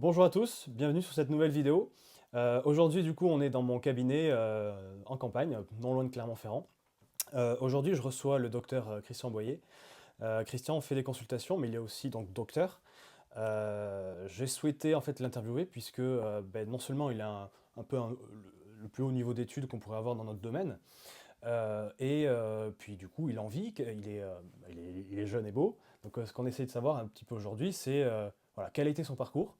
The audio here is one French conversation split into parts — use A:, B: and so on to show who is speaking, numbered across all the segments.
A: Bonjour à tous, bienvenue sur cette nouvelle vidéo. Aujourd'hui, du coup, on est dans mon cabinet en campagne, non loin de Clermont-Ferrand. Aujourd'hui, je reçois le docteur Christian Boyer. Christian fait des consultations, mais il est aussi donc docteur. J'ai souhaité en fait l'interviewer puisque non seulement il a un peu le plus haut niveau d'études qu'on pourrait avoir dans notre domaine, puis du coup, il en vit, il est jeune et beau. Donc, ce qu'on essaie de savoir un petit peu aujourd'hui, c'est voilà, quel a été son parcours,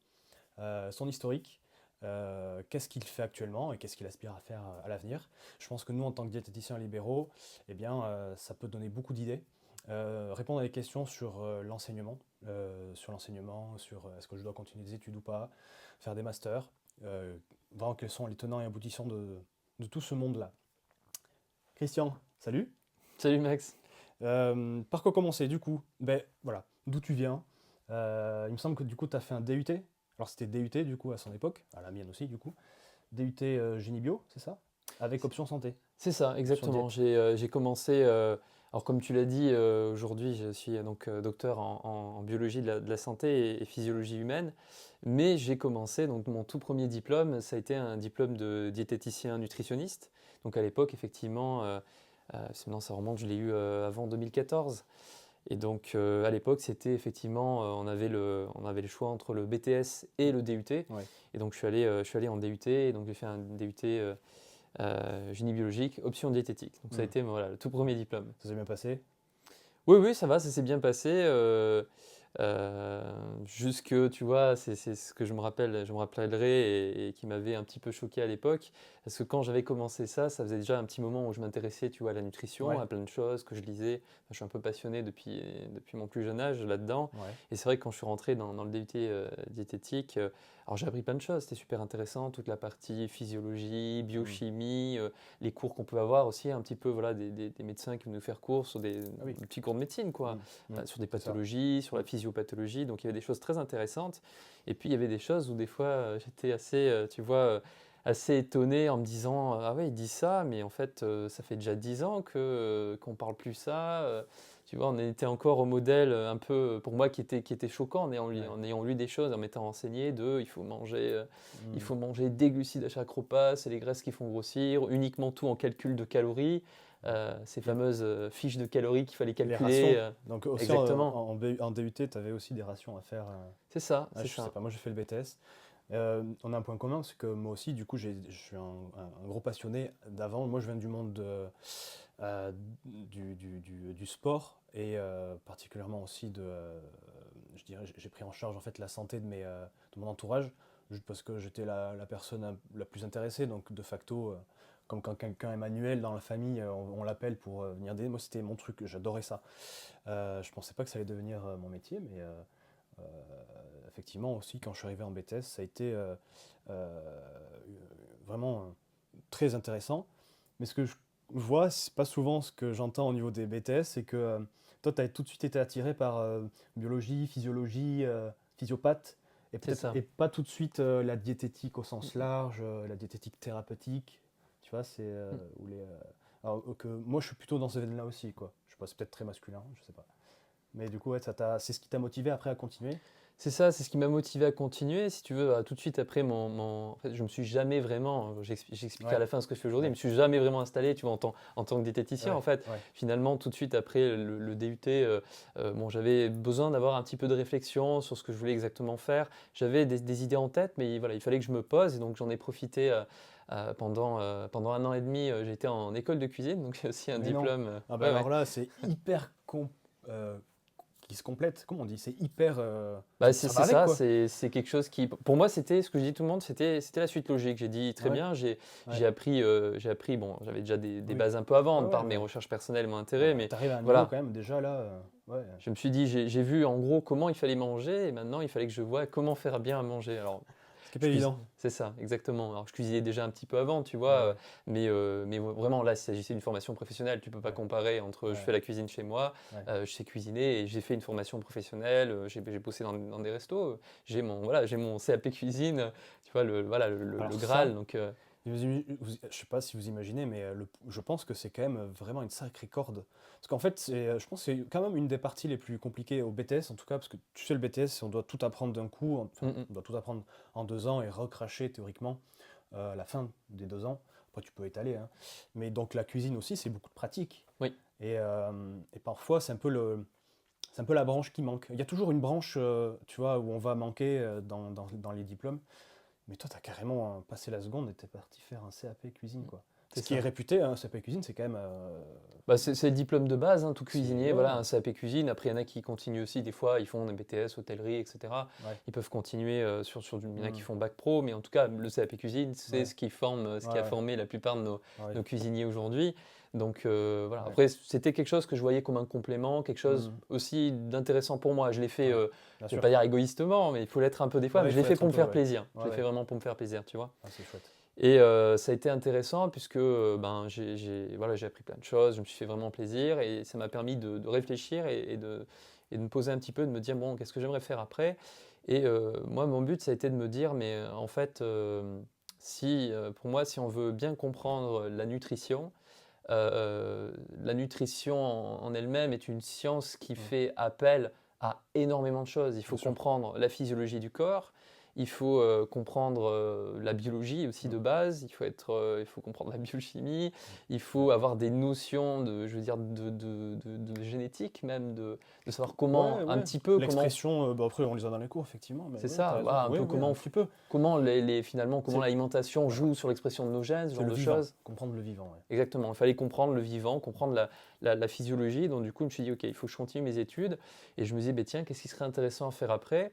A: son historique, qu'est-ce qu'il fait actuellement et qu'est-ce qu'il aspire à faire à l'avenir. Je pense que nous, en tant que diététiciens libéraux, eh bien, ça peut donner beaucoup d'idées. Répondre à des questions sur l'enseignement, sur est-ce que je dois continuer des études ou pas, faire des masters, voir quels sont les tenants et aboutissants de tout ce monde-là. Christian, salut.
B: Salut Max.
A: Par quoi commencer du coup? Ben voilà, d'où tu viens. Il me semble que du coup tu as fait un DUT. Alors c'était DUT du coup à son époque, à la mienne aussi du coup. DUT génie bio, c'est ça? Avec option santé,
B: C'est ça,
A: option
B: exactement.
A: diète.
B: J'ai commencé, alors comme tu l'as dit, aujourd'hui je suis donc docteur en biologie de la santé et physiologie humaine, mais j'ai commencé, donc mon tout premier diplôme, ça a été un diplôme de diététicien nutritionniste. Donc à l'époque, effectivement, maintenant ça remonte, je l'ai eu avant 2014. Et donc à l'époque, c'était effectivement, on avait le choix entre le BTS et le DUT.
A: Ouais,
B: Et donc je suis allé en DUT, et donc j'ai fait un DUT génie biologique, option diététique. Donc ça a
A: hmm.
B: été voilà, le tout premier diplôme.
A: Ça s'est bien passé.
B: Oui, oui, ça va, ça s'est bien passé. Jusque, tu vois, c'est ce que je me rappellerai et qui m'avait un petit peu choqué à l'époque. Parce que quand j'avais commencé ça, ça faisait déjà un petit moment où je m'intéressais, tu vois, à la nutrition,
A: Ouais,
B: à plein de choses que je lisais. Enfin, je suis un peu passionné depuis mon plus jeune âge là-dedans.
A: ouais.
B: Et c'est vrai que quand je suis rentré dans le DUT diététique, alors j'ai appris plein de choses, c'était super intéressant, toute la partie physiologie,
A: Hmm.
B: biochimie, les cours qu'on peut avoir aussi, un petit peu voilà, des médecins qui venaient nous faire cours sur des
A: Ah oui.
B: petits cours de médecine, quoi,
A: Hmm, hmm.
B: sur des
A: C'est ça.
B: pathologies, sur
A: Hmm.
B: la physiopathologie. Donc il y avait des choses très intéressantes. Et puis il y avait des choses où des fois j'étais assez, tu vois, assez étonné en me disant ah ouais, il dit ça, mais en fait ça fait déjà 10 ans qu'on parle plus ça. Tu vois, on était encore au modèle un peu, pour moi, qui était choquant
A: Ouais.
B: en ayant lu des choses, en m'étant renseigné de il
A: Hmm.
B: faut manger des glucides à chaque repas, c'est les graisses qui font grossir, uniquement tout en calcul de calories,
A: Ouais.
B: ces
A: Et
B: fameuses fiches de calories qu'il fallait
A: les
B: calculer.
A: rations. Donc aussi
B: Exactement,
A: en DUT, tu avais aussi des rations à faire.
B: c'est ça,
A: Ah,
B: c'est
A: je sais
B: ça.
A: pas, moi j'ai fait le BTS. On a un point commun, c'est que moi aussi, du coup, je suis un gros passionné d'avant. Moi, je viens du monde euh, du sport et particulièrement aussi je dirais, j'ai pris en charge en fait la santé de mon entourage, juste parce que j'étais la personne la plus intéressée. Donc, de facto, comme quand quelqu'un est manuel dans la famille, on l'appelle pour venir aider. Moi, c'était mon truc, j'adorais ça. Je pensais pas que ça allait devenir mon métier, mais euh, effectivement aussi quand je suis arrivé en BTS, ça a été euh, vraiment très intéressant. Mais ce que je vois, c'est pas souvent ce que j'entends au niveau des BTS, c'est que toi, tu as tout de suite été attiré par biologie, physiologie, physiopathe, et
B: C'est
A: peut-être
B: ça.
A: et pas tout de suite la diététique au sens large, la diététique thérapeutique. Tu vois, c'est
B: Mm.
A: où alors que moi, je suis plutôt dans ce veine-là aussi, quoi. Je sais pas, c'est peut-être très masculin, je sais pas. Mais du coup, ouais, c'est ce qui t'a motivé après à continuer.
B: C'est ça, c'est ce qui m'a motivé à continuer. Si tu veux, tout de suite après en fait, je me suis jamais vraiment, j'expliquerai à
A: Ouais,
B: la fin ce que je fais aujourd'hui, je
A: ouais,
B: me suis jamais vraiment installé, tu vois, en tant que diététicien. En
A: ouais,
B: fait,
A: ouais.
B: finalement, tout de suite après le DUT, bon, j'avais besoin d'avoir un petit peu de réflexion sur ce que je voulais exactement faire. J'avais des idées en tête, mais voilà, il fallait que je me pose, et donc j'en ai profité pendant un an et demi. J'étais en école de cuisine, donc j'ai aussi un
A: Mais non.
B: diplôme.
A: Ah bah
B: Ouais, ouais.
A: alors là, c'est hyper euh, qui se complète. Comment on dit? C'est hyper.
B: Bah,
A: Ça va
B: c'est
A: avec
B: ça,
A: quoi.
B: c'est quelque chose qui, pour moi, c'était ce que je dis à tout le monde, c'était la suite logique. J'ai dit très
A: Ouais,
B: bien,
A: ouais.
B: j'ai appris, bon, j'avais déjà des
A: Oui.
B: bases un peu avant,
A: Ouais,
B: de
A: ouais,
B: par mes
A: ouais.
B: recherches personnelles, mon intérêt,
A: Bah,
B: mais
A: t'arrives à un niveau
B: voilà,
A: quand même déjà là. Ouais.
B: je me suis dit, j'ai vu en gros comment il fallait manger, et maintenant il fallait que je voie comment faire bien à manger. Alors,
A: Ce qui est pas évident.
B: c'est ça, exactement. Alors, je cuisinais déjà un petit peu avant, tu vois,
A: Ouais, ouais,
B: mais vraiment là, il s'agissait d'une formation professionnelle. Tu peux pas
A: ouais,
B: comparer entre je
A: ouais,
B: fais la cuisine chez moi,
A: ouais.
B: je sais cuisiner et j'ai fait une formation professionnelle. J'ai bossé dans des restos. J'ai mon CAP cuisine, tu vois, voilà, le
A: Alors
B: Graal.
A: ça,
B: Donc,
A: Je sais pas si vous imaginez, mais je pense que c'est quand même vraiment une sacrée corde. Parce qu'en fait, je pense que c'est quand même une des parties les plus compliquées au BTS, en tout cas, parce que tu sais, le BTS, on doit tout apprendre d'un coup,
B: Mm,
A: enfin,
B: mm.
A: on doit tout apprendre en 2 ans et recracher théoriquement à la fin des 2 ans. Après, tu peux étaler, hein. Mais donc, la cuisine aussi, c'est beaucoup de pratique.
B: Oui,
A: Et parfois, c'est un peu la branche qui manque. Il y a toujours une branche, tu vois, où on va manquer dans les diplômes. Mais toi, tu as carrément passé la seconde et t'es parti faire un CAP cuisine, quoi.
B: c'est
A: Ce qui est
B: ça.
A: réputé, hein, CAP cuisine, c'est quand même.
B: Bah, c'est le diplôme de base, hein, tout cuisinier,
A: Ouais,
B: voilà, un CAP cuisine. Après, il y en a qui continuent aussi, des fois, ils font des BTS, hôtellerie, etc.
A: ouais.
B: Ils peuvent continuer il y en a qui
A: Hmm,
B: font bac pro, mais en tout cas, le CAP cuisine, c'est
A: ouais,
B: ce qui forme, ce qui a
A: ouais,
B: formé la plupart de
A: ouais.
B: nos cuisiniers aujourd'hui. Donc voilà.
A: Ouais.
B: Après, c'était quelque chose que je voyais comme un complément, quelque chose
A: Hmm,
B: aussi d'intéressant pour moi. Je l'ai fait,
A: ouais, bien
B: je vais
A: sûr.
B: pas dire égoïstement, mais il faut l'être un peu des fois,
A: Ouais,
B: mais
A: il
B: je l'ai
A: faut
B: fait
A: l'être
B: pour
A: un
B: me
A: peu,
B: faire
A: ouais.
B: plaisir. Je
A: Ouais,
B: l'ai fait
A: ouais.
B: vraiment pour me faire plaisir, tu vois.
A: Ah, c'est chouette.
B: Et ça a été intéressant puisque ben, voilà, j'ai appris plein de choses, je me suis fait vraiment plaisir et ça m'a permis de réfléchir et de me poser un petit peu, de me dire, bon, qu'est-ce que j'aimerais faire après? Et moi, mon but, ça a été de me dire, mais en fait, pour moi, si on veut bien comprendre la nutrition en elle-même est une science qui
A: Hmm,
B: fait appel à énormément de choses. Il
A: bien
B: faut
A: sûr.
B: comprendre la physiologie du corps, il faut comprendre la biologie aussi
A: Hmm,
B: de base, il faut comprendre la biochimie,
A: hmm,
B: il
A: ouais.
B: faut avoir des notions de, je veux dire, de génétique même, de savoir comment,
A: Ouais,
B: un
A: ouais.
B: petit peu comment,
A: L'expression, bah après, on les a dans les cours, effectivement, mais
B: c'est
A: ouais, t'as
B: ça,
A: raison.
B: voilà, un
A: Ouais,
B: peu
A: ouais, un petit peu.
B: comment finalement, comment
A: C'est
B: l'alimentation
A: voilà.
B: joue sur l'expression de nos gènes, ce
A: C'est
B: genre
A: le
B: de
A: vivant,
B: choses.
A: comprendre le vivant, ouais.
B: Exactement, il fallait comprendre le vivant, comprendre la physiologie. Donc du coup, je me suis dit, OK, il faut que je continue mes études. Et je me disais, ben, tiens, qu'est-ce qui serait intéressant à faire après?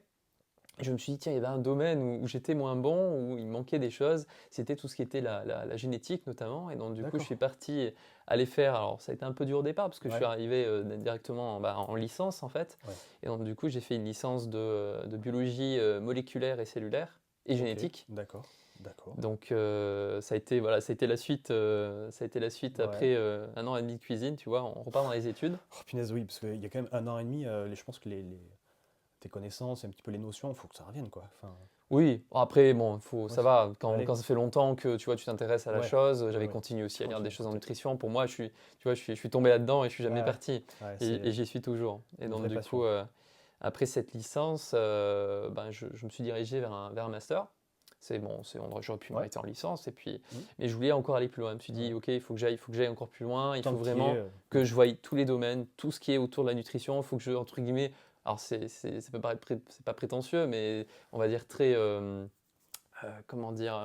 B: Et je me suis dit, tiens, il y avait un domaine où j'étais moins bon, où il manquait des choses. C'était tout ce qui était la génétique notamment. Et donc du coup, je
A: D'accord.
B: suis parti aller faire, alors ça a été un peu dur au départ, parce que je suis
A: Ouais,
B: arrivé directement en licence en fait.
A: ouais.
B: Et donc du coup, j'ai fait une licence de biologie moléculaire et cellulaire et
A: Ok,
B: génétique.
A: d'accord, d'accord.
B: Donc ça a été voilà, ça a été la suite
A: Ouais.
B: après 1 an et demi de cuisine, tu vois, on repart dans les études.
A: Oh, punaise, oui, parce qu'il y a quand même 1 an et demi, je pense que tes connaissances et un petit peu les notions, il faut que ça revienne, quoi. Enfin,
B: Oui, bon, après bon,
A: ouais,
B: ça va
A: allez.
B: quand ça fait longtemps que tu vois, tu t'intéresses à la
A: Ouais,
B: chose.
A: ouais,
B: J'avais
A: ouais.
B: continué aussi
A: Tu
B: à lire des
A: continues à
B: choses en
A: côté.
B: nutrition. Pour moi, tu vois, je suis tombé là-dedans et je suis
A: Ouais,
B: jamais
A: ouais.
B: parti.
A: Ouais,
B: Et
A: c'est
B: j'y suis toujours. Et
A: une
B: donc
A: vraie
B: du coup,
A: passion.
B: après cette licence, ben, je me suis dirigé vers un master. C'est bon, j'aurais pu
A: Ouais.
B: m'arrêter en licence, et puis,
A: Hmm,
B: mais je voulais encore aller plus loin. Je me suis dit,
A: ouais.
B: ok, il faut que j'aille encore plus loin. Il
A: Tant
B: faut
A: que t'y es,
B: vraiment que je voie tous les domaines, tout ce qui est autour de la nutrition. Il faut que je, entre guillemets, alors ça peut paraître, c'est pas prétentieux, mais on va dire très, comment dire,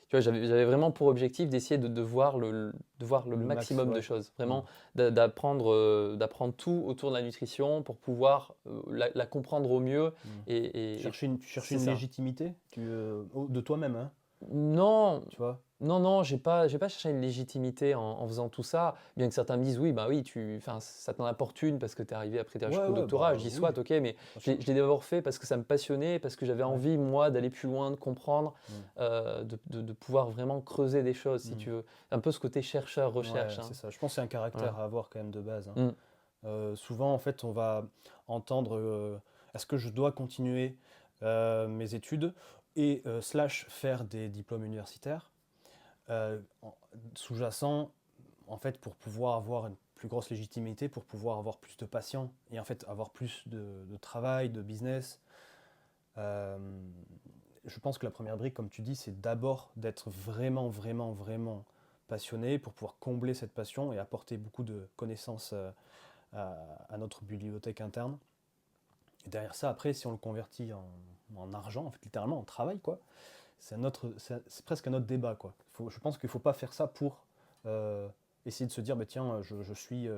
B: tu vois, j'avais vraiment pour objectif d'essayer de voir le
A: le max,
B: maximum de
A: ouais.
B: choses,
A: Hmm,
B: vraiment d'apprendre tout autour de la nutrition pour pouvoir la comprendre au mieux.
A: hmm.
B: Et
A: Tu cherchais
B: c'est
A: une
B: ça.
A: légitimité de toi-même, hein,
B: Non,
A: tu vois?
B: non, j'ai pas cherché une légitimité en faisant tout ça, bien que certains me disent: «Oui, bah, oui, enfin, ça t'en apporte une parce que tu es arrivé après
A: Ouais,
B: jusqu'au
A: ouais,
B: doctorat».
A: bah
B: Je dis:
A: oui,
B: «Soit, OK», mais
A: bien sûr.
B: je l'ai d'abord fait parce que ça me passionnait, parce que j'avais
A: Ouais.
B: envie, moi, d'aller plus loin, de comprendre,
A: Hmm,
B: de pouvoir vraiment creuser des choses, si
A: hmm.
B: tu veux. Un peu ce côté
A: Ouais,
B: chercheur-recherche,
A: c'est
B: hein.
A: ça. Je pense que c'est un caractère
B: Voilà.
A: à avoir quand même de base, hein.
B: Mmh.
A: Souvent, en fait, on va entendre est-ce que je dois continuer mes études et slash faire des diplômes universitaires en- sous-jacent, en fait, pour pouvoir avoir une plus grosse légitimité, pour pouvoir avoir plus de patients et en fait avoir plus de travail, de business. Euh, je pense que la première brique, comme tu dis, c'est d'abord d'être vraiment, vraiment, vraiment passionné pour pouvoir combler cette passion et apporter beaucoup de connaissances à notre bibliothèque interne. Et derrière ça, après, si on le convertit en argent, en fait, littéralement, en travail, quoi, c'est presque un autre débat, quoi. Je pense qu'il ne faut pas faire ça pour euh, essayer de se dire, bah, tiens, je suis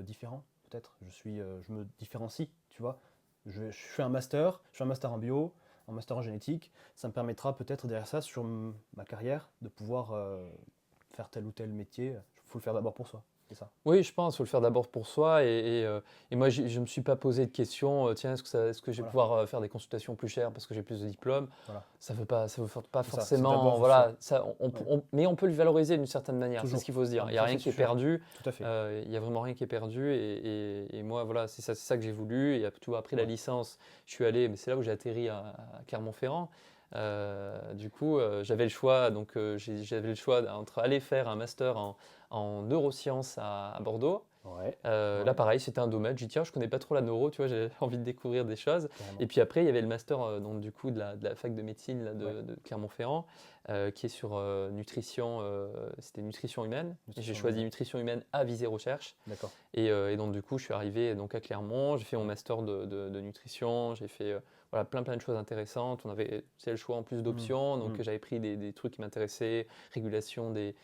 A: différent, peut-être, je me différencie, tu vois. Je fais un master en bio, un master en génétique, ça me permettra peut-être derrière ça, sur ma carrière, de pouvoir faire tel ou tel métier. Il faut le faire d'abord pour soi, c'est ça.
B: Oui, je pense, il faut le faire d'abord pour soi. Et moi, je ne me suis pas posé de questions, tiens, est-ce que je vais
A: Voilà,
B: pouvoir faire des consultations plus chères parce que j'ai plus de diplômes?
A: voilà.
B: Ça veut pas
A: C'est ça, c'est
B: forcément.
A: d'abord soi.
B: Voilà, ça,
A: Ouais,
B: mais on peut le valoriser d'une certaine manière, c'est ce
A: toujours.
B: qu'il faut se dire.
A: Ah,
B: Il
A: mais
B: n'y a
A: ça,
B: rien
A: c'est
B: qui est
A: sûr.
B: perdu,
A: Tout à fait.
B: il n'y a vraiment rien qui est perdu. Et moi, voilà, c'est ça que j'ai voulu. Et tu vois, après la
A: Ouais.
B: licence, je suis allé, mais c'est là où j'ai atterri à Clermont-Ferrand, Du coup, j'avais le choix, donc j'avais le choix entre aller faire un master en neurosciences à Bordeaux.
A: Ouais,
B: Là,
A: ouais,
B: pareil, c'était un domaine. J'ai dit, tiens, je connais pas trop la neuro, tu vois, j'ai envie de découvrir des choses. Et
A: carrément.
B: puis après, il y avait le master donc, du coup, de la fac de médecine là,
A: Ouais,
B: de Clermont-Ferrand, qui est sur nutrition, c'était nutrition humaine. Et j'ai
A: nutrition
B: choisi
A: humaine.
B: nutrition humaine à visée recherche.
A: D'accord.
B: Et donc, du coup, je suis arrivé donc, à Clermont, j'ai fait mon master de nutrition, j'ai fait voilà, plein de choses intéressantes. On avait le choix en plus
A: Mm,
B: d'options, donc
A: mm.
B: j'avais pris des trucs qui m'intéressaient, régulation des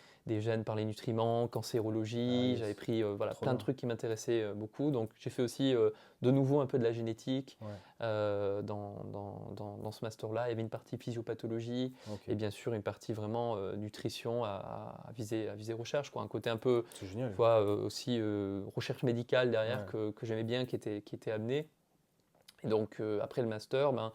B: gènes par les nutriments,
A: Ah
B: cancérologie, j'avais
A: yes,
B: pris voilà,
A: trop
B: plein de
A: bien.
B: trucs qui m'intéressaient beaucoup. Donc, j'ai fait aussi de nouveau un peu de la génétique
A: Ouais,
B: dans ce master-là. Il y avait une partie physiopathologie
A: ok.
B: et bien sûr une partie vraiment nutrition à viser recherche, quoi. Un côté un peu
A: C'est génial.
B: tu vois, aussi recherche médicale derrière
A: Ouais.
B: que j'aimais bien, qui était amenée. Et donc après le master, ben,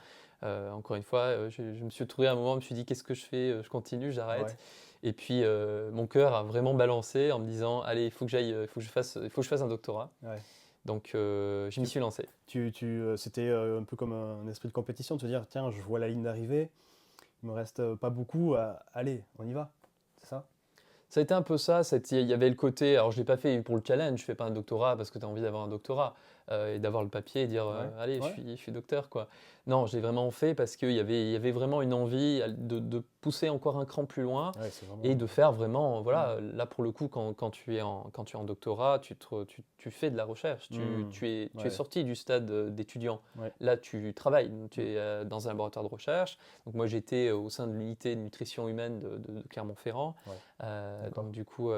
B: encore une fois, je me suis trouvé à un moment, je me suis dit qu'est-ce que je fais? Je continue, j'arrête.
A: Ouais,
B: Et puis mon cœur a vraiment balancé en me disant allez, il faut que j'aille, il faut que je fasse un doctorat.
A: ouais.
B: Donc je m'y
A: Tu,
B: suis lancé.
A: c'était un peu comme un esprit de compétition, de se dire, tiens, je vois la ligne d'arrivée, il me reste pas beaucoup, allez, on y va. C'est ça?
B: Ça a été un peu ça, il y avait le côté, alors je ne l'ai pas fait pour le challenge, je ne fais pas un doctorat parce que tu as envie d'avoir un doctorat et d'avoir le papier et dire
A: Ouais,
B: allez,
A: ouais.
B: je suis docteur quoi. Non, je l'ai vraiment fait parce il y avait vraiment une envie de pousser encore un cran plus loin
A: Ouais, c'est
B: et
A: vraiment.
B: de faire vraiment,
A: Mm,
B: voilà, là pour le coup, quand quand tu es en doctorat, tu fais de la recherche,
A: mm,
B: tu es
A: ouais,
B: sorti du stade d'étudiant.
A: ouais.
B: Là, tu travailles, tu
A: Mm,
B: es dans un laboratoire de recherche. Donc moi, j'étais au sein de l'unité de nutrition humaine de Clermont-Ferrand.
A: ouais,
B: Donc
A: d'accord.
B: du coup,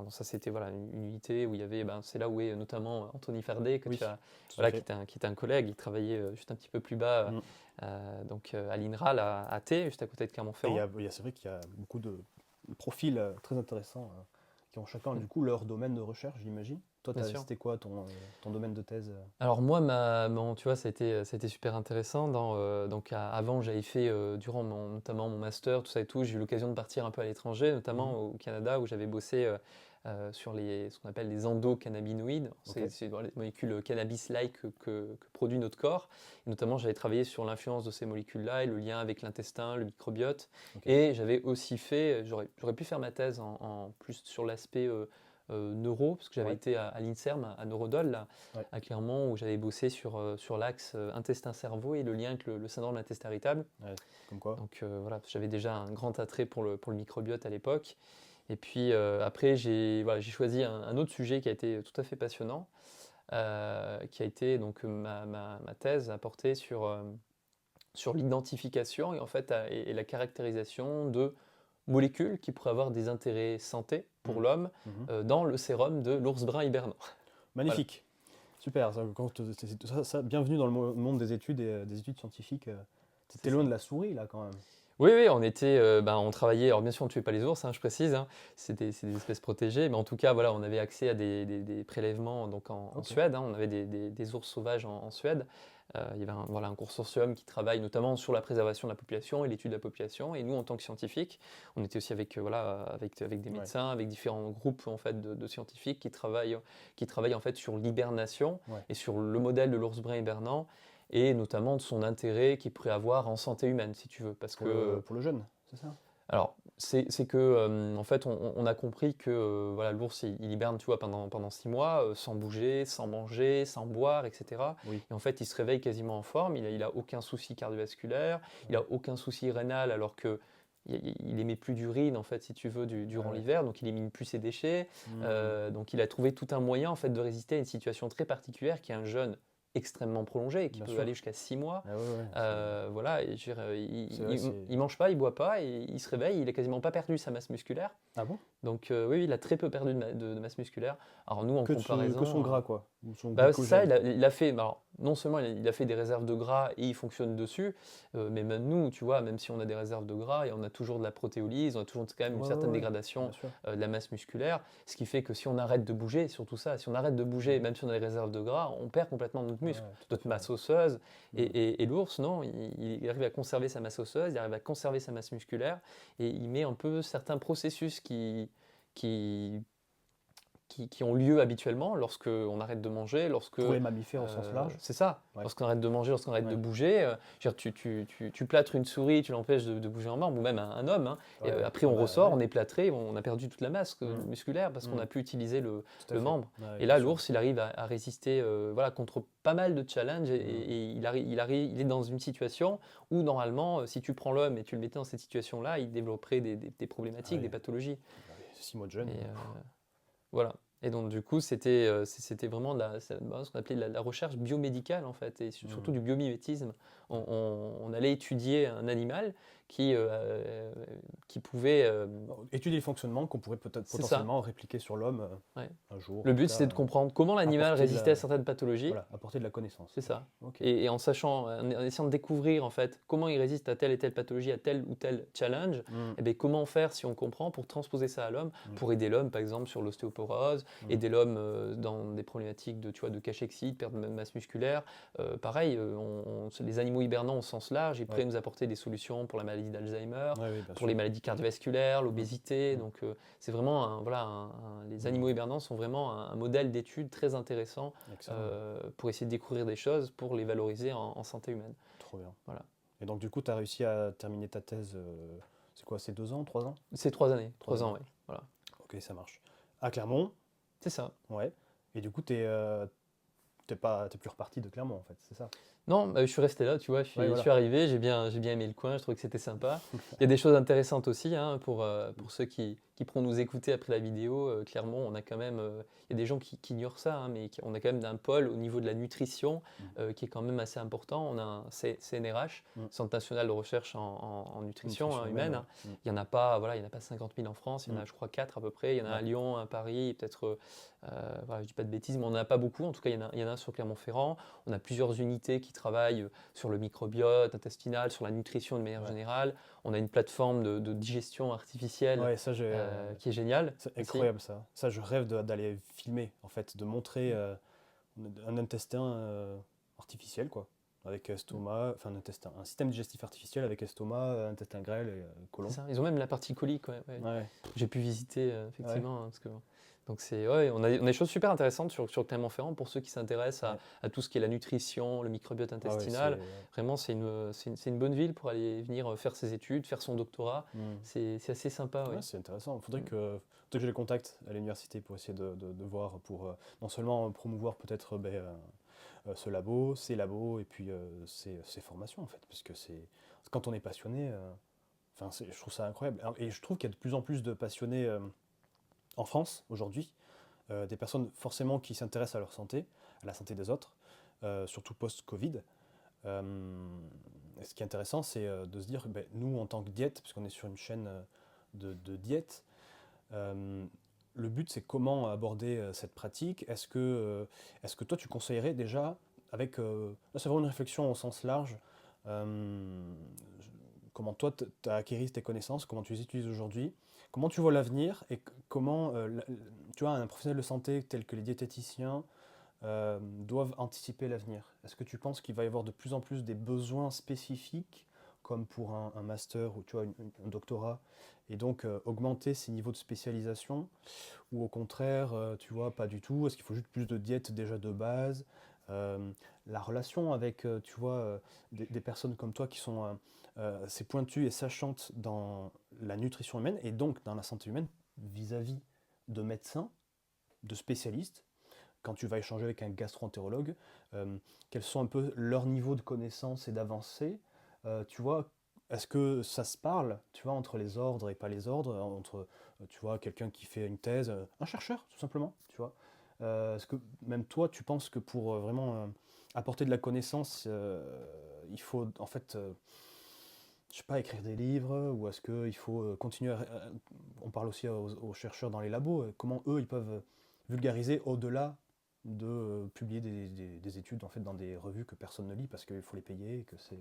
B: ça c'était voilà, une unité où il y avait, ben, c'est là où est notamment Anthony Fardet, que tu
A: Oui,
B: as,
A: tout à
B: voilà,
A: fait.
B: qui était un collègue, il travaillait juste un petit peu plus bas,
A: Mm.
B: donc à l'INRAL à Thé, juste à côté de
A: Et
B: Clermont-Ferrand.
A: c'est vrai qu'il y a beaucoup de profils très intéressants qui ont chacun
B: Mm,
A: du coup leur domaine de recherche, j'imagine. Toi,
B: bien sûr.
A: c'était quoi ton domaine de thèse?
B: Alors moi, tu vois, ça a été super intéressant. Donc avant, j'avais fait, durant notamment mon master, tout ça et tout, j'ai eu l'occasion de partir un peu à l'étranger,
A: Mhm.
B: notamment au Canada, où j'avais bossé sur ce qu'on appelle les endocannabinoïdes.
A: Ok,
B: C'est voilà, les molécules cannabis-like que produit notre corps. Et notamment, j'avais travaillé sur l'influence de ces molécules-là et le lien avec l'intestin, le microbiote.
A: ok.
B: Et j'avais aussi fait, j'aurais pu faire ma thèse en plus sur l'aspect neuro, parce que j'avais
A: Ouais,
B: été à l'INSERM, à Neurodol, là,
A: ouais,
B: à Clermont, où j'avais bossé sur l'axe intestin-cerveau et le lien avec le syndrome d'intestin irritable.
A: ouais. Comme quoi?
B: Donc voilà, j'avais déjà un grand attrait pour le microbiote à l'époque. Et puis après, voilà, j'ai choisi un autre sujet qui a été tout à fait passionnant, qui a été donc ma thèse à porter sur l'identification et, en fait, et la caractérisation de molécules qui pourraient avoir des intérêts santé pour
A: Mm.
B: l'homme
A: Mhm.
B: dans le sérum de l'ours brun hibernant. Voilà.
A: Magnifique. Super. Bienvenue dans le monde des études et des études scientifiques.
B: C'est
A: T'es loin
B: ça.
A: de la souris là quand même.
B: Oui, oui, on était, ben, on travaillait. Alors bien sûr, on ne tuait pas les ours, hein, je précise, hein, c'est des espèces protégées, mais en tout cas, voilà, on avait accès à des prélèvements donc en
A: Ok.
B: Suède, hein, on avait des ours sauvages en Suède. Il y avait voilà, un consortium qui travaille notamment sur la préservation de la population et l'étude de la population. Et nous, en tant que scientifiques, on était aussi avec, voilà, avec des
A: Ouais.
B: médecins, avec différents groupes en fait, de scientifiques qui travaillent en fait, sur l'hibernation
A: Ouais.
B: et sur le modèle de l'ours brun hibernant et notamment de son intérêt qu'il pourrait avoir en santé humaine, si tu veux. Parce que,
A: Pour le jeune, c'est ça?
B: alors, c'est que, en fait, on a compris que voilà, l'ours, il hiberne, tu vois, pendant 6 mois, sans bouger, sans manger, sans boire, etc.
A: Oui.
B: Et en fait, il se réveille quasiment en forme, il a aucun souci cardiovasculaire, il a
A: Ouais.
B: aucun souci rénal, alors que il émet plus d'urine, en fait, si tu veux,
A: Ah
B: durant
A: ouais.
B: l'hiver, donc il élimine plus ses déchets.
A: Hmm.
B: Donc il a trouvé tout un moyen, en fait, de résister à une situation très particulière qui est un jeûne extrêmement prolongé, qui
A: Bien
B: peut
A: sûr.
B: aller jusqu'à 6 mois.
A: Ah ouais, ouais.
B: Voilà, et je veux dire,
A: C'est vrai, c'est.
B: il mange pas, il boit pas, et il se réveille, il a quasiment pas perdu sa masse musculaire.
A: Ah bon?
B: Donc oui, oui, il a très peu perdu de masse musculaire. Alors nous, en
A: Que son
B: comparaison,
A: gras quoi, ou son
B: bah, c'est ça,
A: glycogène.
B: il a fait, alors, non seulement il a fait des réserves de gras et il fonctionne dessus, mais même nous, tu vois, même si on a des réserves de gras, et on a toujours de la protéolyse, on a toujours quand même une
A: Ouais,
B: certaine
A: ouais, ouais.
B: dégradation
A: Bien sûr.
B: de la masse musculaire, ce qui fait que si on arrête de bouger, surtout ça, si on arrête de bouger,
A: Mhm.
B: même si on a des réserves de gras, on perd complètement notre muscle,
A: Ouais, tout à
B: notre
A: fait. Ouais.
B: masse osseuse,
A: Hmm.
B: et l'ours, non, il arrive à conserver sa masse osseuse, il arrive à conserver sa masse musculaire, et il met un peu certains processus qui qui ont lieu habituellement lorsqu'on arrête de manger,
A: Pour les mammifères au sens large.
B: c'est ça,
A: Ouais.
B: lorsqu'on arrête de manger, lorsqu'on arrête de
A: Ouais.
B: bouger. Je veux dire, tu plâtres une souris, tu l'empêches de bouger en marbre, ou même un homme, hein, et
A: Ouais.
B: après on
A: Ah bah,
B: ressort,
A: ouais.
B: on est plâtré, on a perdu toute la masse
A: Mm.
B: musculaire parce qu'on
A: Mm.
B: n'a plus utilisé
A: Tout à
B: le
A: fait.
B: membre.
A: Ouais,
B: Et
A: bien
B: là,
A: sûr.
B: l'ours, il arrive à résister voilà, contre pas mal de challenges
A: Mm.
B: et il est dans une situation où normalement, si tu prends l'homme et tu le mettais dans cette situation-là, il développerait des problématiques,
A: Ah
B: des
A: oui.
B: pathologies.
A: Bah oui, 6 mois de jeûne.
B: Et voilà. Et donc du coup, c'était vraiment ce qu'on appelait la recherche biomédicale en fait, et surtout
A: Mm.
B: du biomimétisme. On allait étudier un animal qui, qui pouvait...
A: Étudier les fonctionnements qu'on pourrait peut-être
B: c'est ça.
A: potentiellement répliquer sur l'homme
B: Ouais.
A: un jour.
B: Le
A: En tout
B: but,
A: cas,
B: c'était de comprendre comment l'animal
A: apporter de
B: résistait à
A: la,
B: certaines pathologies.
A: voilà, apporter de la connaissance.
B: C'est ça.
A: Ok.
B: Et en sachant, en essayant de découvrir en fait comment il résiste à telle et telle pathologie, à tel ou tel challenge,
A: Mm.
B: et bien comment faire si on comprend pour transposer ça à l'homme,
A: Mm.
B: pour aider l'homme par exemple sur l'ostéoporose,
A: Mm.
B: aider l'homme dans des problématiques de, tu vois, de cachexie, de perte de masse musculaire. Pareil, les animaux hibernants au sens large, ils pourraient
A: Ouais.
B: nous apporter des solutions pour la maladie d'Alzheimer,
A: Ouais, oui, bien
B: pour
A: sûr.
B: les maladies cardiovasculaires, l'obésité.
A: Mm.
B: Donc c'est vraiment, les animaux hibernants sont vraiment un modèle d'étude très intéressant
A: Excellent.
B: pour essayer de découvrir des choses, pour les valoriser en santé humaine.
A: Trop bien.
B: Voilà.
A: Et donc, du coup, tu as réussi à terminer ta thèse, c'est quoi, c'est 2 ans, 3 ans?
B: C'est 3 années, 3
A: 3
B: ans,
A: ans.
B: oui. Voilà.
A: Ok, ça marche. À Clermont,
B: C'est ça.
A: ouais. Et du coup, t'es plus reparti de Clermont, en fait, c'est ça?
B: Non, je suis resté là, tu vois,
A: Ouais,
B: je
A: voilà.
B: suis arrivé, j'ai bien aimé le coin, je trouvais que c'était sympa. Il y a des choses intéressantes aussi, hein, pour ceux qui pourront nous écouter après la vidéo. Clermont, on a quand même, il y a des gens qui ignorent ça, hein, mais on a quand même un pôle au niveau de la nutrition qui est quand même assez important. On a un CNRH,
A: Mm.
B: Centre national de recherche en nutrition
A: Nutrition
B: humaine.
A: humaine,
B: Hein.
A: ouais.
B: Il n'y en a pas, voilà, il y en a pas 50 000 en France, il y en a,
A: Mm.
B: je crois, 4 à peu près. Il y en a
A: Ouais.
B: à Lyon, à Paris, peut-être, voilà, je dis pas de bêtises, mais on n'en a pas beaucoup. En tout cas, il y en a un sur Clermont-Ferrand. On a plusieurs unités qui travaillent sur le microbiote intestinal, sur la nutrition de manière
A: Ouais.
B: générale. On a une plateforme de digestion artificielle
A: Ouais, ça,
B: qui est géniale.
A: c'est
B: aussi.
A: incroyable, ça. Ça, je rêve d'aller filmer, en fait, de montrer un intestin artificiel, quoi. Avec estomac, enfin un système digestif artificiel avec estomac, intestin grêle et côlon.
B: C'est ça. Ils ont même la partie colique, ouais.
A: Ouais.
B: J'ai pu visiter, effectivement. Hein, parce que, donc, on a des choses super intéressantes sur Clermont-Ferrand pour ceux qui s'intéressent à tout ce qui est la nutrition, le microbiote
A: Ah ouais,
B: intestinal. Vraiment, c'est une bonne ville pour aller venir faire ses études, faire son doctorat. C'est assez sympa.
A: Ouais,
B: Ouais.
A: c'est intéressant. Faudrait que je les contacte à l'université pour essayer de voir, pour non seulement promouvoir peut-être ce labo, ces labos et puis ces formations, en fait. Parce que quand on est passionné, je trouve ça incroyable. Et je trouve qu'il y a de plus en plus de passionnés en France aujourd'hui, des personnes forcément qui s'intéressent à leur santé, à la santé des autres, surtout post-Covid. Ce qui est intéressant, c'est de se dire, nous, en tant que diète, parce qu'on est sur une chaîne de diète, le but, c'est comment aborder cette pratique. Est-ce que toi, tu conseillerais déjà, là, c'est vraiment une réflexion au sens large, comment toi, tu as acquis tes connaissances, comment tu les utilises aujourd'hui, comment tu vois l'avenir et comment, tu vois, un professionnel de santé tel que les diététiciens doivent anticiper l'avenir. Est-ce que tu penses qu'il va y avoir de plus en plus des besoins spécifiques, comme pour un master ou tu vois, un doctorat, et donc augmenter ces niveaux de spécialisation, ou au contraire, tu vois, pas du tout, est-ce qu'il faut juste plus de diète déjà de base? La relation avec, tu vois, des personnes comme toi qui sont assez pointues et sachantes dans la nutrition humaine, et donc dans la santé humaine, vis-à-vis de médecins, de spécialistes, quand tu vas échanger avec un gastro-entérologue, quels sont un peu leurs niveaux de connaissances et d'avancée, tu vois, est-ce que ça se parle, tu vois, entre les ordres et pas les ordres, entre, tu vois, quelqu'un qui fait une thèse, un chercheur, tout simplement, tu vois. Est-ce que même toi, tu penses que pour vraiment apporter de la connaissance, il faut, en fait, je sais pas, écrire des livres, ou est-ce qu'il faut continuer on parle aussi aux chercheurs dans les labos, comment eux, ils peuvent vulgariser au-delà de publier des études en fait dans des revues que personne ne lit parce qu'il faut les payer et que c'est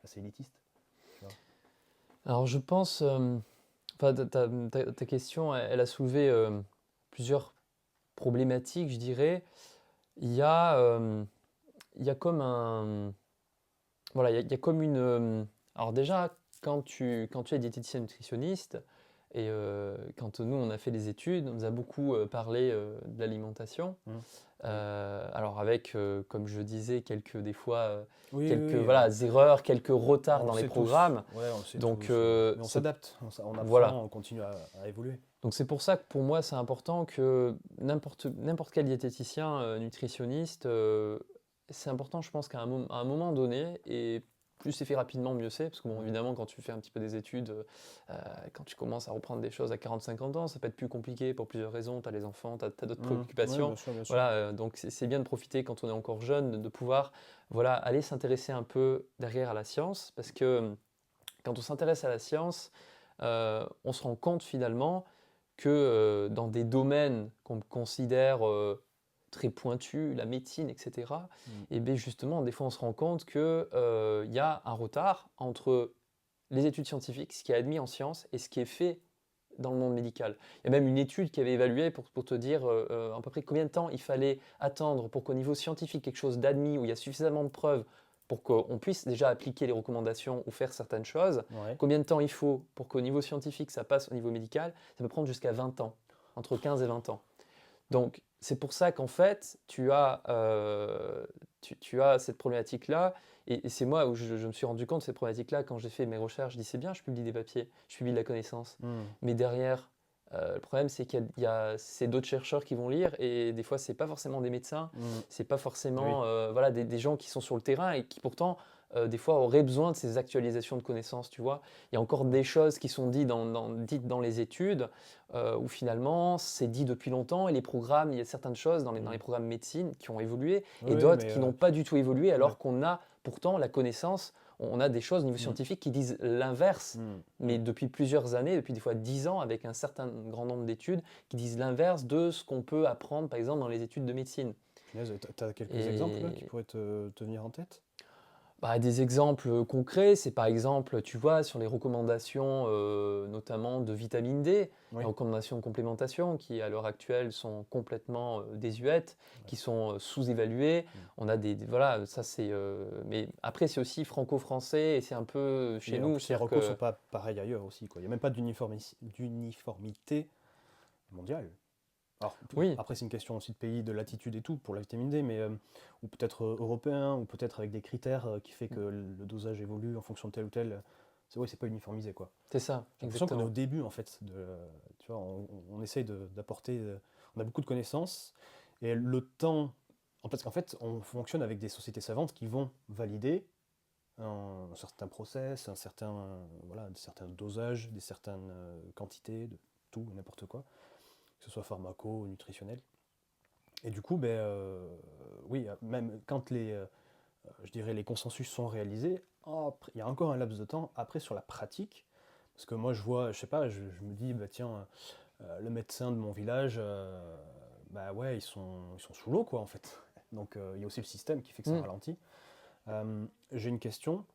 A: assez élitiste. Tu vois.
B: Alors je pense, ta question, elle a soulevé plusieurs problématiques, je dirais. Il y a, il y a comme un, voilà, il y a comme une. Alors déjà, quand tu es diététicien nutritionniste, Et quand nous, on a fait les études, on nous a beaucoup parlé de l'alimentation.
A: Mmh.
B: Alors avec, comme je disais, des fois,
A: Oui,
B: quelques
A: oui,
B: voilà, erreurs, quelques retards
A: on le
B: dans les
A: sait tous.
B: programmes.
A: Ouais, on le sait
B: Donc,
A: tous. Mais on
B: c'est
A: s'adapte, on
B: voilà.
A: apprend, on continue à évoluer.
B: Donc c'est pour ça que pour moi, c'est important que n'importe quel diététicien, nutritionniste, c'est important, je pense à un moment donné, et plus c'est fait rapidement, mieux c'est. Parce que bon,
A: Mmh.
B: évidemment, quand tu fais un petit peu des études, quand tu commences à reprendre des choses à 40-50 ans, ça peut être plus compliqué pour plusieurs raisons. Tu as les enfants, tu as d'autres
A: Mmh. Ouais,
B: préoccupations.
A: bien sûr, bien sûr.
B: Voilà, donc c'est bien de profiter quand on est encore jeune, de pouvoir voilà, aller s'intéresser un peu derrière à la science. Parce que quand on s'intéresse à la science, on se rend compte finalement que dans des domaines qu'on considère très pointus, la médecine, etc.,
A: Mmh.
B: et bien justement, des fois, on se rend compte qu'il y a un retard entre les études scientifiques, ce qui est admis en science, et ce qui est fait dans le monde médical. Il y a même une étude qui avait évalué pour te dire à peu près combien de temps il fallait attendre pour qu'au niveau scientifique, quelque chose d'admis, où il y a suffisamment de preuves pour qu'on puisse déjà appliquer les recommandations ou faire certaines choses,
A: Ouais.
B: combien de temps il faut pour qu'au niveau scientifique, ça passe au niveau médical, ça peut prendre jusqu'à 20 ans, entre 15 et 20 ans. Donc, c'est pour ça qu'en fait, tu as cette problématique-là. Et c'est moi où je me suis rendu compte de cette problématique-là quand j'ai fait mes recherches. Je dis, c'est bien, je publie des papiers, je publie de la connaissance.
A: Mmh.
B: Mais derrière, le problème, c'est c'est d'autres chercheurs qui vont lire. Et des fois, c'est pas forcément des médecins,
A: Mmh.
B: c'est pas
A: Oui.
B: forcément voilà, des gens qui sont sur le terrain et qui pourtant, des fois, auraient besoin de ces actualisations de connaissances, tu vois. Il y a encore des choses qui sont dites dans les études où finalement c'est dit depuis longtemps et les programmes, il y a certaines choses dans les
A: Mmh.
B: programmes médecine qui ont évolué et
A: Oui,
B: d'autres
A: mais
B: qui n'ont pas du tout évolué
A: ouais.
B: alors qu'on a pourtant la connaissance, on a des choses au niveau
A: Mmh.
B: scientifique qui disent l'inverse,
A: Mmh.
B: mais
A: Mmh.
B: depuis plusieurs années, depuis des fois 10 ans avec un certain grand nombre d'études qui disent l'inverse de ce qu'on peut apprendre par exemple dans les études de médecine.
A: Punaise, t'as quelques exemples là qui
B: Et
A: pourraient te venir en tête?
B: bah, des exemples concrets, c'est par exemple, tu vois, sur les recommandations, notamment de vitamine D, les
A: Oui.
B: recommandations de complémentation qui, à l'heure actuelle, sont complètement désuètes,
A: Ouais.
B: qui sont sous-évaluées.
A: Mmh.
B: On a voilà, ça c'est. Mais après, c'est aussi franco-français et c'est un peu chez
A: Et en
B: nous,
A: plus, les
B: c'est-à-dire
A: recos sont
B: que.
A: pas pareils ailleurs aussi, quoi. Il n'y a même pas d'uniformité mondiale. Alors,
B: Oui,
A: après, c'est une question aussi de pays, de latitude et tout pour la vitamine D, mais ou peut-être européen, ou peut-être avec des critères qui fait que le dosage évolue en fonction de tel ou tel. C'est ouais, c'est pas uniformisé, quoi.
B: c'est ça,
A: J'ai l'impression qu'on est au
B: exactement.
A: début, en fait, tu vois, on essaye d'apporter, on a beaucoup de connaissances, et le temps, parce qu'en fait, on fonctionne avec des sociétés savantes qui vont valider un certain process, voilà, des certains dosages, des certaines quantités, de tout, n'importe quoi, que ce soit pharmaco ou nutritionnel. Et du coup, ben, oui, même quand je dirais les consensus sont réalisés, il y a encore un laps de temps après sur la pratique, parce que moi je vois, je sais pas, je me dis, bah tiens, le médecin de mon village, bah ouais, ils sont sous l'eau quoi en fait. Donc il y a aussi le système qui fait que ça
B: Hmm.
A: ralentit. J'ai une question.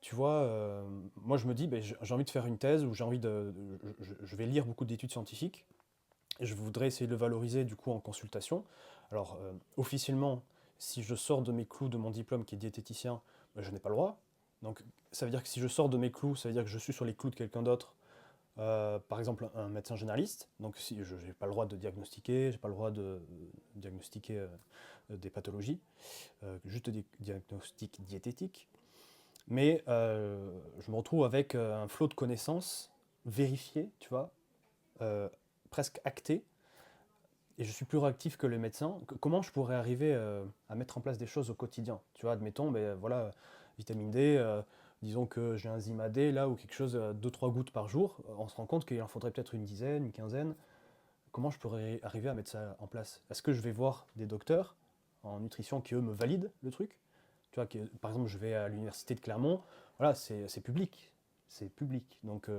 A: Tu vois, moi je me dis, ben, j'ai envie de faire une thèse ou j'ai envie je vais lire beaucoup d'études scientifiques et je voudrais essayer de le valoriser du coup en consultation. Alors officiellement, si je sors de mes clous de mon diplôme qui est diététicien, ben, je n'ai pas le droit. Donc ça veut dire que si je sors de mes clous, ça veut dire que je suis sur les clous de quelqu'un d'autre, par exemple un médecin généraliste. Donc si je n'ai pas le droit de diagnostiquer, j'ai pas le droit de diagnostiquer des pathologies, juste des diagnostics diététiques. Mais je me retrouve avec un flot de connaissances vérifiées, tu vois, euh, presque actées, et je suis plus réactif que les médecins. Comment je pourrais arriver à mettre en place des choses au quotidien? Tu vois, admettons, ben, voilà, vitamine D, disons que j'ai un zyme D là, ou quelque chose, 2-3 gouttes par jour, on se rend compte qu'il en faudrait peut-être une dizaine, une quinzaine. Comment je pourrais arriver à mettre ça en place? Est-ce que je vais voir des docteurs en nutrition qui, eux, me valident le truc? Tu vois, par exemple, je vais à l'université de Clermont, voilà, c'est public. C'est public. Donc,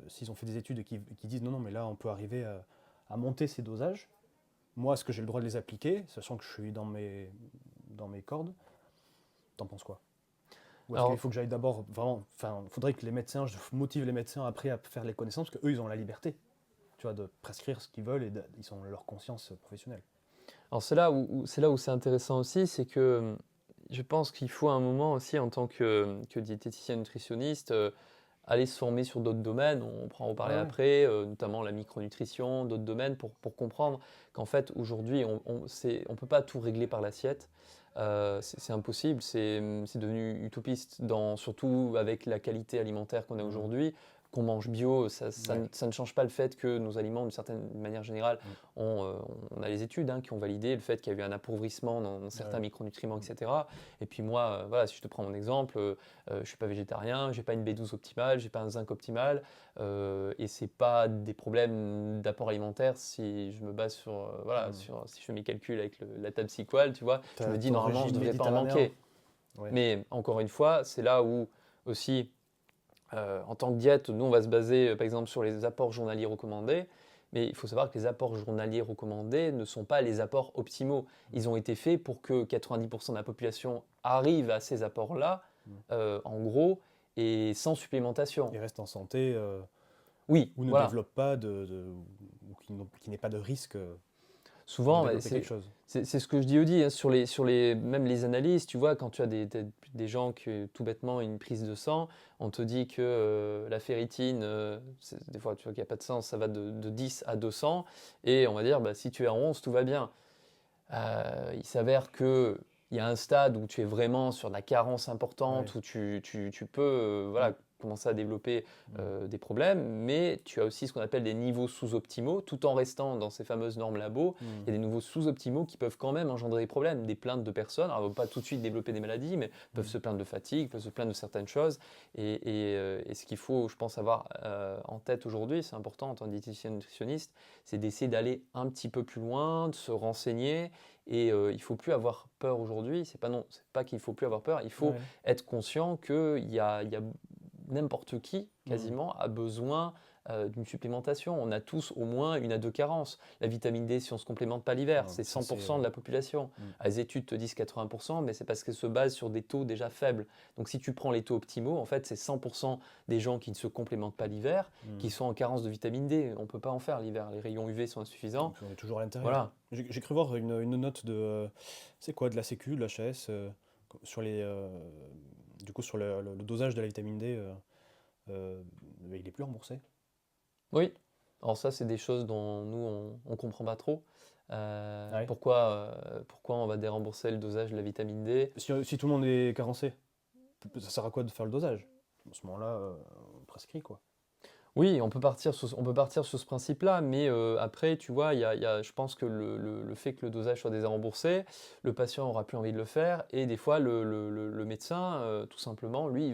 A: s'ils ont fait des études qui disent non, non, mais là, on peut arriver à monter ces dosages, moi, est-ce que j'ai le droit de les appliquer, sachant que je suis dans mes cordes? T'en penses quoi? Ou est-ce qu'il
B: Alors,
A: faut que j'aille d'abord vraiment. Enfin, il faudrait que les médecins, je motive les médecins après à faire les connaissances, parce qu'eux, ils ont la liberté, tu vois, de prescrire ce qu'ils veulent et ils ont leur conscience professionnelle.
B: alors, c'est là où c'est intéressant aussi, c'est que je pense qu'il faut un moment aussi en tant que diététicien nutritionniste aller se former sur d'autres domaines, on pourra en
A: Ouais,
B: reparler
A: ouais.
B: après, notamment la micronutrition, d'autres domaines, pour comprendre qu'en fait, aujourd'hui, on peut pas tout régler par l'assiette. C'est impossible, c'est devenu utopiste, surtout avec la qualité alimentaire qu'on a
A: Mmh.
B: aujourd'hui. Qu'on mange bio,
A: Ouais.
B: ça ne change pas le fait que nos aliments, d'une certaine manière générale,
A: Mmh.
B: on a les études qui ont validé le fait qu'il y a eu un appauvrissement dans
A: Ouais,
B: certains
A: ouais.
B: micronutriments,
A: Mmh.
B: etc. Et puis moi, voilà, si je te prends mon exemple, je ne suis pas végétarien, j'ai pas une B12 optimale, j'ai pas un zinc optimal, et c'est pas des problèmes d'apport alimentaire si je me base sur, voilà,
A: Mmh.
B: si je fais mes calculs avec la table SQL, tu vois, je me dis
A: Ton
B: normalement je
A: régime
B: devrais pas en
A: méditerranéen?
B: manquer.
A: Ouais.
B: Mais encore une fois, c'est là où aussi en tant que diète, nous, on va se baser, par exemple, sur les apports journaliers recommandés. Mais il faut savoir que les apports journaliers recommandés ne sont pas les apports optimaux.
A: Mmh.
B: Ils ont été faits pour que 90% de la population arrive à ces apports-là,
A: Mmh.
B: en gros, et sans supplémentation.
A: Et reste en santé,
B: Oui,
A: ou ne
B: voilà.
A: développe pas ou qui n'ait pas de risque de
B: Souvent,
A: développer quelque chose.
B: c'est ce que je dis aussi, hein, même les analyses, tu vois, quand tu as des gens qui, tout bêtement, une prise de sang, on te dit que la ferritine, des fois, tu vois qu'il n'y a pas de sens, ça va de 10 à 200, et on va dire, bah, si tu es à 11, tout va bien. Il s'avère que il y a un stade où tu es vraiment sur de la carence importante,
A: Ouais.
B: où tu peux
A: Mmh.
B: voilà, commencer à développer
A: Mmh.
B: des problèmes, mais tu as aussi ce qu'on appelle des niveaux sous-optimaux, tout en restant dans ces fameuses normes labo.
A: Mmh.
B: Il y a des niveaux sous-optimaux qui peuvent quand même engendrer des problèmes, des plaintes de personnes. Alors, elles ne vont pas tout de suite développer des maladies, mais peuvent
A: Mmh.
B: se plaindre de fatigue, peuvent se plaindre de certaines choses. Et ce qu'il faut, je pense, avoir en tête aujourd'hui, c'est important en tant que diététicien nutritionniste, c'est d'essayer d'aller un petit peu plus loin, de se renseigner. Et il ne faut plus avoir peur aujourd'hui. C'est pas non, c'est pas qu'il faut plus avoir peur. Il faut
A: Ouais.
B: être conscient qu'il y a n'importe qui
A: Mmh.
B: quasiment a besoin d'une supplémentation. On a tous au moins une à deux carences. La vitamine D, si on ne se complémente pas l'hiver,
A: Non,
B: c'est
A: mais ça, c'est.
B: 100% de la population.
A: Mmh.
B: Les études te disent 80%, mais c'est parce qu'elles se basent sur des taux déjà faibles. Donc si tu prends les taux optimaux, en fait, c'est 100% des gens qui ne se complémentent pas l'hiver qui
A: Mmh.
B: sont en carence de vitamine D. On ne peut pas en faire l'hiver. Les rayons UV sont insuffisants.
A: Donc, on est toujours à l'intérieur.
B: Voilà.
A: J'ai cru voir une note c'est quoi, de la Sécu, de l'HAS, sur du coup, sur le dosage de la vitamine D, mais il est plus remboursé.
B: Oui, alors ça, c'est des choses dont nous, on ne comprend pas trop.
A: Ouais.
B: Pourquoi on va dérembourser le dosage de la vitamine D?
A: Si tout le monde est carencé, ça sert à quoi de faire le dosage? À ce moment-là, on prescrit, quoi.
B: Oui, on peut partir sur ce principe-là, mais après, tu vois, je pense que le fait que le dosage soit désremboursé, le patient aura plus envie de le faire, et des fois, le médecin, tout simplement, lui,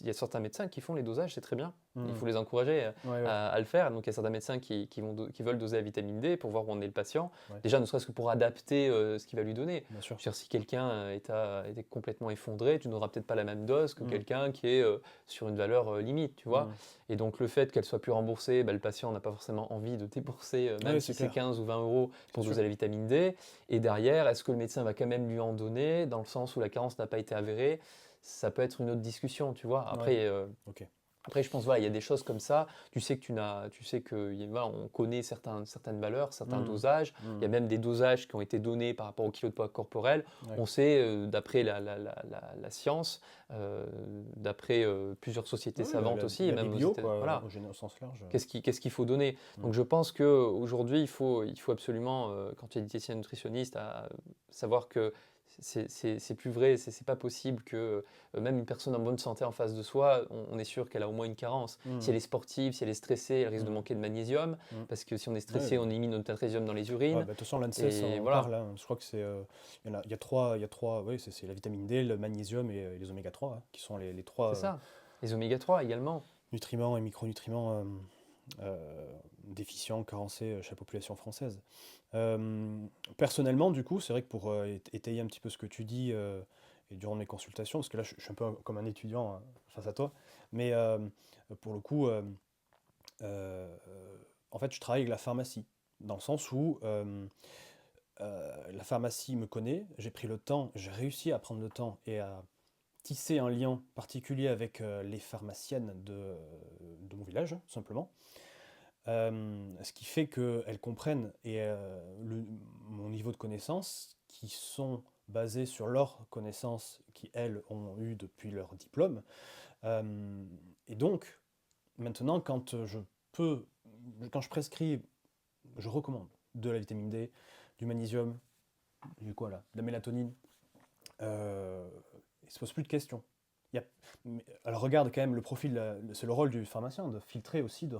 B: il y a certains médecins qui font les dosages, c'est très bien. Il
A: Mmh.
B: faut les encourager
A: Ouais, ouais,
B: à le faire. Donc, il y a certains médecins qui veulent doser la vitamine D pour voir où en est le patient.
A: ouais,
B: Déjà, ne serait-ce que pour adapter ce qu'il va lui donner.
A: bien sûr.
B: Je veux dire, si quelqu'un est complètement effondré, tu n'auras peut-être pas la même dose que
A: Mmh.
B: quelqu'un qui est sur une valeur limite, tu vois.
A: Mmh.
B: Et donc le fait qu'elle soit plus remboursée, bah, le patient n'a pas forcément envie de débourser, même
A: Ouais,
B: si
A: c'est
B: c'est
A: clair,
B: 15 ou 20 euros
A: c'est
B: pour
A: sûr.
B: doser la vitamine D. Et derrière, est-ce que le médecin va quand même lui en donner, dans le sens où la carence n'a pas été avérée? Ça peut être une autre discussion, tu vois.
A: Ouais, ok.
B: Après, je pense, voilà, il y a des choses comme ça. Tu sais que voilà, on connaît certaines valeurs, certains
A: Mmh.
B: dosages. Il y a
A: Mmh.
B: même des dosages qui ont été donnés par rapport au kilo de poids corporel.
A: Ouais.
B: On sait, d'après la science, d'après plusieurs sociétés
A: Ouais,
B: savantes aussi, et
A: la
B: même
A: biblio, quoi,
B: voilà,
A: au sens large.
B: qu'est-ce qu'il faut donner.
A: Mmh.
B: Donc je pense qu'aujourd'hui, il faut absolument, quand tu es diététicien nutritionniste, savoir que c'est plus vrai, c'est pas possible que même une personne en bonne santé en face de soi, on est sûr qu'elle a au moins une carence. Si
A: Mmh.
B: elle est sportive, si elle est stressée, elle risque de
A: Mmh.
B: manquer de magnésium,
A: Mmh.
B: parce que si on est
A: Ouais,
B: stressé, on élimine notre magnésium dans les
A: ouais, bah,
B: urines.
A: de toute façon, l'ANSES
B: Et
A: en
B: voilà,
A: parle, hein. Je crois que il y a trois, oui, c'est la vitamine D, le magnésium et les oméga 3, hein, qui sont les trois
B: c'est ça. Les oméga 3 également.
A: nutriments et micronutriments déficients, carencés chez la population française. Personnellement, du coup, c'est vrai que pour étayer un petit peu ce que tu dis et durant mes consultations, parce que là, je suis un peu comme un étudiant face à toi, mais pour le coup, euh, en fait, je travaille avec la pharmacie, dans le sens où la pharmacie me connaît, j'ai pris le temps, j'ai réussi à prendre le temps et à tisser un lien particulier avec les pharmaciennes de mon village, tout simplement. Ce qui fait qu'elles comprennent mon niveau de connaissances, qui sont basées sur leurs connaissances qui, elles, ont eu depuis leur diplôme. Et donc, maintenant, quand je prescris, je recommande de la vitamine D, du magnésium, du quoi là, de la mélatonine, euh, il se pose plus de questions. Il y a- alors regarde quand même le profil, c'est le rôle du pharmacien de filtrer aussi, de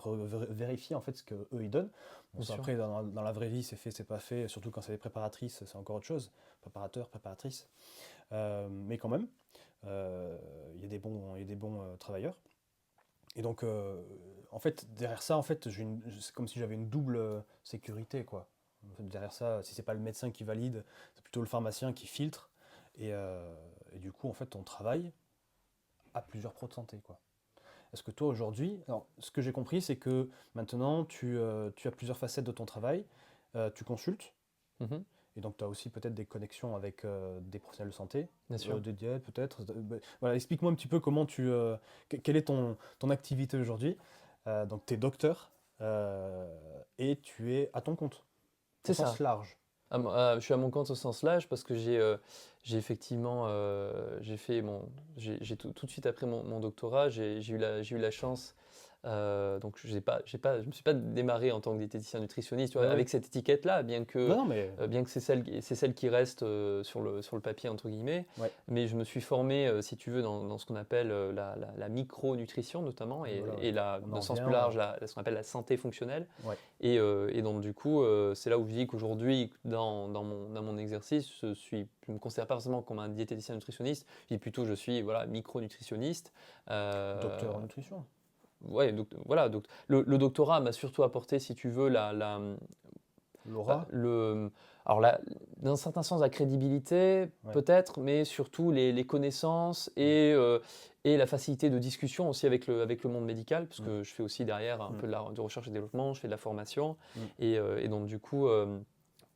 A: vérifier en fait ce que eux ils donnent. Bon,
B: Bien
A: ça,
B: sûr.
A: après dans la vraie vie c'est fait, c'est pas fait, surtout quand c'est des préparatrices, c'est encore autre chose, préparateur, préparatrice. Mais quand même, il y a des bons travailleurs. Et donc en fait derrière ça en fait c'est comme si j'avais une double sécurité quoi. En fait, derrière ça, si c'est pas le médecin qui valide, c'est plutôt le pharmacien qui filtre. Et du coup, en fait, ton travail à plusieurs pros de santé, quoi. Est-ce que toi aujourd'hui, alors ce que j'ai compris, c'est que maintenant tu as plusieurs facettes de ton travail, tu consultes,
B: Mhm.
A: et donc tu as aussi peut-être des connexions avec des professionnels de santé,
B: Bien sûr.
A: des diètes peut-être. Voilà, explique-moi un petit peu quelle est ton activité aujourd'hui. Donc tu es docteur et tu es à ton compte, au
B: C'est
A: sens
B: ça.
A: large.
B: Je suis à mon compte au sens large parce que j'ai effectivement j'ai fait j'ai tout de suite après mon doctorat, j'ai eu la chance. Donc je me suis pas démarré en tant que diététicien nutritionniste, tu
A: Ouais,
B: vois,
A: ouais.
B: avec cette étiquette-là,
A: Non, non, mais
B: bien que c'est celle qui reste sur le papier entre guillemets.
A: ouais,
B: Mais je me suis formé, si tu veux, dans ce qu'on appelle la micronutrition notamment
A: voilà, ouais.
B: et
A: On
B: de
A: en
B: sens
A: revient.
B: plus large, ce qu'on appelle la santé fonctionnelle.
A: Ouais.
B: Et donc du coup, c'est là où je dis qu'aujourd'hui, dans mon exercice, je ne me considère pas forcément comme un diététicien nutritionniste, je dis plutôt je suis voilà, micronutritionniste. Euh,
A: Docteur en nutrition.
B: ouais, donc, voilà, donc, le doctorat m'a surtout apporté, si tu veux, bah,
A: Laura.
B: alors dans un certain sens, la crédibilité,
A: Ouais.
B: peut-être, mais surtout les connaissances
A: Mm,
B: et la facilité de discussion aussi avec le monde médical, parce
A: mm,
B: que je fais aussi derrière un
A: mm,
B: peu de recherche et développement, je fais de la formation,
A: mm.
B: et donc du coup,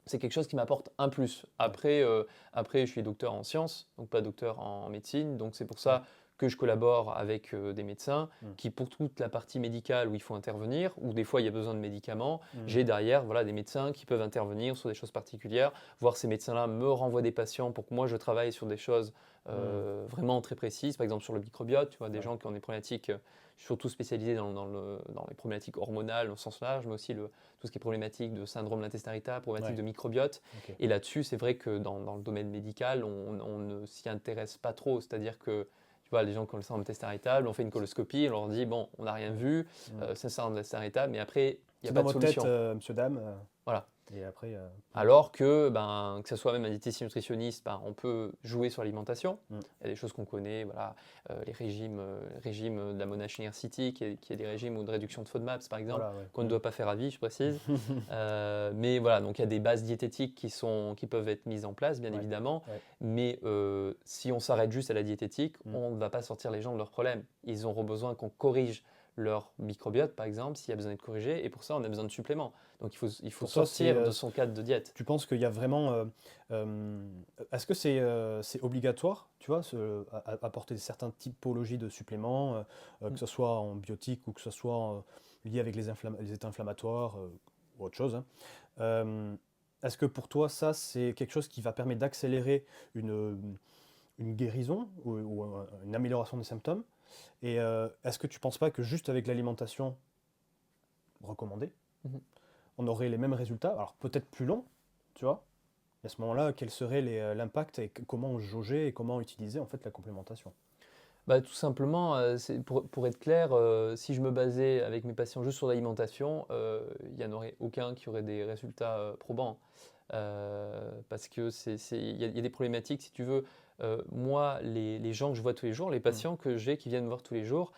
B: c'est quelque chose qui m'apporte un plus.
A: Ouais.
B: Après, je suis docteur en sciences, donc pas docteur en médecine, donc c'est pour
A: Ouais.
B: ça que je collabore avec des médecins
A: Mm,
B: qui, pour toute la partie médicale où il faut intervenir, ou des fois il y a besoin de médicaments,
A: mm,
B: j'ai derrière voilà, des médecins qui peuvent intervenir sur des choses particulières, voire ces médecins-là me renvoient des patients pour que moi je travaille sur des choses
A: mm.
B: vraiment très précises, par exemple sur le microbiote, tu vois, des
A: Ouais.
B: gens qui ont des problématiques, surtout spécialisées dans les problématiques hormonales au sens large, mais aussi tout ce qui est problématique de syndrome de l'intestin irritable, problématique
A: Ouais.
B: de microbiote.
A: Ok.
B: Et là-dessus, c'est vrai que dans le domaine médical, on ne s'y intéresse pas trop. C'est-à-dire que tu vois, les gens qui ont le syndrome de l'intestin irritable, on fait une coloscopie, on leur dit, bon, on n'a rien vu,
A: Mm.
B: c'est le syndrome de l'intestin irritable, mais après, il n'y a
A: C'est
B: pas
A: dans
B: de
A: votre tête,
B: solution.
A: monsieur, dame.
B: Voilà.
A: Et après.
B: Alors que ce soit même un diététicien nutritionniste, on peut jouer sur l'alimentation.
A: Mm,
B: Il y a des choses qu'on connaît, voilà, les régimes de la Monash University, qui est des régimes ou de réduction de FODMAPs, par exemple,
A: voilà, ouais.
B: qu'on ne
A: Mm.
B: doit pas faire à vie, je précise. Mais voilà, donc il y a des bases diététiques qui peuvent être mises en place, bien
A: Ouais.
B: évidemment.
A: Ouais.
B: Mais si on s'arrête juste à la diététique,
A: Mm.
B: on ne va pas sortir les gens de leurs problèmes. Ils auront besoin qu'on corrige leur microbiote, par exemple, s'il y a besoin d'être corrigé. Et pour ça, on a besoin de suppléments. Donc il faut
A: Pour toi,
B: sortir de son cadre de diète.
A: tu penses qu'il y a vraiment. Est-ce que c'est obligatoire, tu vois, apporter certaines typologies de suppléments, que ce soit en biotique ou que ce soit lié avec les états inflammatoires ou autre chose, hein. Euh, Est-ce que pour toi, ça, c'est quelque chose qui va permettre d'accélérer une guérison ou une amélioration des symptômes? Et est-ce que tu ne penses pas que juste avec l'alimentation recommandée,
B: Mhm.
A: on aurait les mêmes résultats, alors peut-être plus long, tu vois? Et à ce moment-là, quel serait l'impact et comment jauger et comment utiliser en fait la complémentation?
B: Bah, tout simplement, pour être clair, si je me basais avec mes patients juste sur l'alimentation, il n'y en aurait aucun qui aurait des résultats probants. Parce que il y a des problématiques, si tu veux. Moi, les gens que je vois tous les jours, les
A: Hmm,
B: patients que j'ai qui viennent me voir tous les jours,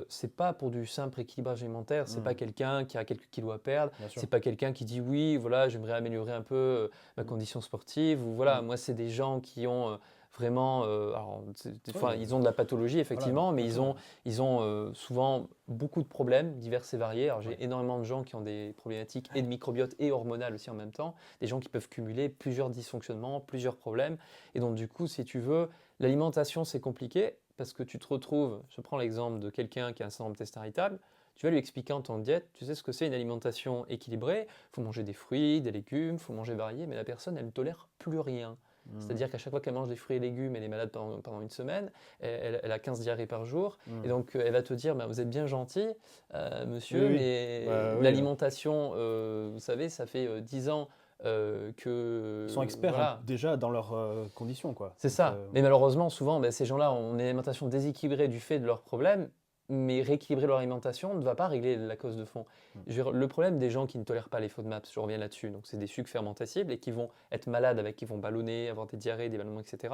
B: c'est pas pour du simple équilibrage alimentaire. C'est
A: hmm,
B: pas quelqu'un qui a quelques kilos à perdre.
A: bien sûr.
B: C'est pas quelqu'un qui dit oui, voilà, j'aimerais améliorer un peu ma
A: Hmm,
B: condition sportive. Ou voilà,
A: hmm.
B: moi, c'est des gens qui ont vraiment, alors,
A: Ouais,
B: enfin, ils ont de la pathologie
A: voilà,
B: effectivement, mais ils
A: plateau.
B: ont, ils ont souvent beaucoup de problèmes divers et variés. Alors,
A: Ouais.
B: j'ai énormément de gens qui ont des problématiques et de microbiote et hormonal aussi en même temps, des gens qui peuvent cumuler plusieurs dysfonctionnements, plusieurs problèmes. Et donc, du coup, si tu veux, l'alimentation, c'est compliqué parce que tu te retrouves, je prends l'exemple de quelqu'un qui a un syndrome d'intestin irritable, tu vas lui expliquer en temps de diète, tu sais ce que c'est une alimentation équilibrée, il faut manger des fruits, des légumes, il faut manger varié, mais la personne, elle ne tolère plus rien. C'est-à-dire qu'à chaque fois qu'elle mange des fruits et légumes, elle est malade pendant une semaine, elle a 15 diarrhées par jour, et donc elle va te dire, bah, vous êtes bien gentil, monsieur,
A: Oui, oui.
B: mais
A: Bah, oui,
B: l'alimentation, vous savez, ça fait 10 ans
A: Ils sont
B: que...
A: experts
B: Voilà.
A: déjà dans leurs conditions, quoi.
B: C'est
A: Donc,
B: ça. Mais malheureusement, souvent, ben, ces gens-là ont une alimentation déséquilibrée du fait de leurs problèmes, mais rééquilibrer leur alimentation ne va pas régler la cause de fond.
A: Mm.
B: Je veux dire, le problème des gens qui ne tolèrent pas les FODMAPs, je reviens là-dessus, donc c'est des sucres fermentacibles et qui vont être malades avec, qui vont ballonner, avoir des diarrhées, des ballonnements, etc.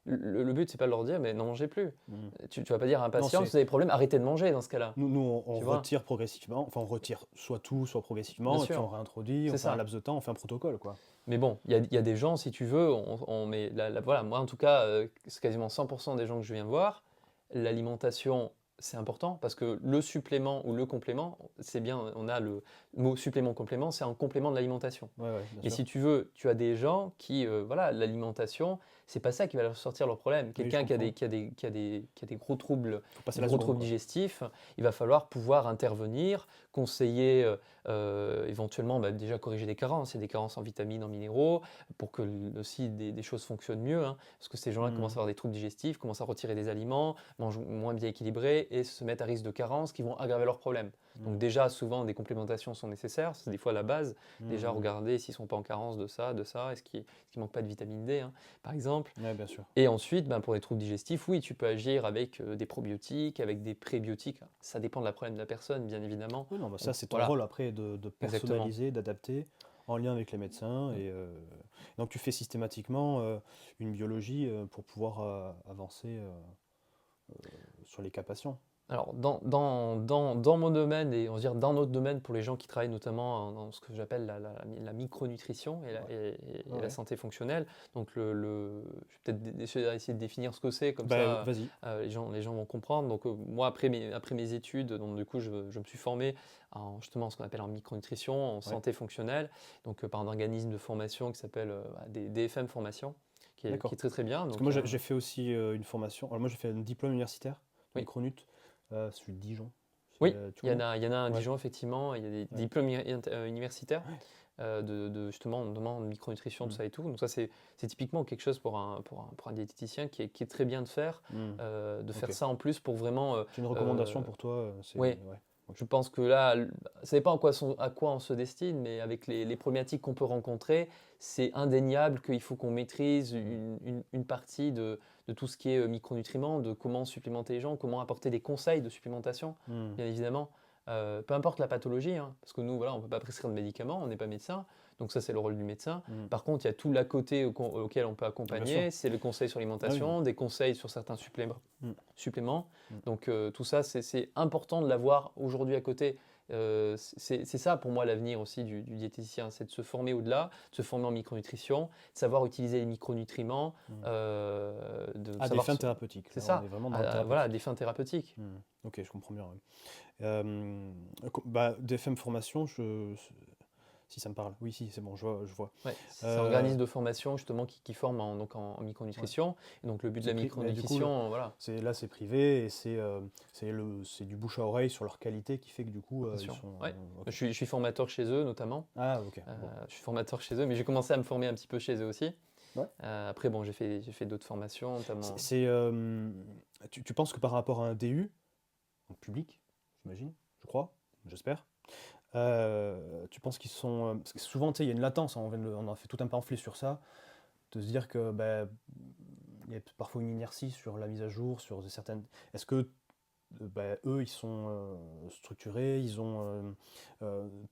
B: Le but, c'est pas de leur dire, mais n'en mangez plus.
A: Mm.
B: Tu vas pas dire à un patient,
A: c'est-
B: si vous avez des problèmes, arrêtez de manger dans ce cas-là.
A: Nous, on
B: Tu vois.
A: retire progressivement, enfin on retire soit tout, soit progressivement,
B: Bien
A: et puis
B: sûr.
A: on réintroduit, on
B: C'est
A: fait un
B: ça.
A: laps de temps, on fait un protocole, quoi.
B: Mais bon, il y a des gens, si tu veux, on met voilà, moi en tout cas, c'est quasiment 100% des gens que je viens voir, l'alimentation, c'est important parce que le supplément ou le complément, c'est bien, on a le mot supplément-complément, c'est un complément de l'alimentation.
A: Ouais, bien
B: Et
A: sûr.
B: si tu veux, tu as des gens qui, voilà, l'alimentation, c'est pas ça qui va leur sortir leur problème. Quelqu'un
A: je
B: qui a des gros troubles,
A: Faut passer
B: des
A: la
B: gros
A: seconde,
B: troubles
A: quoi.
B: digestifs, il va falloir pouvoir intervenir, conseiller, éventuellement bah, déjà corriger des carences. Il y a des carences en vitamines, en minéraux, pour que aussi des choses fonctionnent mieux. Hein, parce que ces gens-là commencent à avoir des troubles digestifs, commencent à retirer des aliments, mangent moins bien équilibrés et se mettent à risque de carences qui vont aggraver leurs problèmes. Donc déjà, souvent, des complémentations sont nécessaires. C'est des fois la base. Déjà, regarder s'ils ne sont pas en carence de ça. Est-ce qu'il ne manque pas de vitamine D, hein, par exemple.
A: Ouais, bien sûr.
B: Et ensuite, ben, pour les troubles digestifs, oui, tu peux agir avec des probiotiques, avec des prébiotiques. Ça dépend de la problème de la personne, bien évidemment.
A: Oui, non, bah ça, c'est ton
B: Voilà.
A: rôle après de personnaliser, d'adapter en lien avec les médecins. Et donc, tu fais systématiquement une biologie pour pouvoir avancer sur les cas patients.
B: Alors, dans mon domaine et on va dire dans notre domaine pour les gens qui travaillent notamment dans ce que j'appelle la micronutrition et
A: Ouais.
B: la santé fonctionnelle. Donc, je vais peut-être essayer de définir ce que c'est, comme
A: Bah,
B: ça
A: vas-y.
B: les gens vont comprendre. Donc, moi, après mes études, donc, du coup, je me suis formé en justement ce qu'on appelle en micronutrition, en santé fonctionnelle, donc par un organisme de formation qui s'appelle des DFM Formation, qui est très très bien.
A: Parce
B: Donc,
A: que moi, j'ai fait aussi une formation. Alors, moi, j'ai fait un diplôme universitaire,
B: Oui.
A: micronut, celui de Dijon.
B: Oui,
A: Tu
B: il y en
A: connais
B: a un à
A: Ouais.
B: Dijon, effectivement. Il y a des diplômes universitaires justement de micronutrition, tout ça et tout. Donc ça, c'est typiquement quelque chose pour un diététicien qui est très bien de faire, de faire
A: Ok.
B: ça en plus pour vraiment...
A: J'ai une recommandation pour toi.
B: Oui,
A: Ouais.
B: je pense que là, ça dépend à quoi on se destine, mais avec les problématiques qu'on peut rencontrer, c'est indéniable qu'il faut qu'on maîtrise une partie de tout ce qui est micronutriments, de comment supplémenter les gens, comment apporter des conseils de supplémentation, bien évidemment. Peu importe la pathologie, hein, parce que nous, voilà, on ne peut pas prescrire de médicaments, on n'est pas médecin, donc ça c'est le rôle du médecin. Par contre, il y a tout l'à côté auquel on peut accompagner, c'est le conseil sur l'alimentation, des conseils sur certains suppléments. Donc tout ça, c'est important de l'avoir aujourd'hui à côté. C'est ça pour moi l'avenir aussi du diététicien, c'est de se former au-delà, de se former en micronutrition, de savoir utiliser les micronutriments.
A: À des fins thérapeutiques.
B: C'est
A: Là,
B: ça,
A: on est vraiment dans le thérapeutique.
B: voilà, à des fins thérapeutiques.
A: Ok, je comprends bien. Ouais. Bah, DFM Formation, si ça me parle. Oui, si, c'est bon, je vois.
B: Ouais, c'est un organisme de formation justement qui forme en micronutrition. Et donc le but de la micronutrition, voilà.
A: Là, c'est privé et c'est du bouche à oreille sur leur qualité qui fait que du coup,
B: Bien
A: ils
B: sûr.
A: sont.
B: Ouais.
A: Ok.
B: Je suis formateur chez eux notamment.
A: Ah, ok.
B: Je suis formateur chez eux, mais j'ai commencé à me former un petit peu chez eux aussi.
A: Ouais.
B: Après, bon, j'ai fait d'autres formations, notamment.
A: Tu penses que par rapport à un DU, en public, j'imagine, je crois, j'espère, tu penses qu'ils sont. Parce que souvent, tu sais, il y a une latence, hein, on a fait tout un pamphlet sur ça, de se dire que il y a parfois une inertie sur la mise à jour, sur certaines. Est-ce que eux, ils sont structurés, ils ont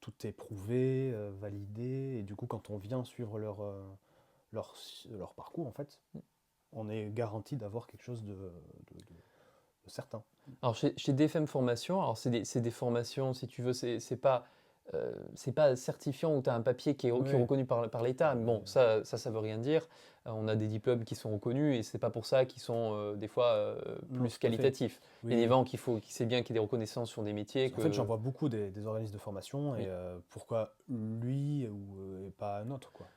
A: tout est prouvé, validé, et du coup, quand on vient suivre leur parcours, en fait, on est garanti d'avoir quelque chose de certain.
B: Alors chez DFM Formation, alors c'est des formations, si tu veux, c'est pas certifiant où tu as un papier qui est reconnu par l'État. Mais bon, ça veut rien dire. On a des diplômes qui sont reconnus et c'est pas pour ça qu'ils sont des fois plus qualitatifs.
A: Oui,
B: Bien évidemment c'est bien qu'il y ait des reconnaissances sur des métiers.
A: En fait, j'en vois beaucoup des organismes de formation et pourquoi lui et pas un autre, quoi.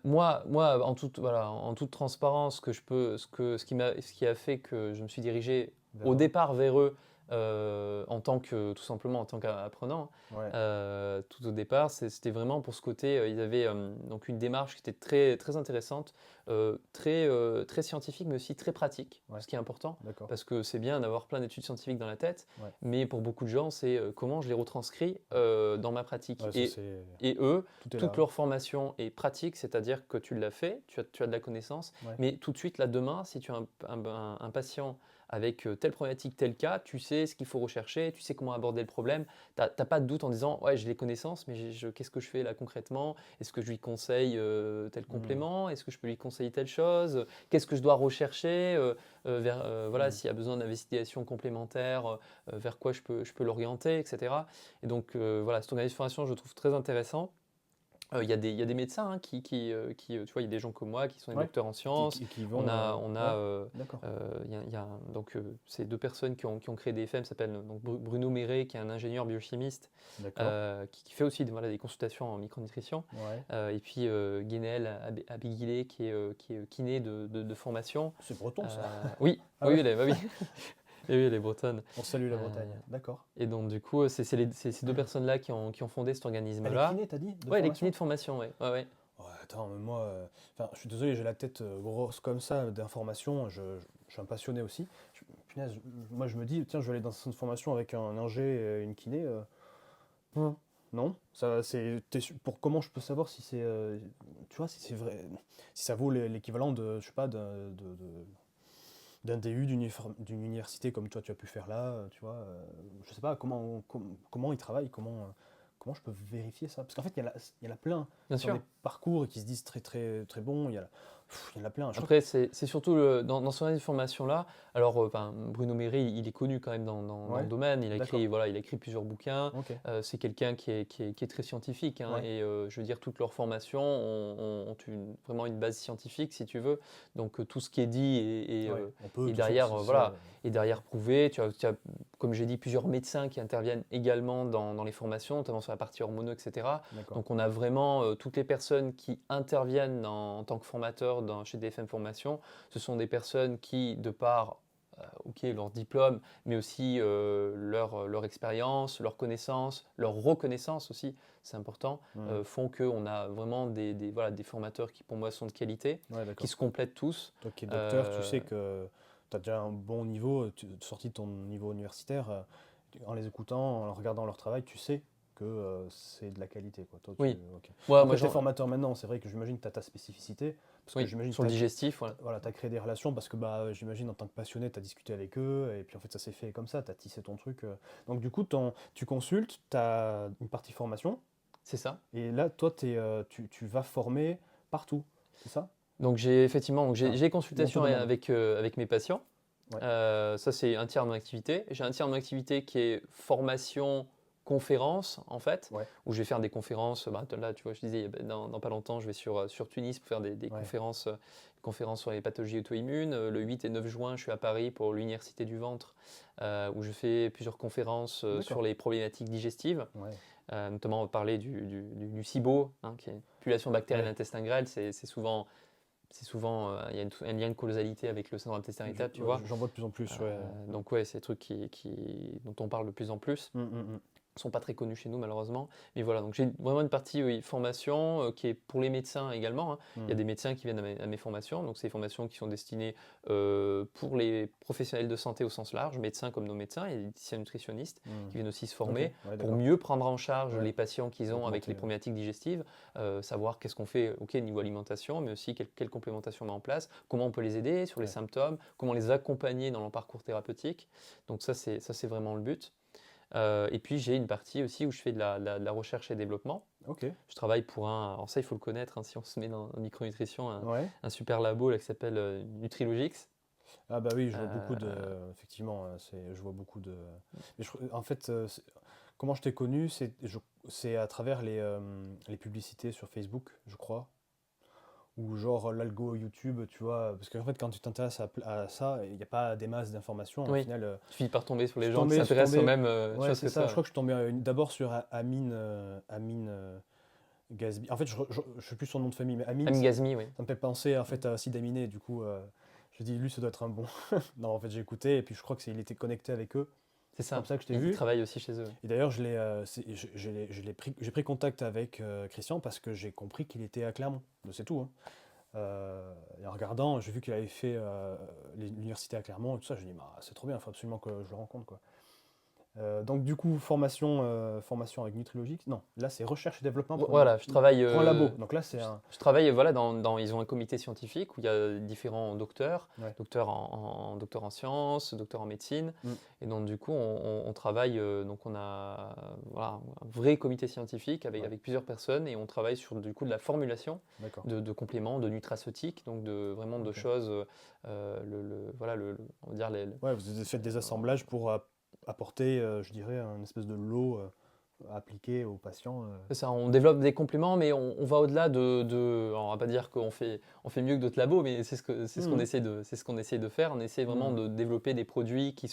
B: Moi, en toute transparence, ce qui a fait que je me suis dirigé au départ vers eux, tout simplement en tant qu'apprenant.
A: Ouais.
B: Tout au départ, c'était vraiment pour ce côté, ils avaient donc une démarche qui était très, très intéressante, très scientifique, mais aussi très pratique,
A: Ouais.
B: ce qui est important,
A: D'accord.
B: parce que c'est bien d'avoir plein d'études scientifiques dans la tête,
A: Ouais.
B: mais pour beaucoup de gens, c'est comment je les retranscris dans ma pratique.
A: Ouais, ça, c'est...
B: Et eux,
A: Tout est
B: toute
A: là.
B: leur formation est pratique, c'est-à-dire que tu l'as fait, tu as de la connaissance,
A: Ouais.
B: mais tout de suite, là, demain, si tu as un patient avec telle problématique, tel cas, tu sais ce qu'il faut rechercher, tu sais comment aborder le problème. Tu n'as pas de doute en disant, ouais, j'ai les connaissances, mais qu'est-ce que je fais là concrètement? Est-ce que je lui conseille tel
A: Hmm.
B: complément? Est-ce que je peux lui conseiller telle chose? Qu'est-ce que je dois rechercher? Voilà,
A: Hmm.
B: s'il y a besoin d'investigation complémentaire, vers quoi je peux l'orienter, etc. Et donc, voilà, cette organisation de formation, je trouve très intéressant. Il y a des médecins hein, tu vois, il y a des gens comme moi qui sont des
A: Ouais.
B: docteurs en sciences.
A: Qui
B: On
A: vont...
B: a, on
A: Ouais.
B: a,
A: D'accord.
B: il y a donc ces deux personnes qui ont créé DFM s'appellent donc Bruno Méret, qui est un ingénieur biochimiste,
A: D'accord.
B: qui fait aussi voilà, des consultations en micronutrition,
A: Ouais.
B: et puis Guénel Abiguilé, qui est kiné de formation.
A: C'est breton, ça.
B: Oui,
A: Ah
B: oui,
A: ouais.
B: oui, oui, oui, elle est bretonne.
A: On salue la
B: Euh,
A: Bretagne. D'accord.
B: et donc du coup, c'est ces deux personnes-là qui ont fondé cet
A: Elle est
B: organisme-là.
A: kiné, t'as dit, de
B: Ouais, elle est kiné
A: formation?
B: de formation, ouais. Ouais, ouais.
A: Ouais, attends, mais moi, enfin, je suis désolé, j'ai la tête grosse comme ça d'informations. Je suis un passionné aussi. Punaise, moi, je me dis, tiens, je vais aller dans cette formation avec un ingé et une kiné. Hmm. Non, ça, pour comment je peux savoir si c'est, tu vois, si c'est vrai, si ça vaut l'équivalent de, je sais pas, d'un DU d'une université comme toi tu as pu faire là, tu vois, je sais pas comment ils travaillent, comment je peux vérifier ça? Parce qu'en fait, il y en a plein
B: Bien
A: qui ont des
B: sûr.
A: parcours et qui se disent très très très bons. Il y en a plein. Je crois
B: Après, c'est surtout dans son formation-là. Alors, Bruno Méry, il est connu quand même dans le
A: ouais,
B: domaine.
A: d'accord,
B: Voilà, il a écrit plusieurs bouquins.
A: ok,
B: C'est quelqu'un qui est très scientifique, hein,
A: ouais,
B: et je veux dire, toutes leurs formations ont vraiment une base scientifique, si tu veux. Donc, tout ce qui est dit
A: ouais. On peut, de
B: est
A: toute façon,
B: derrière,
A: c'est ça.
B: voilà, est derrière prouvé. Tu as, comme j'ai dit, plusieurs médecins qui interviennent également dans les formations, notamment sur la partie hormonaux, etc.
A: D'accord,
B: Donc on a vraiment toutes les personnes qui interviennent en tant que formateurs chez DFM Formation. Ce sont des personnes qui, de par leur diplôme, mais aussi leur expérience, leur connaissance, leur reconnaissance aussi, c'est important,
A: hmm,
B: font qu'on a vraiment voilà, des formateurs qui pour moi sont de qualité,
A: ouais,
B: qui
A: d'accord.
B: se complètent tous.
A: Toi qui es docteur, tu
B: Euh,
A: sais que tu as déjà un bon niveau, sorti de ton niveau universitaire, en les écoutant, en regardant leur travail, tu sais que c'est de la qualité, quoi. Toi,
B: oui,
A: ok. Bon,
B: moi
A: après, t'es formateur maintenant, c'est vrai que j'imagine que tu as ta spécificité, parce que
B: oui,
A: j'imagine que
B: sur le digestif, voilà.
A: voilà, tu as créé des relations, parce que bah, j'imagine en tant que passionné, tu as discuté avec eux, et puis en fait, ça s'est fait comme ça, tu as tissé ton truc. Donc, du coup, tu consultes, tu as une partie formation,
B: C'est ça.
A: et là, toi, tu vas former partout, c'est ça?
B: Donc j'ai
A: Enfin,
B: des
A: on te
B: consultations
A: demande.
B: avec mes patients.
A: Ouais,
B: Ça, c'est un tiers de mon activité. J'ai un tiers de mon activité qui est formation, conférence, en fait,
A: ouais,
B: où je vais faire des conférences. Bah, là, tu vois, je disais, dans pas longtemps, je vais sur Tunis pour faire des
A: ouais,
B: conférences sur les pathologies auto-immunes. Le 8 et 9 juin, je suis à Paris pour l'Université du ventre, où je fais plusieurs conférences sur
A: d'accord.
B: les problématiques digestives.
A: Ouais.
B: Notamment, on va parler du SIBO, hein, qui est une population bactérienne de
A: Ouais.
B: l'intestin grêle. C'est souvent, il y a un lien de causalité avec le syndrome d'intestin irritable, tu
A: Ouais,
B: vois.
A: j'en vois de plus en plus, ouais.
B: Donc ouais, c'est des trucs dont on parle de plus en plus.
A: Mm, mm, mm.
B: Ils sont pas très connus chez nous malheureusement. Mais voilà, donc j'ai vraiment une partie oui, formation qui est pour les médecins également, hein. Il y a
A: Mm.
B: des médecins qui viennent à mes formations, donc c'est des formations qui sont destinées pour les professionnels de santé au sens large, médecins comme nos médecins, il y a des diététiciens nutritionnistes
A: Mm.
B: qui viennent aussi se
A: Ok,
B: former
A: ouais,
B: pour
A: d'accord.
B: mieux prendre en charge
A: Ouais,
B: les patients qu'ils ont avec
A: augmenter.
B: les problématiques digestives, savoir qu'est-ce qu'on fait ok, niveau alimentation, mais aussi quelle complémentation on met en place, comment on peut les aider sur les
A: Ouais.
B: symptômes, comment les accompagner dans leur parcours thérapeutique. Donc ça, c'est vraiment le but. Et puis j'ai une partie aussi où je fais de la recherche et développement.
A: Ok,
B: Je travaille pour alors ça il faut le connaître, hein, si on se met dans la micronutrition,
A: ouais.
B: un super labo là, qui s'appelle Nutrilogix.
A: Ah bah oui, je vois beaucoup de...
B: Euh,
A: Effectivement, je vois beaucoup de... Mais en fait, comment je t'ai connu, c'est à travers les publicités sur Facebook, je crois. Ou genre l'algo YouTube, tu vois. Parce qu'en fait, quand tu t'intéresses à ça, il n'y a pas des masses d'informations. Au
B: oui,
A: final,
B: tu finis par tomber sur
A: je
B: les
A: suis
B: gens qui
A: tombé,
B: s'intéressent aux mêmes
A: ouais,
B: choses
A: c'est
B: que
A: ça. Je
B: toi.
A: crois que je suis tombé d'abord sur Amine, Gazbi. En fait, je ne sais plus son nom de famille, mais Amine,
B: Amine Gazmi, oui.
A: ça me fait penser en fait à Sid Aminé. Du coup, je dis, lui, ça doit être un bon. Non, en fait, j'ai écouté et puis je crois qu'il était connecté avec eux.
B: C'est ça.
A: comme ça que je t'ai
B: Ils
A: vu.
B: travaillent aussi chez eux.
A: Et d'ailleurs, j'ai pris contact avec Christian parce que j'ai compris qu'il était à Clermont. C'est tout, hein. Et en regardant, j'ai vu qu'il avait fait l'université à Clermont et tout ça. J'ai dit, bah, c'est trop bien, il faut absolument que je le rencontre, quoi. Donc du coup, formation avec Nutrilogique. Non, là c'est recherche et développement
B: Voilà, je travaille.
A: pour un labo. Donc là c'est
B: Je travaille, voilà, ils ont un comité scientifique où il y a différents docteurs,
A: Ouais.
B: docteurs en sciences, docteurs en médecine.
A: Mm.
B: Et donc, du coup, on travaille, donc on a voilà, un vrai comité scientifique
A: Ouais.
B: avec plusieurs personnes et on travaille sur du coup de la formulation
A: D'accord.
B: de compléments, de nutraceutiques, donc vraiment de
A: Ok.
B: choses, voilà, on va dire
A: Ouais, vous faites des assemblages pour apporter, je dirais, un espèce de lot appliqué aux patients.
B: C'est ça, on développe des compléments, mais on va au-delà alors, on va pas dire qu'on on fait mieux que d'autres labos, mais c'est ce qu'on
A: Mhm.
B: c'est ce qu'on essaie de faire. On essaie vraiment
A: Mhm.
B: de développer des produits qui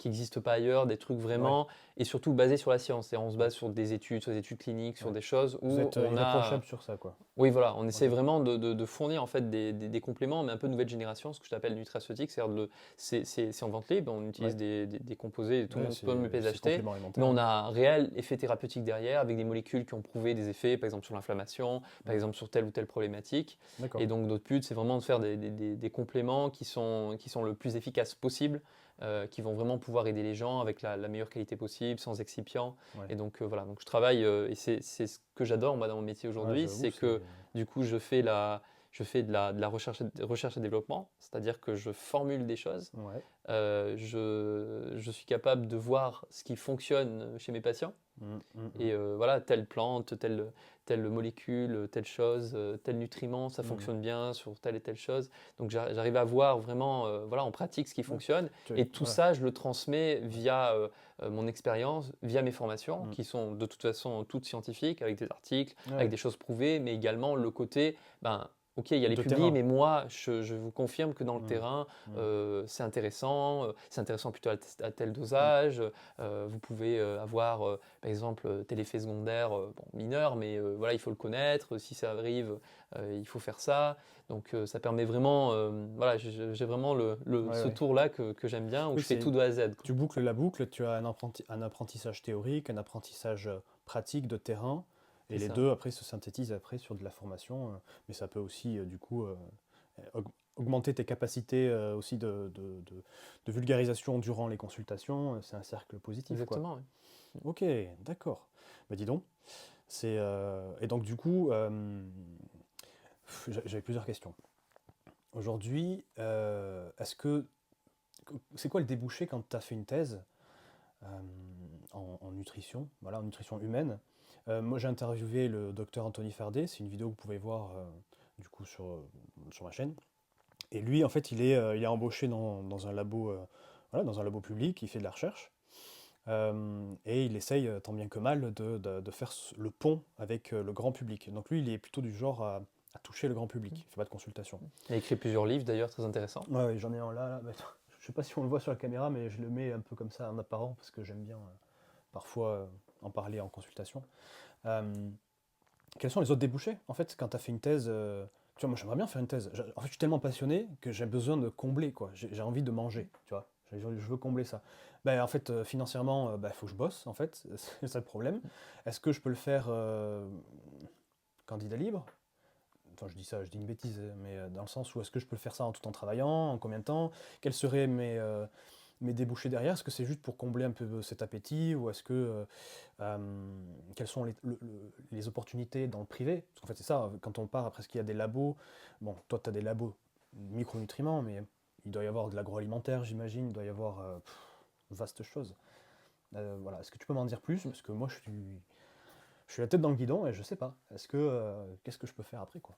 B: n'existent pas ailleurs, des trucs
A: Ouais.
B: vraiment, et surtout basés sur la science. Et on se base sur des études cliniques, sur
A: Ouais.
B: des choses
A: Vous
B: où
A: êtes
B: on a.
A: irréprochable sur ça, quoi.
B: Oui, voilà, on essaie
A: Ok.
B: vraiment de fournir en fait des compléments, mais un peu nouvelle génération, ce que je appelle nutraceutique, c'est-à-dire c'est en vente libre, on utilise
A: Ouais.
B: des composés, tout le
A: Ouais,
B: monde peut me les
A: c'est
B: acheter.
A: complément
B: Mais
A: alimentaire.
B: on a un réel effet thérapeutique derrière avec des molécules qui ont prouvé des effets, par exemple sur l'inflammation, par
A: Ouais.
B: exemple sur telle ou telle problématique.
A: D'accord.
B: Et donc notre but, c'est vraiment de faire des compléments qui sont le plus efficaces possible, qui vont vraiment pouvoir aider les gens avec la meilleure qualité possible, sans excipients.
A: Ouais.
B: Et donc voilà, donc je travaille, et c'est ce que j'adore moi dans mon métier
A: Ouais,
B: aujourd'hui,
A: j'avoue
B: c'est
A: que
B: que du coup je fais de la recherche et développement, c'est-à-dire que je formule des choses.
A: Ouais.
B: Je suis capable de voir ce qui fonctionne chez mes patients. Et
A: Mhm.
B: voilà, telle plante, telle molécule, telle chose, tel nutriment, ça
A: Mhm.
B: fonctionne bien sur telle et telle chose. Donc j'arrive à voir vraiment voilà, en pratique ce qui
A: Ouais.
B: fonctionne. Et tout
A: Voilà.
B: ça, je le transmets via mon expérience, via mes formations,
A: Mm.
B: qui sont de toute façon toutes scientifiques, avec des articles,
A: Ouais.
B: avec des choses prouvées, mais également le côté, ben, ok, il y a les
A: De
B: publis,
A: terrain.
B: mais moi, je vous confirme que dans le
A: Mm.
B: terrain,
A: Mm.
B: c'est intéressant plutôt à tel
A: Mm.
B: dosage. Vous pouvez avoir, par exemple, tel effet secondaire bon, mineur, mais voilà, il faut le connaître. Si ça arrive, il faut faire ça. Donc ça permet vraiment, voilà, j'ai vraiment
A: Ouais,
B: ce
A: ouais.
B: tour-là que j'aime bien, où
A: Oui,
B: je fais tout de A à Z, quoi.
A: tu boucles la boucle, tu as un apprentissage théorique, un apprentissage pratique de terrain, et
B: C'est
A: les
B: ça.
A: deux après se synthétisent après sur de la formation, mais ça peut aussi du coup augmenter tes capacités aussi de vulgarisation durant les consultations, c'est un cercle positif, quoi.
B: Exactement, oui.
A: Ok, d'accord. Bah dis donc, et donc du coup, j'avais plusieurs questions. Aujourd'hui, c'est quoi le débouché quand tu as fait une thèse euh, en nutrition, voilà, en nutrition humaine? Moi, j'ai interviewé le docteur Anthony Fardet, c'est une vidéo que vous pouvez voir du coup sur ma chaîne. Et lui, en fait, il est embauché dans un labo, voilà, dans un labo public, il fait de la recherche. Et il essaye, tant bien que mal, de faire le pont avec le grand public. Donc lui, il est plutôt du genre à toucher le grand public, il ne fait pas de consultation.
B: Il a écrit plusieurs livres d'ailleurs, très intéressants.
A: Ouais, ouais, j'en ai un là. Bah, je sais pas si on le voit sur la caméra, mais je le mets un peu comme ça en apparent parce que j'aime bien parfois en parler en consultation. Euh, Quels sont les autres débouchés en fait quand tu as fait une thèse tu vois, moi j'aimerais bien faire une thèse. En fait, je suis tellement passionné que j'ai besoin de combler, quoi. J'ai envie de manger, tu vois. Je veux combler ça. Ben, en fait, financièrement, il faut que je bosse, en fait. C'est ça le problème. Est-ce que je peux le faire candidat libre? Enfin, je dis ça, je dis une bêtise, mais dans le sens où est-ce que je peux faire ça tout en travaillant, en combien de temps? Quels seraient mes débouchés derrière? Est-ce que c'est juste pour combler un peu cet appétit ou est-ce que quelles sont les opportunités dans le privé? Parce qu'en fait, c'est ça, quand on part après ce qu'il y a des labos, bon, toi tu as des labos micronutriments, mais il doit y avoir de l'agroalimentaire, j'imagine, il doit y avoir vaste chose. Voilà, est-ce que tu peux m'en dire plus? Parce que moi je suis la tête dans le guidon et je sais pas. Qu'est-ce que je peux faire après, quoi?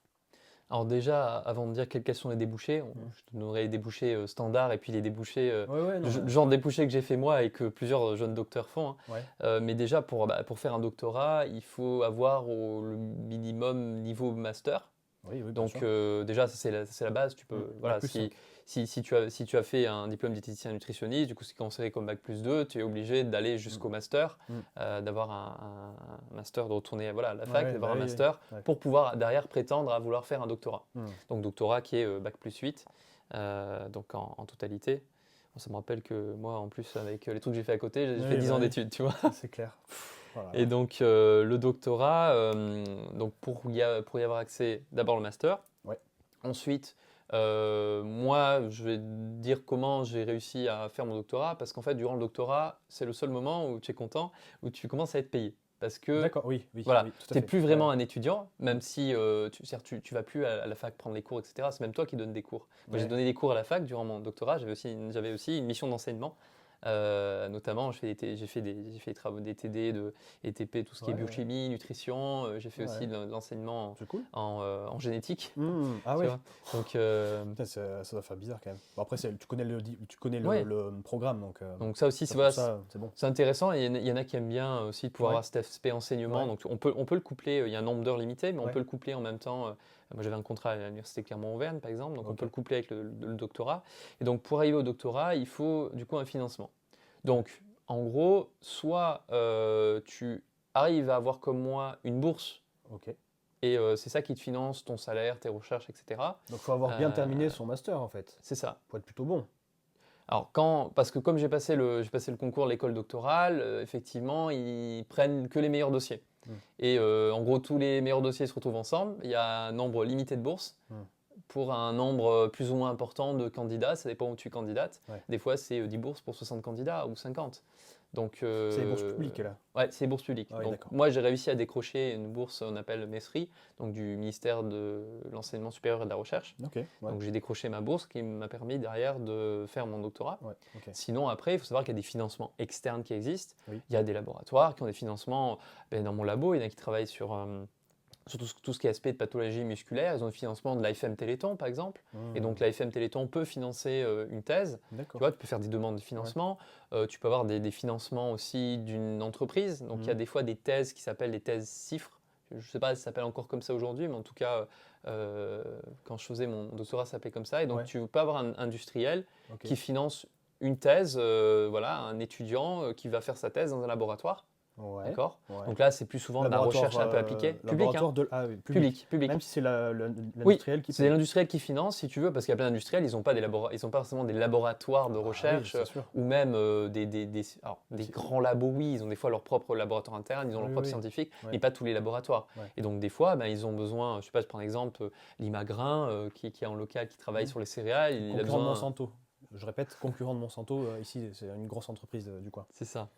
B: Alors déjà, avant de dire quels sont les débouchés, je te donnerai les débouchés standards et puis les débouchés,
A: Ouais, ouais, non,
B: le genre de débouchés que j'ai fait moi et que plusieurs jeunes docteurs font, hein.
A: ouais.
B: Mais déjà, pour faire un doctorat, il faut avoir le minimum niveau master.
A: Oui, oui, bien
B: Donc
A: sûr.
B: déjà, ça, c'est la base. Tu peux,
A: Bac
B: voilà,
A: plus 5.
B: si tu as fait un diplôme diététicien nutritionniste, du coup c'est considéré comme bac plus 2, tu es obligé d'aller jusqu'au master,
A: Mm.
B: d'avoir un master, de retourner voilà, à la
A: Ouais,
B: fac,
A: ouais,
B: d'avoir
A: bah
B: un
A: oui,
B: master
A: ouais.
B: pour pouvoir derrière prétendre à vouloir faire un doctorat.
A: Mm.
B: Donc doctorat qui est bac plus 8, donc en totalité. Ça me rappelle que moi, en plus, avec les trucs que j'ai fait à côté, j'ai
A: Oui,
B: fait 10 ans
A: oui,
B: d'études, tu vois.
A: c'est clair. Voilà.
B: Et donc, le doctorat, donc pour y avoir accès, d'abord le master.
A: Ouais.
B: Ensuite, moi, je vais te dire comment j'ai réussi à faire mon doctorat, parce qu'en fait, durant le doctorat, c'est le seul moment où tu es content, où tu commences à être payé. Parce que,
A: D'accord, oui, oui,
B: voilà,
A: oui, tout à
B: tu n'es
A: fait.
B: plus vraiment
A: Ouais.
B: un étudiant, même si c'est-à-dire tu vas plus à la fac prendre les cours, etc. C'est même toi qui donnes des cours. Moi, j'ai
A: Ouais.
B: donné des cours à la fac durant mon doctorat. J'avais aussi une mission d'enseignement. Notamment, j'ai fait des travaux d'éTD, de ETP, tout ce qui est
A: Ouais, ouais.
B: biochimie, nutrition. J'ai fait aussi
A: Ouais.
B: de l'enseignement
A: C'est cool.
B: en génétique,
A: Ah
B: tu
A: ouais.
B: vois. Donc,
A: Putain, ça doit faire bizarre quand même. Bon, après, tu connais
B: ouais.
A: le programme,
B: Donc ça aussi,
A: ça,
B: c'est
A: pour
B: voilà,
A: ça, c'est bon.
B: c'est intéressant. Et il y en a qui aiment bien aussi de pouvoir
A: Ouais.
B: avoir cet aspect enseignement.
A: Ouais.
B: Donc on peut le coupler. Il y a un nombre d'heures limité, mais on
A: Ouais.
B: peut le coupler en même temps. Moi, j'avais un contrat à l'université Clermont-Auvergne, par exemple. Donc on
A: Ok.
B: peut le coupler avec le doctorat. Et donc pour arriver au doctorat, il faut du coup un financement. Donc en gros, soit tu arrives à avoir comme moi une bourse.
A: Ok.
B: Et c'est ça qui te finance ton salaire, tes recherches, etc.
A: Donc, faut avoir bien
B: Euh,
A: terminé son master en fait,
B: c'est ça.
A: pour être plutôt bon.
B: Alors, parce que comme j'ai passé le concours de l'école doctorale, effectivement, ils prennent que les meilleurs dossiers.
A: Hmm.
B: Et en gros, tous les meilleurs dossiers se retrouvent ensemble. Il y a un nombre limité de bourses pour un nombre plus ou moins important de candidats. Ça dépend où tu candidates.
A: Ouais.
B: Des fois, c'est 10 bourses pour 60 candidats ou 50. Donc,
A: C'est les bourses publiques là.
B: ouais, c'est les bourses publiques.
A: Ah oui,
B: Donc,
A: d'accord.
B: moi, j'ai réussi à décrocher une bourse, on appelle MESRI, donc du ministère de l'Enseignement supérieur et de la Recherche.
A: Ok. Ouais.
B: Donc j'ai décroché ma bourse qui m'a permis derrière de faire mon doctorat.
A: Ouais. Ok.
B: Sinon après, il faut savoir qu'il y a des financements externes qui existent.
A: Oui.
B: Il y a des laboratoires qui ont des financements. Dans mon labo, il y en a qui travaillent sur tout ce qui est aspect de pathologie musculaire. Ils ont le financement de l'AFM Téléthon par exemple. Et donc l'AFM Téléthon peut financer une thèse. Tu
A: D'accord.
B: vois, tu peux faire des demandes de financement. Tu peux avoir des financements aussi d'une entreprise. Donc il y a des fois des thèses qui s'appellent des thèses CIFRE. Je ne sais pas si ça s'appelle encore comme ça aujourd'hui, mais en tout cas, quand je faisais mon doctorat, ça s'appelait comme ça. Et donc, tu peux avoir un industriel qui finance une thèse, voilà, un étudiant qui va faire sa thèse dans un laboratoire.
A: Ouais.
B: D'accord.
A: Ouais.
B: Donc là, c'est plus souvent de la recherche un peu appliquée. Public,
A: Laboratoire
B: hein.
A: Ah, oui,
B: Public.
A: Même si c'est
B: Oui,
A: l'industriel qui
B: c'est
A: paye.
B: l'industriel qui finance, si tu veux, parce qu'il y a plein d'industriels, ils n'ont pas ils ont pas forcément des laboratoires de
A: Ah oui,
B: recherche
A: c'est sûr.
B: ou même alors, des grands labos, oui, ils ont des fois leur propre laboratoire interne, ils ont
A: Oui,
B: leurs propres
A: oui.
B: scientifiques,
A: Ouais.
B: mais pas tous les laboratoires.
A: Ouais.
B: Et donc des fois, ils ont besoin, je sais pas, je prends l'exemple, l'Imagrin, qui est en local, qui travaille sur les céréales, il a
A: Concurrent de
B: besoin...
A: Monsanto. Je répète, concurrent de Monsanto, ici, c'est une grosse entreprise du coin.
B: C'est ça.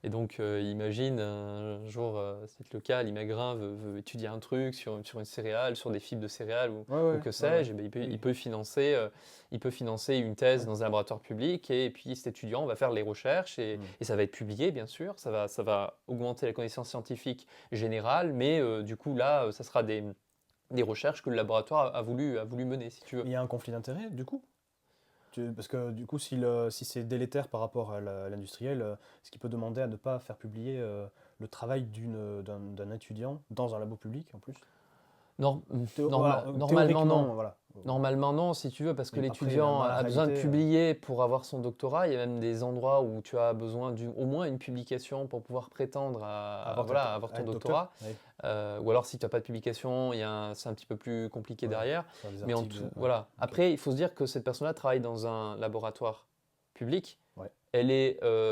B: Et donc, imagine un jour, c'est le cas, l'Imagrin veut étudier un truc sur une céréale, sur des fibres de céréales ou que sais-je, et il peut financer une thèse dans un laboratoire public et puis cet étudiant va faire les recherches et ça va être publié, bien sûr. Ça va augmenter la connaissance scientifique générale, mais du coup, là, ça sera des recherches que le laboratoire a voulu mener, si tu veux.
A: Il y a un conflit d'intérêts, du coup parce que du coup, si c'est délétère par rapport à l'industriel, est-ce qu'il peut demander à ne pas faire publier le travail d'un étudiant dans un labo public en plus
B: Normalement, non.
A: Voilà.
B: Normalement, non, si tu veux, parce que
A: Mais après,
B: l'étudiant
A: dans la
B: a besoin de
A: réalité,
B: publier pour avoir son doctorat. Il y a même des endroits où tu as besoin au moins une publication pour pouvoir prétendre à avoir ton
A: être
B: doctorat.
A: docteur,
B: Ou alors, si tu n'as pas de publication, c'est un petit peu plus compliqué derrière.
A: faire des
B: Mais en
A: articles
B: tout,
A: de-
B: voilà.
A: Ok.
B: Après, il faut se dire que cette personne-là travaille dans un laboratoire public.
A: Ouais.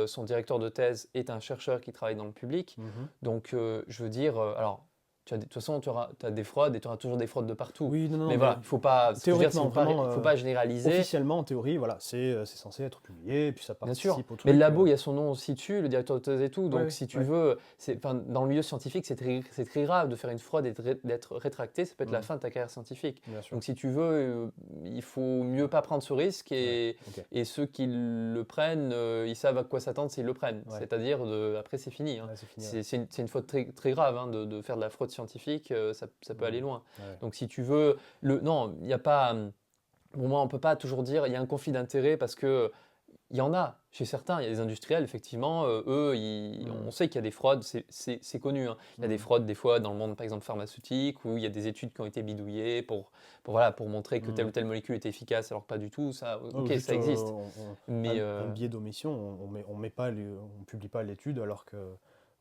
B: Son directeur de thèse est un chercheur qui travaille dans le public. Donc, je veux dire, alors, de toute façon, tu as des fraudes et tu auras toujours des fraudes de partout.
A: Oui, non,
B: mais voilà, il ne faut pas,
A: théoriquement,
B: il faut pas généraliser.
A: Officiellement, en théorie, voilà, c'est censé être publié, et puis ça
B: Bien sûr,
A: participe au truc.
B: mais le labo, il y a son nom aussi dessus, le directeur de thèse et tout. Donc,
A: Ouais,
B: si tu veux, dans le milieu scientifique, c'est très grave de faire une fraude et d'être rétracté. Ça peut être la fin de ta carrière scientifique.
A: Bien sûr.
B: Donc, si tu veux, il faut mieux pas prendre ce risque et ceux qui le prennent, ils savent à quoi s'attendre s'ils le prennent.
A: Ouais.
B: C'est-à-dire, après, c'est fini. Hein.
A: Ouais, c'est fini,
B: C'est une faute très, très grave hein, de faire de la fraude scientifique. Ça peut aller loin.
A: Ouais.
B: Donc, si tu veux, non, il n'y a pas. Pour moi, on ne peut pas toujours dire il y a un conflit d'intérêts parce que. Il y en a, chez certains, il y a des industriels, effectivement, eux, on sait qu'il y a des fraudes, c'est connu. Hein. Il y a des fraudes, des fois, dans le monde, par exemple, pharmaceutique, où il y a des études qui ont été bidouillées pour montrer que telle ou telle molécule était efficace, alors que pas du tout. Ça, ok,
A: Juste,
B: ça existe.
A: mais un biais d'omission, on publie pas l'étude, alors que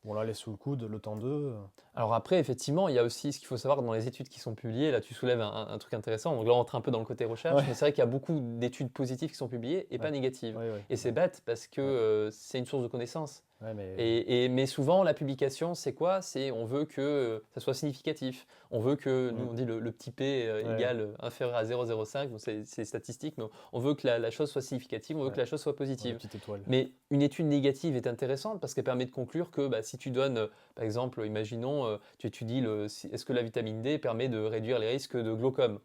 A: On la laisse sous le coude le temps d'eux.
B: Alors après, effectivement, il y a aussi ce qu'il faut savoir dans les études qui sont publiées. Là, tu soulèves un truc intéressant. Donc là, on entre un peu dans le côté recherche,
A: Ouais,
B: mais c'est vrai qu'il y a beaucoup d'études positives qui sont publiées et pas
A: ouais,
B: négatives.
A: ouais, ouais,
B: Et c'est
A: ouais,
B: bête parce que
A: ouais.
B: c'est une source de connaissances.
A: Ouais, mais
B: Mais souvent, la publication, c'est quoi? C'est on veut que ça soit significatif. On veut que, nous,
A: mm,
B: on dit le petit p
A: ouais,
B: égale inférieur à 0,05. Bon, c'est statistique, mais on veut que la chose soit significative, on veut
A: ouais,
B: que la chose soit
A: ouais, la
B: positive.
A: petite étoile.
B: Mais une étude négative est intéressante parce qu'elle permet de conclure que bah, si tu donnes, par exemple, imaginons, tu étudies est-ce que la vitamine D permet de réduire les risques de glaucome.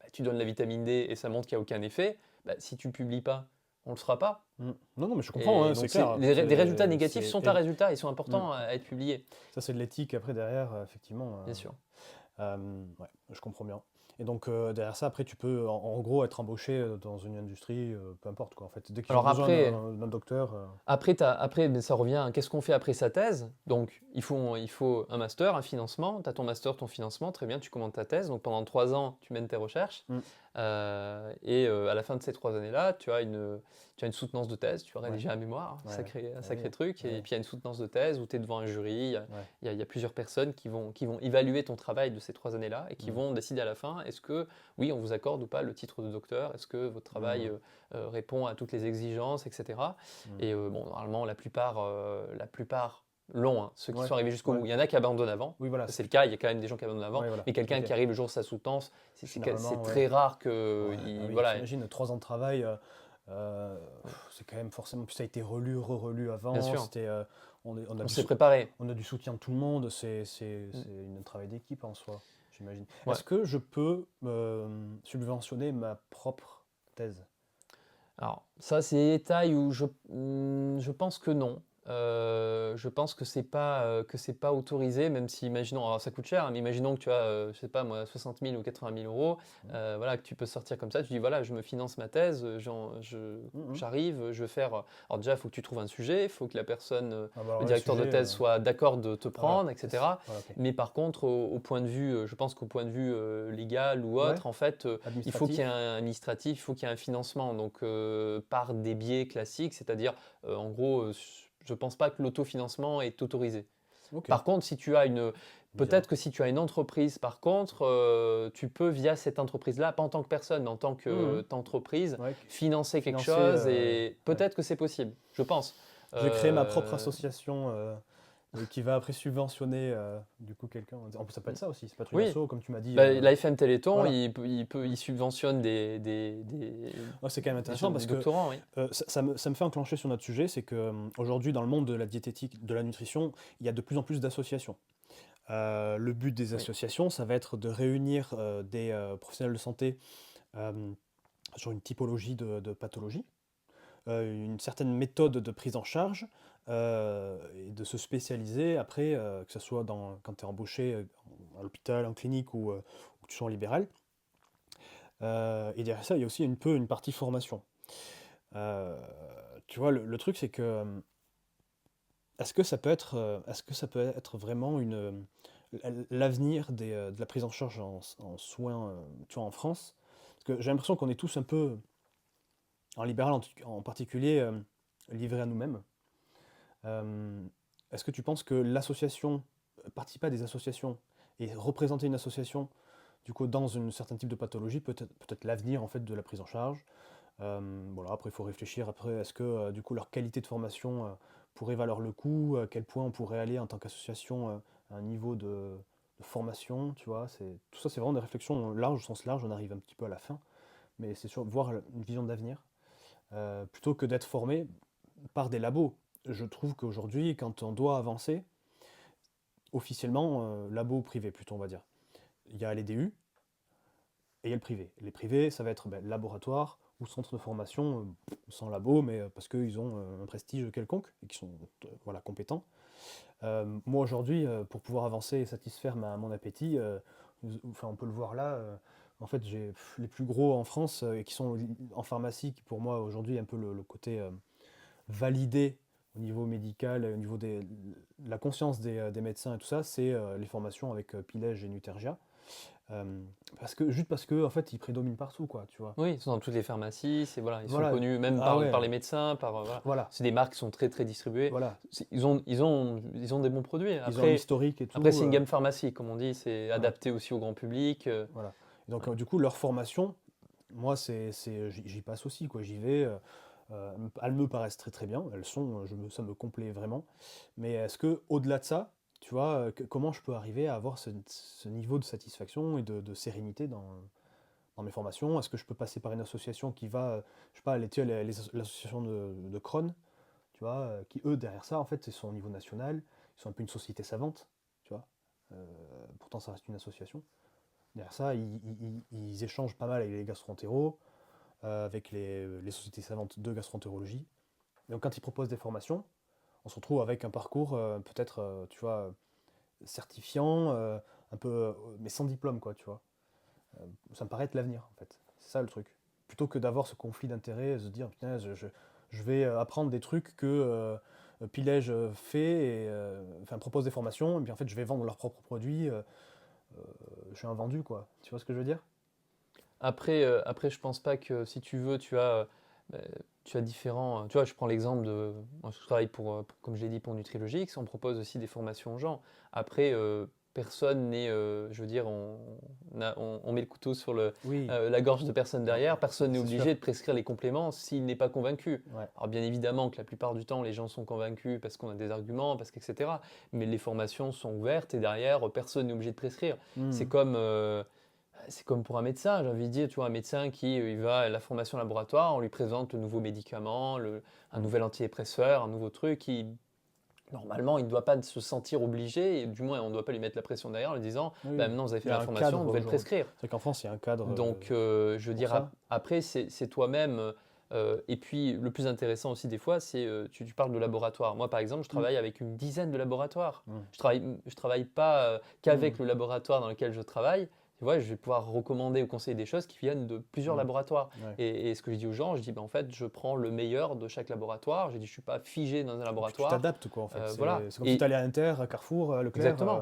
B: Bah, tu donnes la vitamine D et ça montre qu'il n'y a aucun effet. Bah, si tu ne publies pas, on ne le fera pas.
A: Non, non, mais je comprends,
B: Et
A: hein, c'est
B: donc,
A: clair.
B: des résultats négatifs sont à résultats, ils sont
A: Mm.
B: importants à être publiés,
A: Ça, c'est de l'éthique après derrière, effectivement.
B: bien sûr.
A: Ouais, je comprends bien. Et donc derrière ça, après, tu peux en gros être embauché dans une industrie, peu importe quoi, en fait. Dès qu'ils ont
B: Alors
A: besoin
B: après,
A: d'un docteur.
B: Après, mais ça revient à qu'est-ce qu'on fait après sa thèse. Donc, il faut un master, un financement. Tu as ton master, ton financement, très bien, tu commandes ta thèse. Donc, pendant 3 ans, tu mènes tes recherches.
A: Mm.
B: À la fin de ces 3 années-là, tu as une soutenance de thèse, tu vas
A: Ouais,
B: rédiger un mémoire,
A: ouais,
B: un
A: ouais,
B: sacré truc. Et
A: ouais,
B: puis, il y a une soutenance de thèse où tu es devant un jury.
A: ouais.
B: Il y a plusieurs personnes qui vont évaluer ton travail de ces 3 années-là et qui
A: Mm.
B: vont décider à la fin, est-ce que, oui, on vous accorde ou pas le titre de docteur? Est-ce que votre travail
A: Mm.
B: répond à toutes les exigences, etc.
A: Mm.
B: Et bon, normalement, la plupart l'ont, hein, ceux qui
A: Ouais,
B: sont arrivés jusqu'au
A: ouais.
B: bout. Il y en a qui abandonnent avant,
A: Oui, voilà.
B: ça c'est le cas, il y a quand même des gens qui abandonnent avant,
A: Ouais, voilà.
B: mais quelqu'un
A: Ok.
B: qui arrive le jour de sa soutenance, c'est
A: Généralement, ouais.
B: très rare
A: Ouais,
B: que.
A: ah oui,
B: Voilà,
A: t'imagines, 3 ans de travail, c'est quand même forcément. Puis ça a été relu, re-relu
B: bien
A: avant.
B: sûr,
A: C'était, on a
B: on
A: du,
B: s'est préparé.
A: on a du soutien de tout le monde.
B: Mm.
A: C'est un travail d'équipe en soi, j'imagine.
B: Ouais.
A: Est-ce que je peux subventionner ma propre thèse?
B: Alors, ça, c'est des détails où je pense que non. Je pense que c'est pas autorisé, même si, imaginons, alors ça coûte cher, hein, mais imaginons que tu as, je sais pas moi, 60 000 ou 80 000 euros,
A: Mhm.
B: voilà, que tu peux sortir comme ça, tu dis voilà, je me finance ma thèse,
A: Mhm.
B: j'arrive, je veux faire. Alors déjà, il faut que tu trouves un sujet, il faut que la personne,
A: Ah bah alors
B: le
A: là, le
B: directeur de
A: sujet,
B: thèse soit d'accord de te
A: voilà.
B: prendre, etc.
A: Voilà, ok.
B: Mais par contre, au point de vue, je pense qu'au point de vue légal ou
A: Ouais,
B: autre, en fait, il faut qu'il y ait
A: administratif.
B: un administratif, il faut qu'il y ait un financement, donc par des biais classiques, c'est-à-dire, en gros, je ne pense pas que l'autofinancement est autorisé.
A: Ok,
B: Par contre, si tu as une,
A: bien.
B: peut-être que si tu as une entreprise, par contre, tu peux via cette entreprise-là, pas en tant que personne, mais en tant
A: Mhm.
B: qu'entreprise,
A: Ouais,
B: financer quelque
A: financer.
B: chose et
A: Ouais.
B: peut-être que c'est possible, je pense.
A: Je vais créer ma propre
B: Euh,
A: association qui va après subventionner du coup quelqu'un. En plus, ça peut être ça aussi. Ça peut être une
B: oui,
A: asso, comme tu m'as dit.
B: bah, la FM Téléthon,
A: Voilà.
B: il subventionne
A: Ouais, c'est quand même intéressant
B: des
A: parce que
B: doctorants, oui.
A: ça me fait enclencher sur notre sujet, c'est que aujourd'hui, dans le monde de la diététique, de la nutrition, il y a de plus en plus d'associations. Le but des
B: Oui.
A: associations, ça va être de réunir des professionnels de santé euh, sur une typologie de pathologie, une certaine méthode de prise en charge, et de se spécialiser après, que ce soit quand tu es embauché à l'hôpital, en clinique ou tu sois en libéral. Et derrière ça, il y a aussi une partie formation. Euh, Tu vois, le truc, c'est que est-ce que ça peut être vraiment l'avenir de la prise en charge en soins, tu vois, en France? Parce que j'ai l'impression qu'on est tous un peu, en libéral en particulier, livrés à nous-mêmes. Euh, Est-ce que tu penses que participer à des associations et représenter une association, du coup, dans un certain type de pathologie, peut-être l'avenir en fait de la prise en charge? Voilà, après, il faut réfléchir. Après, est-ce que du coup, leur qualité de formation pourrait valoir le coup? À quel point on pourrait aller en tant qu'association à un niveau de formation, tu vois? Tout ça, c'est vraiment des réflexions larges, au sens large. On arrive un petit peu à la fin, mais c'est sur voir une vision d'avenir plutôt que d'être formé par des labos. Je trouve qu'aujourd'hui, quand on doit avancer, officiellement, labo privé plutôt, on va dire. Il y a les DU et il y a le privé. Les privés, ça va être laboratoire ou centre de formation, sans labo, mais parce qu'ils ont un prestige quelconque et qui sont voilà, compétents. Moi aujourd'hui, pour pouvoir avancer et satisfaire mon appétit, enfin, on peut le voir là, en fait j'ai les plus gros en France et qui sont en pharmacie, qui pour moi aujourd'hui un peu le côté validé au niveau médical, au niveau de la conscience des médecins et tout ça, c'est les formations avec Pilège et Nutergia. Euh, juste parce que en fait, ils prédominent partout, quoi, tu vois.
B: Oui, ils sont dans toutes les pharmacies, ils sont
A: Voilà.
B: connus même
A: Ah
B: par
A: ouais.
B: les médecins, voilà.
A: Voilà.
B: C'est des marques qui sont très très distribuées.
A: Voilà.
B: Ils ont des bons produits.
A: Ils ont un historique et
B: Après
A: tout.
B: c'est une gamme pharmacie, comme on dit, c'est
A: Voilà.
B: adapté aussi au grand public.
A: Voilà. Et donc,
B: Voilà.
A: du coup, leur formation, moi, j'y passe aussi, quoi. J'y vais. Elles me paraissent très très bien. Ça me complaît vraiment. Mais est-ce que, au-delà de ça, tu vois, comment je peux arriver à avoir ce niveau de satisfaction et de sérénité dans mes formations? Est-ce que je peux passer par une association qui va, je sais pas, l'association de Crohn, tu vois, qui eux, derrière ça, en fait, ils sont au niveau national, ils sont un peu une société savante, tu vois. Euh, Pourtant, ça reste une association. Derrière ça, ils échangent pas mal avec les gastroentéros, avec les sociétés savantes de gastroentérologie. Et donc, quand ils proposent des formations, on se retrouve avec un parcours peut-être, tu vois, certifiant, un peu, mais sans diplôme, quoi, tu vois. Ça me paraît être l'avenir, en fait. C'est ça le truc. Plutôt que d'avoir ce conflit d'intérêts, se dire, putain, je vais apprendre des trucs que Pilège fait, et, enfin, propose des formations, et puis en fait, je vais vendre leurs propres produits. Je suis un vendu, quoi. Tu vois ce que je veux dire?
B: Après, je pense pas que si tu veux, euh, tu as différents. Tu vois, je prends l'exemple de. Moi, je travaille comme je l'ai dit, pour Nutrilogix. On propose aussi des formations aux gens. Après, personne n'est. Je veux dire, on met le couteau sur
A: Oui,
B: la gorge de personne derrière. Personne n'est
A: c'est
B: obligé
A: sûr.
B: de prescrire les compléments s'il n'est pas convaincu.
A: Ouais.
B: Alors, bien évidemment que la plupart du temps, les gens sont convaincus parce qu'on a des arguments, etc. Mais les formations sont ouvertes et derrière, personne n'est obligé de prescrire. C'est
A: Mhm.
B: comme. C'est comme pour un médecin, j'ai envie de dire, tu vois, un médecin qui il va à la formation laboratoire, on lui présente le nouveau médicament, un
A: Mhm.
B: nouvel antidépresseur, un nouveau truc, normalement, il ne doit pas se sentir obligé, et du moins, on ne doit pas lui mettre la pression derrière en lui disant,
A: Oui,
B: bah,
A: oui.
B: maintenant vous avez
A: Il
B: fait
A: y a
B: la
A: un
B: formation,
A: cadre
B: vous devez le
A: aujourd'hui.
B: prescrire.
A: C'est vrai qu'en France, il y a un cadre
B: Donc, je veux
A: pour
B: dire,
A: ça.
B: après, c'est toi-même. Et puis, le plus intéressant aussi, des fois, c'est tu parles de laboratoire. Moi, par exemple, je
A: Mhm.
B: travaille avec une dizaine de laboratoires.
A: Mhm.
B: Je travaille pas qu'avec
A: Mhm.
B: le laboratoire dans lequel je travaille. Tu vois, je vais pouvoir recommander ou conseiller des choses qui viennent de plusieurs
A: Mhm.
B: laboratoires.
A: Ouais.
B: Et ce que je dis aux gens, je dis, ben, en fait, je prends le meilleur de chaque laboratoire. Je dis, je suis pas figé dans un
A: Et puis tu
B: laboratoire.
A: t'adaptes, quoi, en fait.
B: Voilà.
A: C'est comme si tu
B: Et
A: allais à Inter, à Carrefour, à Leclerc.
B: exactement.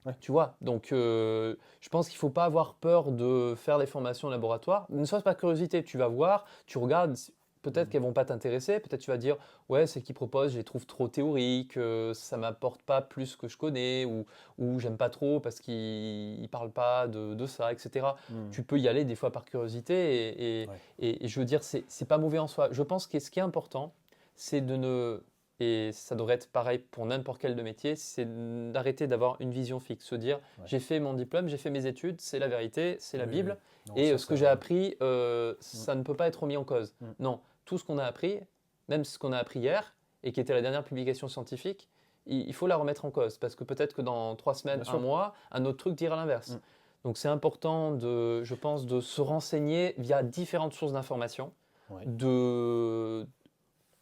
A: Ouais.
B: Tu vois, donc je pense qu'il ne faut pas avoir peur de faire des formations en laboratoire. Ne serait-ce par curiosité, tu vas voir, tu regardes, peut-être
A: Mhm.
B: qu'elles vont pas t'intéresser, peut-être tu vas dire, ouais, ce qu'ils proposent, je les trouve trop théoriques, ça m'apporte pas plus que je connais, ou j'aime pas trop parce qu'ils ne parlent pas de ça, etc.
A: Mhm.
B: Tu peux y aller des fois par curiosité,
A: Ouais.
B: et je veux dire, c'est pas mauvais en soi. Je pense que ce qui est important, c'est de ne et ça devrait être pareil pour n'importe quel de métier, c'est d'arrêter d'avoir une vision fixe, se dire
A: Ouais.
B: j'ai fait mon diplôme, j'ai fait mes études, c'est la vérité, c'est la
A: Oui, oui.
B: Bible,
A: Non,
B: et
A: ça,
B: ce que
A: ça.
B: j'ai appris,
A: Mhm.
B: ça ne peut pas être remis en cause.
A: Mhm.
B: Non, tout ce qu'on a appris, même ce qu'on a appris hier, et qui était la dernière publication scientifique, il faut la remettre en cause, parce que peut-être que dans 3 semaines,
A: Bien
B: un
A: sûr.
B: mois, un autre truc dira l'inverse.
A: Mhm.
B: Donc c'est important, je pense, de se renseigner via différentes sources d'informations,
A: Ouais.
B: de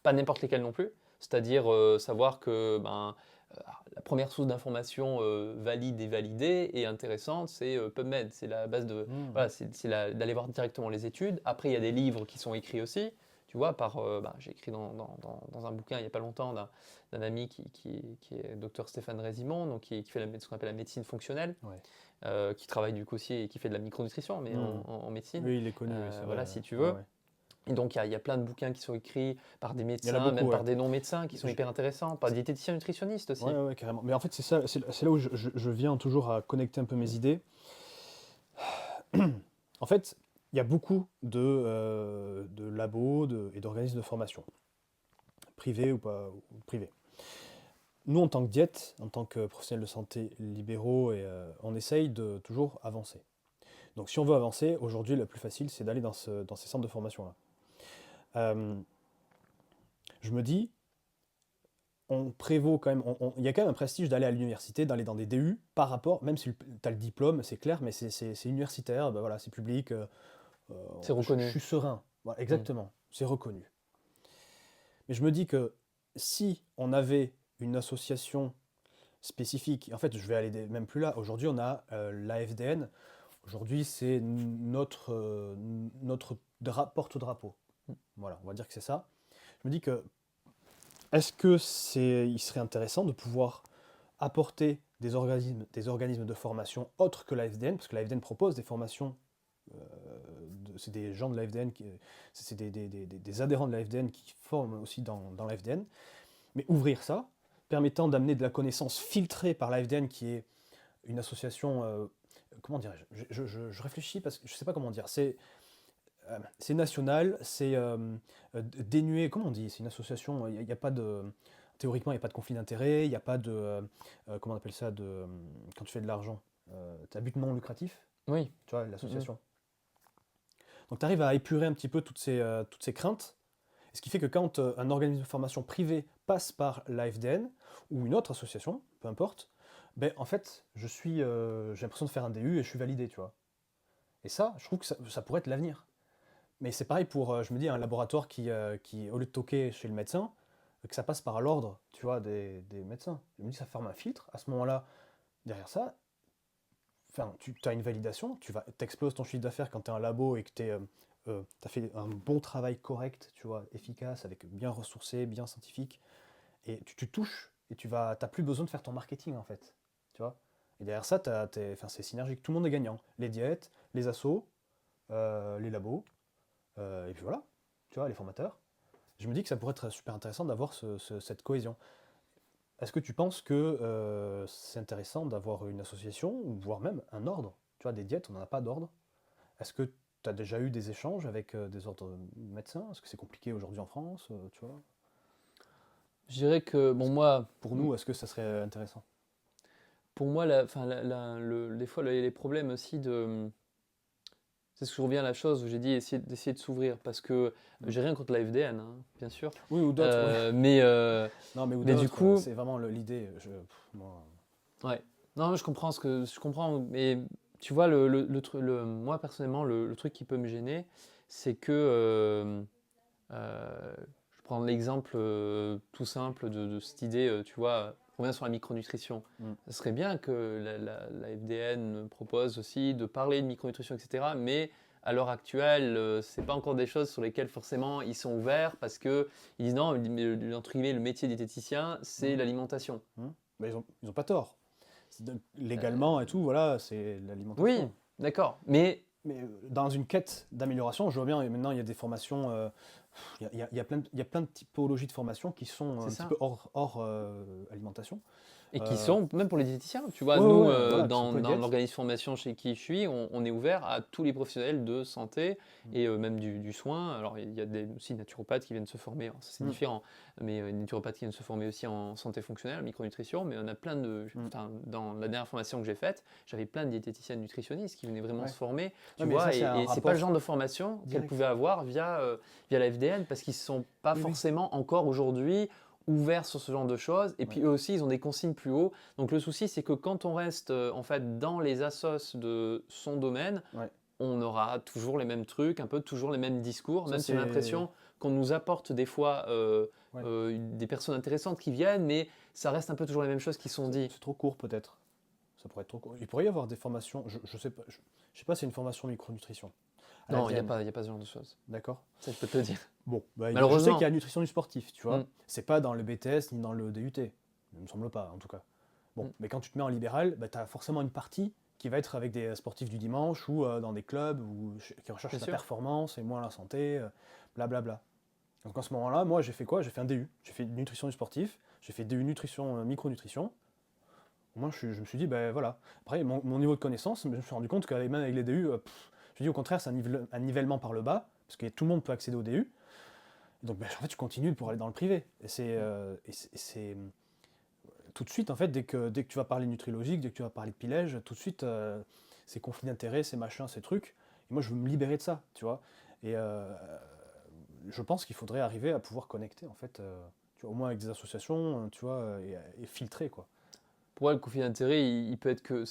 B: pas n'importe lesquels non plus. C'est-à-dire savoir que euh, la première source d'information valide et validée et intéressante, c'est PubMed. C'est la base de.
A: Mhm.
B: Voilà, d'aller voir directement les études. Après, il y a des livres qui sont écrits aussi. Tu vois, j'ai écrit dans un bouquin il n'y a pas longtemps d'un ami qui est docteur Stéphane Résimond, donc qui fait ce qu'on appelle la médecine fonctionnelle,
A: Ouais.
B: qui travaille du coup aussi et qui fait de la micronutrition, mais
A: Mhm.
B: en médecine.
A: Oui, il est connu, oui, c'est vrai.
B: Voilà, si tu
A: Ouais,
B: veux.
A: ouais.
B: Et donc, il y a plein de bouquins qui sont écrits par des
A: Il y en a
B: médecins,
A: beaucoup,
B: même
A: ouais.
B: par des non-médecins qui sont
A: Je-
B: hyper intéressants, par des diététiciens nutritionnistes
A: Ouais,
B: aussi.
A: ouais, ouais, carrément. Mais en fait, c'est ça, c'est là où je viens toujours à connecter un peu mes idées. En fait, il y a beaucoup de labos et d'organismes de formation, privés ou pas, ou privés. Nous, en tant que diète, en tant que professionnels de santé libéraux, on essaye de toujours avancer. Donc, si on veut avancer, aujourd'hui, le plus facile, c'est d'aller dans ces centres de formation-là. Euh, je me dis, on prévaut quand même, il y a quand même un prestige d'aller à l'université, d'aller dans des DU, par rapport, même si tu as le diplôme, c'est clair, mais c'est universitaire, ben voilà, c'est public,
B: C'est
A: je
B: reconnu.
A: suis serein. Voilà,
B: Mm.
A: exactement, c'est reconnu. Mais je me dis que si on avait une association spécifique, en fait, je vais aller même plus là. Aujourd'hui, on a l'AFDN. Aujourd'hui, c'est notre porte-drapeau. Voilà, on va dire que c'est ça. Je me dis que il serait intéressant de pouvoir apporter des organismes de formation autres que l'AFDN, parce que l'AFDN propose des formations, c'est des gens de l'AFDN, c'est des adhérents de l'AFDN qui forment aussi dans l'AFDN, mais ouvrir ça, permettant d'amener de la connaissance filtrée par l'AFDN, qui est une association, comment dirais-je, je réfléchis parce que je ne sais pas comment dire, c'est national, c'est dénué, comment on dit, c'est une association, il n'y a pas de, théoriquement il n'y a pas de conflit d'intérêt, il n'y a pas de, comment on appelle ça, quand tu fais de l'argent, tu as but non lucratif,
B: Oui.
A: tu vois, l'association. Donc tu arrives à épurer un petit peu toutes ces craintes, ce qui fait que quand un organisme de formation privé passe par l'AFDN ou une autre association, peu importe, ben, en fait, j'ai l'impression de faire un DU et je suis validé, tu vois. Et ça, je trouve que ça pourrait être l'avenir. Mais c'est pareil pour, je me dis, un laboratoire qui, au lieu de toquer chez le médecin, que ça passe par l'ordre, tu vois, des médecins. Je me dis, ça forme un filtre. À ce moment-là, derrière ça, enfin, tu as une validation, tu exploses ton chiffre d'affaires quand tu es un labo et que tu as fait un bon travail correct, tu vois, efficace, avec bien ressourcé, bien scientifique, et tu touches, et tu n'as plus besoin de faire ton marketing, en fait, tu vois. Et derrière ça, enfin, c'est synergique, tout le monde est gagnant. Les diètes, les assos, les labos, et puis voilà, tu vois, les formateurs. Je me dis que ça pourrait être super intéressant d'avoir cette cohésion. Est-ce que tu penses que c'est intéressant d'avoir une association, ou voire même un ordre? Tu vois, des diètes, on n'en a pas d'ordre. Est-ce que tu as déjà eu des échanges avec des ordres médecins? Est-ce que c'est compliqué aujourd'hui en France, tu vois?
B: Je dirais que, bon, moi,
A: Pour nous, est-ce que ça serait intéressant?
B: pour moi, enfin, des fois, les problèmes aussi de. C'est ce que je reviens à la chose où j'ai dit d'essayer de s'ouvrir parce que j'ai rien contre la FDN, hein, bien sûr.
A: Oui, ou d'autres, oui.
B: Mais,
A: Non, mais ou
B: mais du
A: d'autres,
B: coup,
A: c'est vraiment l'idée. Moi,
B: ouais. Non, je comprends je comprends, mais tu vois, moi personnellement, le truc qui peut me gêner, c'est que je prends l'exemple tout simple de cette idée, tu vois, on revient sur la micronutrition.
A: mm,
B: Ce serait bien que la FDN propose aussi de parler de micronutrition, etc. Mais à l'heure actuelle, c'est pas encore des choses sur lesquelles forcément ils sont ouverts parce que ils disent non, entre guillemets, le métier diététicien, c'est
A: mm,
B: l'alimentation.
A: mais ils ont pas tort. Légalement et tout, voilà, c'est
B: Oui,
A: l'alimentation.
B: d'accord. Mais
A: Mais dans une quête d'amélioration, je vois bien, et maintenant il y a des formations, il y a plein de typologies de formations qui sont
B: c'est
A: un petit
B: ça.
A: peu hors alimentation.
B: Et qui
A: Euh,
B: sont, même pour les diététiciens, tu vois,
A: ouais,
B: nous,
A: ouais, voilà, qui sont pour les
B: dans
A: diètes.
B: l'organisme formation chez qui je suis, on est ouvert à tous les professionnels de santé et même du soin. Alors, il y a aussi naturopathes qui viennent se former, alors ça c'est
A: Mm,
B: différent, mais naturopathes qui viennent se former aussi en santé fonctionnelle, micronutrition, mais on a plein de.
A: mm.
B: Enfin, dans la dernière formation que j'ai faite, j'avais plein de diététiciennes nutritionnistes qui venaient vraiment
A: Ouais.
B: se former, tu
A: Ouais, mais ça,
B: vois,
A: c'est un
B: et c'est pas le
A: rapport
B: genre de formation qu'elles
A: direct.
B: pouvaient avoir via la FDN parce qu'ils ne sont pas
A: Oui, oui.
B: forcément encore aujourd'hui ouverts sur ce genre de choses. Et
A: Ouais.
B: puis eux aussi, ils ont des consignes plus haut. Donc le souci, c'est que quand on reste en fait dans les assos de son domaine,
A: Ouais.
B: on aura toujours les mêmes trucs, un peu toujours les mêmes discours,
A: Ça,
B: même si on a
A: c'est.
B: l'impression qu'on nous apporte des fois
A: Ouais.
B: des personnes intéressantes qui viennent, mais ça reste un peu toujours les mêmes choses qui sont dites.
A: C'est trop court, peut-être. Ça pourrait être trop court. Il pourrait y avoir des formations, je sais pas, je sais pas si c'est une formation micronutrition à la
B: Non,
A: FDN,
B: il y a pas ce genre de choses.
A: d'accord?
B: Ça, je peux te le dire.
A: Bon, bah, je sais qu'il y
B: Malheureusement.
A: a nutrition du sportif, tu
B: Mm,
A: vois. C'est pas dans le BTS ni dans le DUT. Il me semble pas, en tout cas. Bon,
B: mm.
A: mais quand tu te mets en libéral, bah, tu as forcément une partie qui va être avec des sportifs du dimanche ou dans des clubs qui recherchent
B: Bien
A: la
B: sûr.
A: performance et moins la santé, blablabla. Donc en ce moment-là, moi j'ai fait quoi? J'ai fait un DU. J'ai fait nutrition du sportif, j'ai fait DU nutrition, micronutrition. Moi je me suis dit, ben voilà. Après, mon niveau de connaissance, je me suis rendu compte qu'avec même avec les DU, je dis au contraire, c'est un nivellement par le bas, parce que tout le monde peut accéder au DU. Donc ben, en fait, tu continues pour aller dans le privé. Et c'est tout de suite, en fait, dès que tu vas parler nutrilogique, dès que tu vas parler de pilège, tout de suite, c'est conflit d'intérêts, c'est machin, ces trucs. Et moi, je veux me libérer de ça, tu vois. Et je pense qu'il faudrait arriver à pouvoir connecter, en fait, tu vois, au moins avec des associations, tu vois, et filtrer, quoi.
B: Pour moi, le conflit d'intérêt, il peut être que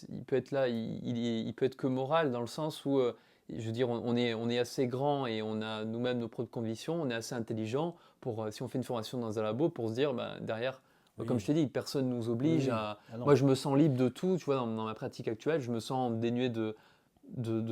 B: il peut être là, il peut être que moral dans le sens où, je veux dire, on est assez grand et on a nous-mêmes nos propres convictions, on est assez intelligent pour, si on fait une formation dans un labo, pour se dire, bah, derrière, comme je
A: Oui,
B: t'ai dit, personne ne nous
A: oui,
B: oblige
A: oui.
B: à.
A: Ah non.
B: Moi, je me sens libre de tout, tu vois, dans ma pratique actuelle, je me sens dénué de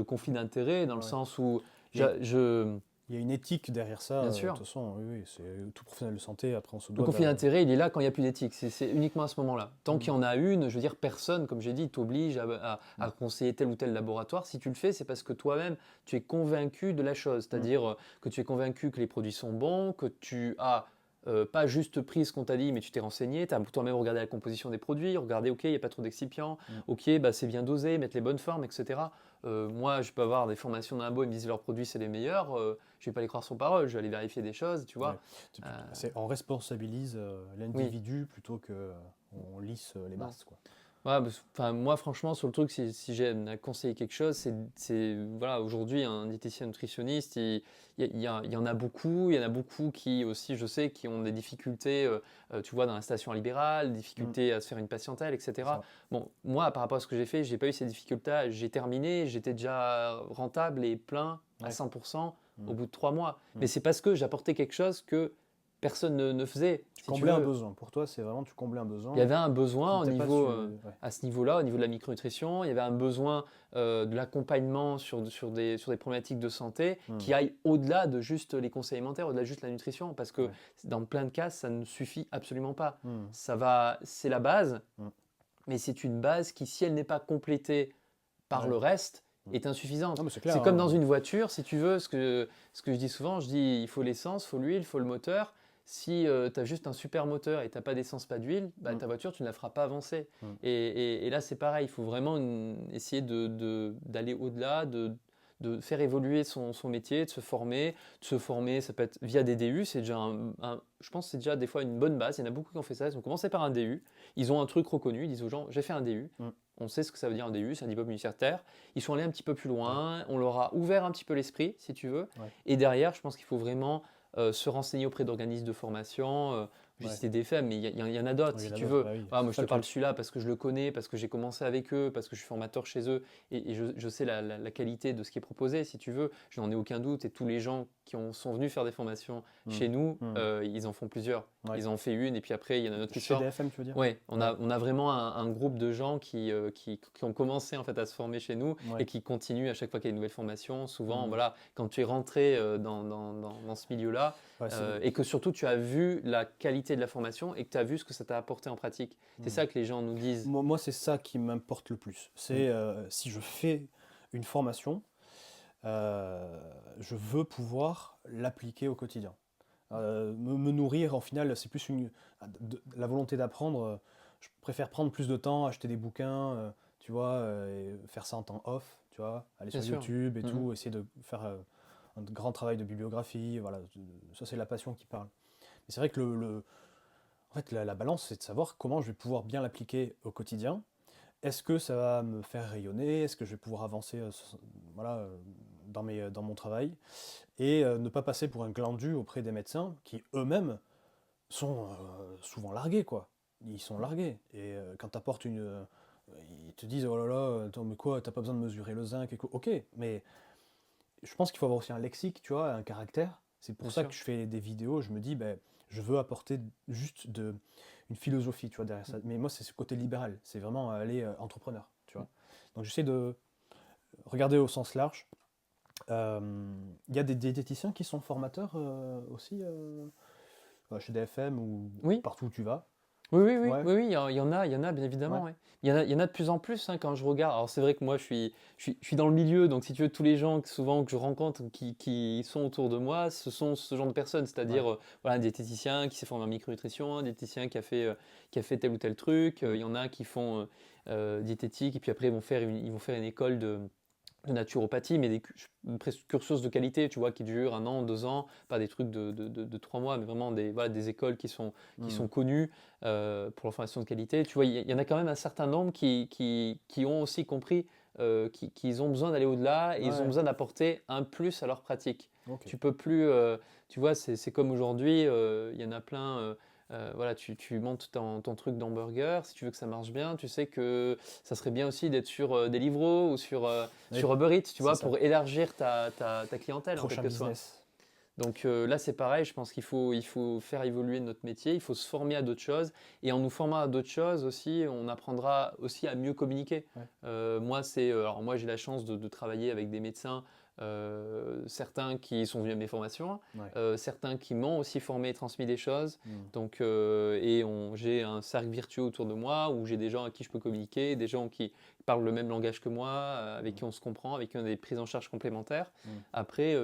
B: conflit d'intérêt dans le
A: Ouais.
B: sens où
A: Mais
B: je
A: Il y a une éthique derrière ça,
B: bien
A: de
B: sûr.
A: toute façon, oui, oui, c'est tout professionnel de santé, après on se
B: Le
A: doit
B: conflit
A: d'avoir...
B: d'intérêt, il est là quand il n'y a plus d'éthique. C'est uniquement à ce moment-là. Tant qu'il y
A: Mm,
B: en a une, je veux dire, personne, comme j'ai dit, t'oblige à
A: mm,
B: conseiller tel ou tel laboratoire. Si tu le fais, c'est parce que toi-même, tu es convaincu de la chose.
A: mm,
B: C'est-à-dire que tu es convaincu que les produits sont bons, que tu as pas juste pris ce qu'on t'a dit, mais tu t'es renseigné, tu as toi-même regardé la composition des produits, regardé, ok, il n'y a pas trop d'excipients,
A: mm.
B: ok, bah, c'est bien dosé, mettre les bonnes formes, etc. Moi, je peux avoir des formations d'un labo, ils me disent leurs produits, c'est les meilleurs. Je ne vais pas les croire sur parole, je vais aller vérifier des choses, tu
A: Ouais.
B: vois. Euh,
A: On responsabilise
B: oui.
A: l'individu plutôt que on lisse les
B: Non.
A: masses, quoi.
B: Ouais, enfin, moi, franchement, sur le truc, si j'ai à conseiller quelque chose, voilà, aujourd'hui, un diététicien nutritionniste, il y en a beaucoup. Il y en a beaucoup qui aussi, je sais, qui ont des difficultés, tu vois, dans l'installation libérale, des
A: Mm,
B: difficultés à se faire une patientèle,
A: c'est
B: etc.
A: ça.
B: Bon, moi, par rapport à ce que j'ai fait, j'ai pas eu ces difficultés. J'ai terminé, j'étais déjà rentable et plein à
A: Ouais.
B: 100% au
A: Mm,
B: bout de 3 mois. Mais
A: mm.
B: c'est parce que j'apportais quelque chose que personne ne faisait,
A: Tu
B: si tu
A: comblais un
B: veux.
A: besoin. Pour toi, c'est vraiment tu comblais un
B: Il y
A: besoin
B: avait un
A: qui
B: besoin
A: n'était pas su. Ouais.
B: à ce niveau-là, au niveau de la micronutrition, il y avait un besoin de l'accompagnement sur des problématiques de santé
A: Mm,
B: qui aillent au-delà de juste les conseils alimentaires, au-delà de juste la nutrition, parce que
A: ouais.
B: dans plein de cas, ça ne suffit absolument pas.
A: Mm,
B: C'est la base,
A: mm.
B: mais c'est une base qui, si elle n'est pas complétée par
A: Ouais.
B: le reste,
A: Mm.
B: est insuffisante.
A: Non, mais c'est
B: C'est
A: clair,
B: comme dans
A: hein.
B: une voiture, si tu veux, ce que je dis souvent, je dis il faut l'essence, il faut l'huile, il faut le moteur. Si tu as juste un super moteur et tu n'as pas d'essence, pas d'huile, bah,
A: Mm,
B: ta voiture, tu ne la feras pas avancer.
A: mm.
B: Et là, c'est pareil, il faut vraiment essayer d'aller au-delà, de faire évoluer son métier, de se former. De se former, ça peut être via des DU, c'est déjà je pense que c'est déjà des fois une bonne base. Il y en a beaucoup qui ont fait ça, ils ont commencé par un DU, ils ont un truc reconnu, ils disent aux gens, j'ai fait un DU.
A: Mm.
B: On sait ce que ça veut dire un DU, c'est un diplôme universitaire. Ils sont allés un petit peu plus
A: Ouais.
B: loin, on leur a ouvert un petit peu l'esprit, si tu veux.
A: Ouais.
B: Et derrière, je pense qu'il faut vraiment se renseigner auprès d'organismes de formation. J'ai
A: Ouais.
B: cité des faits, mais il y en a d'autres,
A: Oui, il y
B: si
A: en a
B: tu
A: d'autres.
B: veux.
A: Bah oui,
B: Voilà,
A: c'est
B: moi, je
A: ça
B: te
A: le
B: parle de
A: truc.
B: celui-là parce que je le connais, parce que j'ai commencé avec eux, parce que je suis formateur chez eux, et je sais la qualité de ce qui est proposé, si tu veux. Je n'en ai aucun doute, et tous les gens qui sont venus faire des formations
A: Mm,
B: chez nous,
A: mm.
B: ils en font plusieurs.
A: Ouais.
B: Ils en ont fait une, et puis après, il y en a d'autres qui
A: Chez
B: sortent.
A: DFM, tu veux dire?
B: Oui, on
A: Ouais.
B: a, on a vraiment un groupe de gens qui ont commencé en fait à se former chez nous et
A: Ouais.
B: qui continuent à chaque fois qu'il y a une nouvelle formation. Souvent,
A: Mm.
B: voilà, quand tu es rentré dans ce milieu-là
A: Ouais,
B: et que surtout tu as vu la qualité de la formation et que tu as vu ce que ça t'a apporté en pratique. C'est
A: mm.
B: ça que les gens nous disent.
A: Moi, c'est ça qui m'importe le plus.
B: Mm.
A: C'est si je fais une formation, je veux pouvoir l'appliquer au quotidien. Me nourrir, en final, c'est plus la volonté d'apprendre. Je préfère prendre plus de temps, acheter des bouquins, tu vois, et faire ça en temps off, tu vois, aller
B: Bien
A: sur
B: sûr.
A: YouTube et
B: Mhm.
A: tout, essayer de faire un grand travail de bibliographie. Voilà, ça c'est la passion qui parle. Mais c'est vrai que en fait, la balance, c'est de savoir comment je vais pouvoir bien l'appliquer au quotidien. Est-ce que ça va me faire rayonner? Est-ce que je vais pouvoir avancer voilà, dans mon travail? Et ne pas passer pour un glandu auprès des médecins qui eux-mêmes sont souvent largués, quoi. Ils sont largués. Et quand tu apportes ils te disent, oh là là, attends, mais quoi, t'as pas besoin de mesurer le zinc et quoi. Ok, mais je pense qu'il faut avoir aussi un lexique, tu vois, un caractère. C'est pour
B: Bien
A: ça que
B: sûr.
A: je fais des vidéos, je me dis, ben, je veux apporter juste une philosophie, tu vois, derrière ça. Mais moi, c'est ce côté libéral, c'est vraiment aller entrepreneur, tu vois. Donc j'essaie de regarder au sens large. Il y a des diététiciens qui sont formateurs aussi chez DFM ou
B: Oui.
A: partout où tu vas.
B: Oui, oui, oui,
A: Ouais,
B: oui, oui, il y en a bien évidemment.
A: ouais,
B: Ouais. Il y en a de plus en plus hein, quand je regarde. Alors c'est vrai que moi je suis dans le milieu, donc si tu veux, tous les gens souvent que je rencontre qui sont autour de moi, ce sont ce genre de personnes,
A: ouais.
B: c'est-à-dire voilà, un diététicien qui s'est formé en micronutrition, un diététicien qui a fait tel ou tel truc.
A: Mm,
B: Il y en a qui font diététique et puis après ils vont faire une école de naturopathie, mais presque cursus de qualité, tu vois, qui durent 1 an, 2 ans, pas des trucs de 3 mois, mais vraiment voilà, des écoles qui sont
A: mm,
B: connues pour leur formation de qualité. Tu vois, il y en a quand même un certain nombre qui ont aussi compris qu'ils ont besoin d'aller au-delà et ils ont
A: ouais,
B: besoin d'apporter un plus à leur pratique.
A: ok.
B: Tu peux plus, tu vois, c'est comme aujourd'hui, il y en a plein. Voilà, tu montes ton truc d'hamburger, si tu veux que ça marche bien, tu sais que ça serait bien aussi d'être sur Deliveroo ou sur,
A: Oui,
B: sur Uber Eats, tu
A: c'est
B: vois,
A: ça.
B: pour élargir ta clientèle en
A: Prochain
B: quelque sorte.
A: business.
B: Donc là, c'est pareil, je pense qu'il faut faire évoluer notre métier, il faut se former à d'autres choses. Et en nous formant à d'autres choses aussi, on apprendra aussi à mieux communiquer.
A: Ouais.
B: Alors moi, j'ai la chance de travailler avec des médecins certains qui sont venus à mes formations,
A: Ouais.
B: certains qui m'ont aussi formé et transmis des choses.
A: Mm.
B: Donc, j'ai un cercle vertueux autour de moi où j'ai des gens à qui je peux communiquer, des gens qui parlent le même langage que moi, avec qui on se comprend, avec qui on a des prises en charge complémentaires.
A: Mm.
B: Après,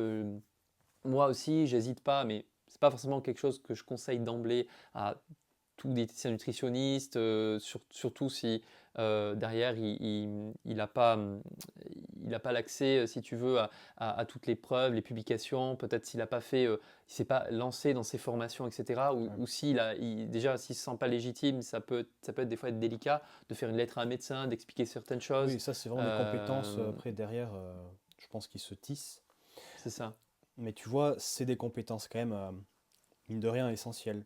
B: moi aussi, j'hésite pas, mais c'est pas forcément quelque chose que je conseille d'emblée à tout diététicien nutritionniste, surtout si derrière il n'a pas, il a pas l'accès, si tu veux, à toutes les preuves, les publications, peut-être s'il n'a pas fait, il s'est pas lancé dans ses formations, etc. Ou,
A: Ouais.
B: ou déjà s'il ne se sent pas légitime, ça peut des fois être délicat de faire une lettre à un médecin, d'expliquer certaines
A: Oui,
B: choses.
A: ça, c'est vraiment des compétences après derrière, je pense, qui se tissent.
B: C'est ça.
A: Mais tu vois, c'est des compétences quand même, mine de rien, essentielles.